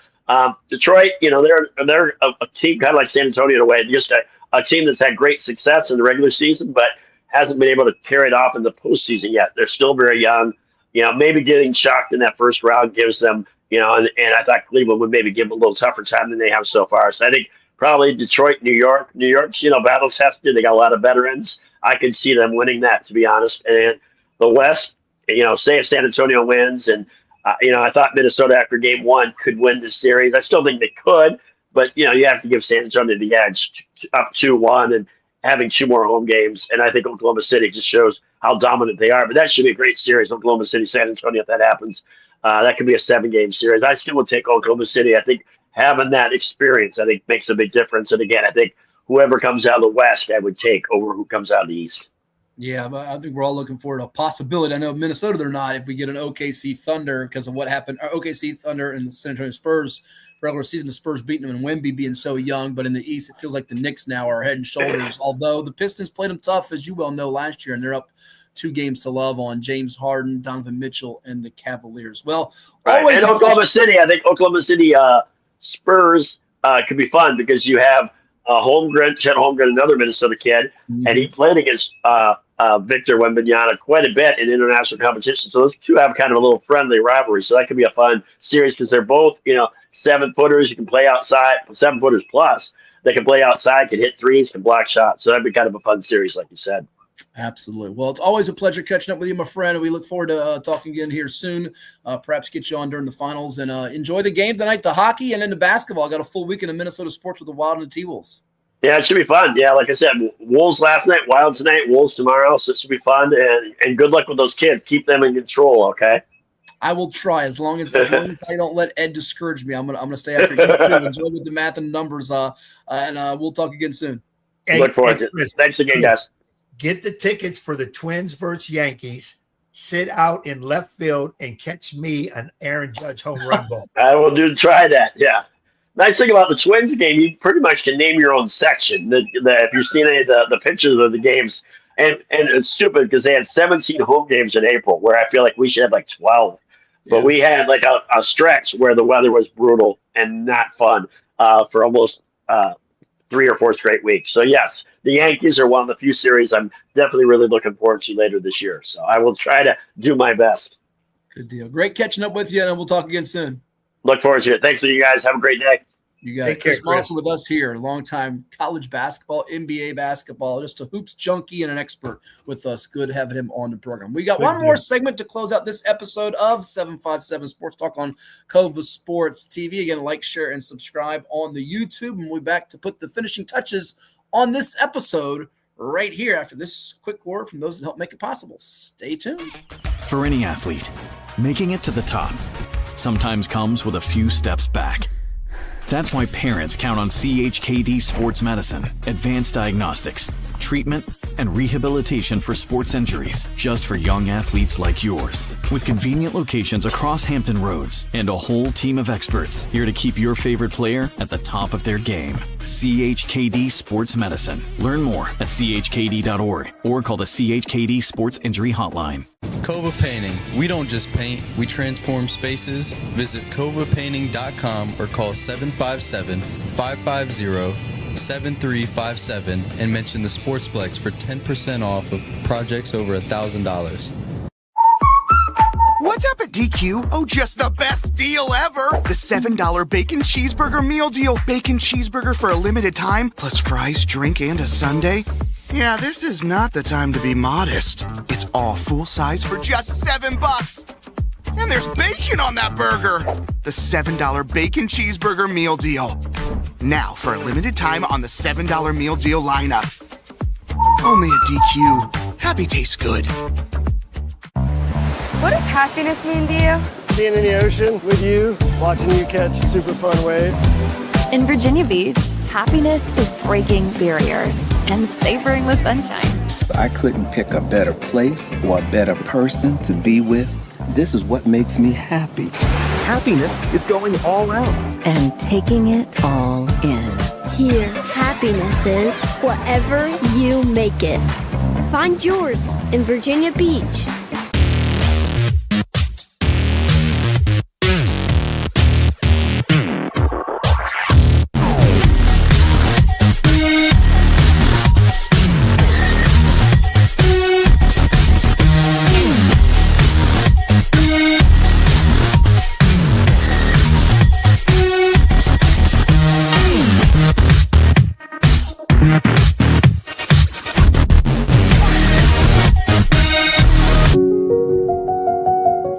Detroit, they're a team kind of like San Antonio in a way, just a team that's had great success in the regular season, but hasn't been able to carry it off in the postseason yet. They're still very young. Maybe getting shocked in that first round gives them, and I thought Cleveland would maybe give them a little tougher time than they have so far. So I think probably Detroit, New York. New York's, battle tested. They got a lot of veterans. I could see them winning that, to be honest. And the West, say if San Antonio wins, and I thought Minnesota after game 1 could win this series. I still think they could, but you have to give San Antonio the edge, up 2-1 and having 2 more home games. And I think Oklahoma City just shows how dominant they are. But that should be a great series, Oklahoma City, San Antonio, if that happens. That could be a 7-game series. I still would take Oklahoma City. I think having that experience, makes a big difference. And again, I think whoever comes out of the West, I would take over who comes out of the East. Yeah, but I think we're all looking forward to a possibility. I know Minnesota, they're not. If we get an OKC Thunder because of what happened, OKC Thunder and the San Antonio Spurs, regular season, the Spurs beating them and Wemby being so young. But in the East, it feels like the Knicks now are head and shoulders, although the Pistons played them tough, as you well know, last year, and they're up 2 games to love on James Harden, Donovan Mitchell, and the Cavaliers. Well, always. And Oklahoma City, I think Oklahoma City Spurs could be fun because you have Chet Holmgren, another Minnesota kid, and he played against Victor Wembanyama quite a bit in international competition. So those two have kind of a little friendly rivalry. So that could be a fun series because they're both, 7-footers. You can play outside, 7-footers plus. They can play outside, can hit threes, can block shots. So that'd be kind of a fun series, like you said. Absolutely. Well, it's always a pleasure catching up with you, my friend. We look forward to talking again here soon. Perhaps get you on during the finals, and enjoy the game tonight, the hockey, and then the basketball. I got a full weekend of Minnesota sports with the Wild and the T-Wolves. Yeah, it should be fun. Yeah, like I said, Wolves last night, Wild tonight, Wolves tomorrow. So it should be fun, and good luck with those kids. Keep them in control, okay? I will try as long as I don't let Ed discourage me. I'm gonna stay after you too. Enjoy with the math and numbers. And we'll talk again soon. Look forward to it. Thanks again, guys. Get the tickets for the Twins versus Yankees. Sit out in left field and catch me an Aaron Judge home run ball. I will try that. Yeah. Nice thing about the Twins game, you pretty much can name your own section. If you've seen any of the pictures of the games, and it's stupid because they had 17 home games in April, where I feel like we should have like 12. But we had like a stretch where the weather was brutal and not fun for almost 3 or 4 straight weeks. So yes, the Yankees are one of the few series I'm definitely really looking forward to later this year. So I will try to do my best. Good deal. Great catching up with you, and we'll talk again soon. Look forward to it. Thanks to you guys. Have a great day. You got Chris Monson with us here, longtime college basketball, NBA basketball, just a hoops junkie and an expert with us. Good having him on the program. We got one more segment to close out this episode of 757 Sports Talk on Cova Sports TV. Again, like, share, and subscribe on the YouTube. And we'll be back to put the finishing touches on this episode right here after this quick word from those that help make it possible. Stay tuned. For any athlete, making it to the top sometimes comes with a few steps back. That's why parents count on CHKD Sports Medicine, advanced diagnostics, treatment, and rehabilitation for sports injuries, just for young athletes like yours. With convenient locations across Hampton Roads and a whole team of experts here to keep your favorite player at the top of their game. CHKD Sports Medicine. Learn more at chkd.org or call the CHKD Sports Injury Hotline. Cova Painting. We don't just paint, we transform spaces. Visit covapainting.com or call 757-550-7357 and mention the Sportsplex for 10% off of projects over $1,000. What's up at DQ? Oh, just the best deal ever! The $7 Bacon Cheeseburger Meal Deal. Bacon cheeseburger for a limited time, plus fries, drink, and a sundae. Yeah, this is not the time to be modest. It's all full size for just $7. And there's bacon on that burger. The $7 Bacon Cheeseburger Meal Deal. Now, for a limited time on the $7 Meal Deal lineup. Only at DQ. Happy tastes good. What does happiness mean to you? Being in the ocean with you, watching you catch super fun waves. In Virginia Beach, happiness is breaking barriers and savoring the sunshine. I couldn't pick a better place or a better person to be with. This is what makes me happy. Happiness is going all out. And taking it all in. Here, happiness is whatever you make it. Find yours in Virginia Beach.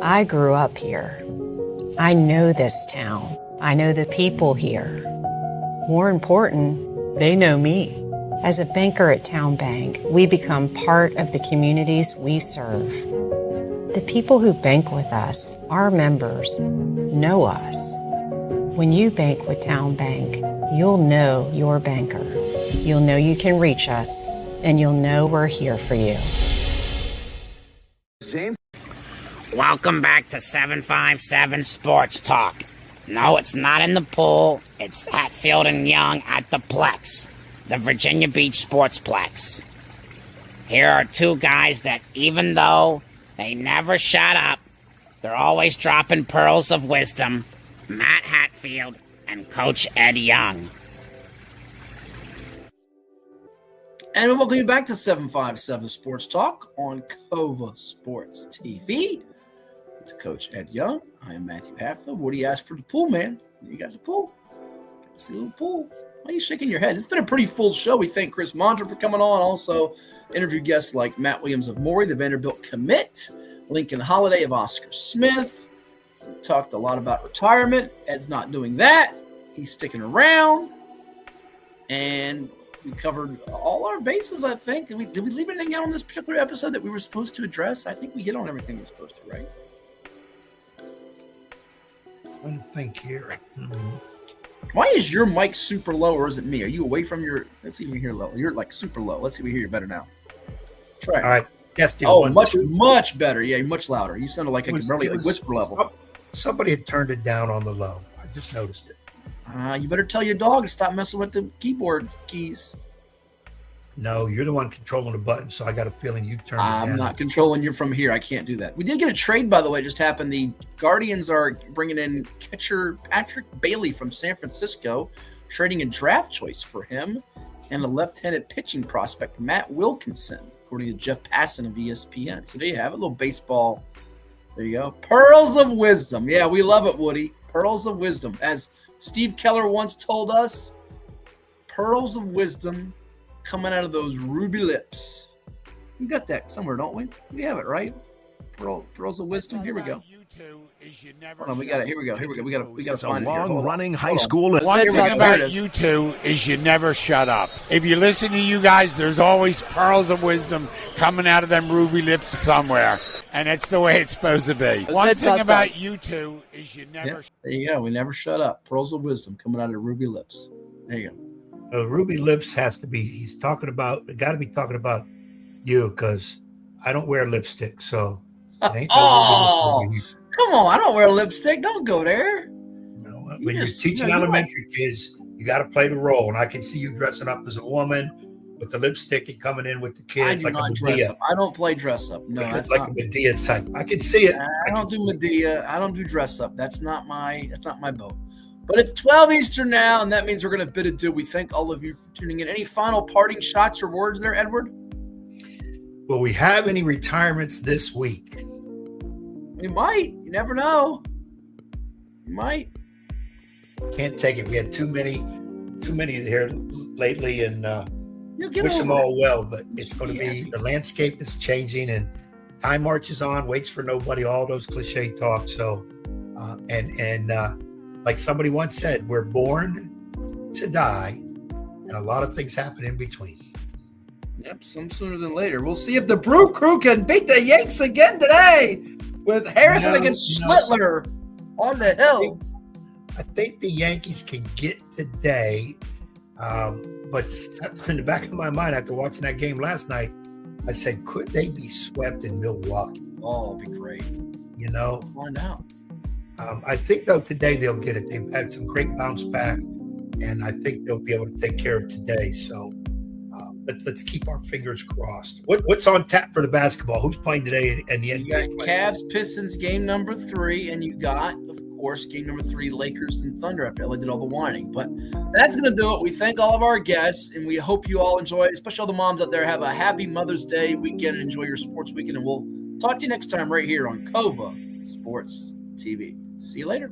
I grew up here. I know this town. I know the people here. More important, they know me. As a banker at Town Bank, we become part of the communities we serve. The people who bank with us, our members, know us. When you bank with Town Bank, you'll know your banker. You'll know you can reach us, and you'll know we're here for you. James? Welcome back to 757 Sports Talk. No, it's not in the pool. It's Hatfield and Young at the Plex, the Virginia Beach Sportsplex. Here are two guys that, even though they never shut up, they're always dropping pearls of wisdom. Matt Hatfield and Coach Ed Young. And we welcome you back to 757 Sports Talk on Cova Sports TV. With Coach Ed Young, I am Matthew Hatfield. What do you ask for the pool man? You got the pool. See a little pool. Why are you shaking your head? It's been a pretty full show. We thank Chris Monter for coming on. Also, interview guests like Matt Williams of Maury, the Vanderbilt commit, Lincoln Holiday of Oscar Smith. We talked a lot about retirement. Ed's not doing that. He's sticking around. And we covered all our bases, I think. Did we leave anything out on this particular episode that we were supposed to address? I think we hit on everything we were supposed to, right? I don't think here. Why is your mic super low, or is it me? Are you away from your? Let's see if we hear low. You're like super low. Let's see if we hear you better now. Try it. All right. Yes. Much better. Yeah, much louder. You sounded like I could barely whisper level. Somebody had turned it down on the low. I just noticed it. You better tell your dog to stop messing with the keyboard keys. No, you're the one controlling the button, so I got a feeling you turned it down. I'm not controlling you from here. I can't do that. We did get a trade, by the way, just happened. The Guardians are bringing in catcher Patrick Bailey from San Francisco, trading a draft choice for him and a left-handed pitching prospect, Matt Wilkinson, according to Jeff Passan of ESPN. So there you have it, a little baseball. There you go. Pearls of wisdom. Yeah, we love it, Woody. Pearls of wisdom. As Steve Keller once told us, pearls of wisdom coming out of those ruby lips. We got that somewhere, don't we? We have it, right? Pearls of wisdom. Here we go. Hold on, we got it. Here we go. We got to find it. Long-running high school. One thing about you two is you never shut up. If you listen to you guys, there's always pearls of wisdom coming out of them ruby lips somewhere, and that's the way it's supposed to be. One thing about you two is you never. There you go. We never shut up. Pearls of wisdom coming out of ruby lips. There you go. Ruby lips has to be. He's talking about. Got to be talking about you because I don't wear lipstick, so. Oh, come on! I don't wear lipstick. Don't go there. No, when you're teaching elementary kids, you got to play the role. And I can see you dressing up as a woman with the lipstick and coming in with the kids. I do like not a dress up. I don't play dress up. No, it's like a Medea type. I can see it. I don't do Medea. I don't do dress up. That's not my boat. But it's 12 Eastern now, and that means we're going to bid adieu. We thank all of you for tuning in. Any final parting shots or words there, Edward? Will we have any retirements this week? We might. You never know. You might. Can't take it. We had too many here lately, and wish them all well. But it's going to be, the landscape is changing, and time marches on, waits for nobody. All those cliche talk. So, like somebody once said, we're born to die, and a lot of things happen in between. Yep, some sooner than later. We'll see if the Brew Crew can beat the Yanks again today with Harrison against Schlittler on the hill. I think the Yankees can get today, but in the back of my mind, after watching that game last night, I said, could they be swept in Milwaukee? Oh, it'd be great. You know? Find out. I think, though, today they'll get it. They've had some great bounce back, and I think they'll be able to take care of today. So let's keep our fingers crossed. What's on tap for the basketball? Who's playing today in the NBA? You got Cavs Pistons game number 3, and you got, of course, game number 3 Lakers and Thunder after LA did all the whining. But that's going to do it. We thank all of our guests, and we hope you all enjoy, especially all the moms out there. Have a happy Mother's Day weekend and enjoy your sports weekend. And we'll talk to you next time right here on COVA Sports TV. See you later.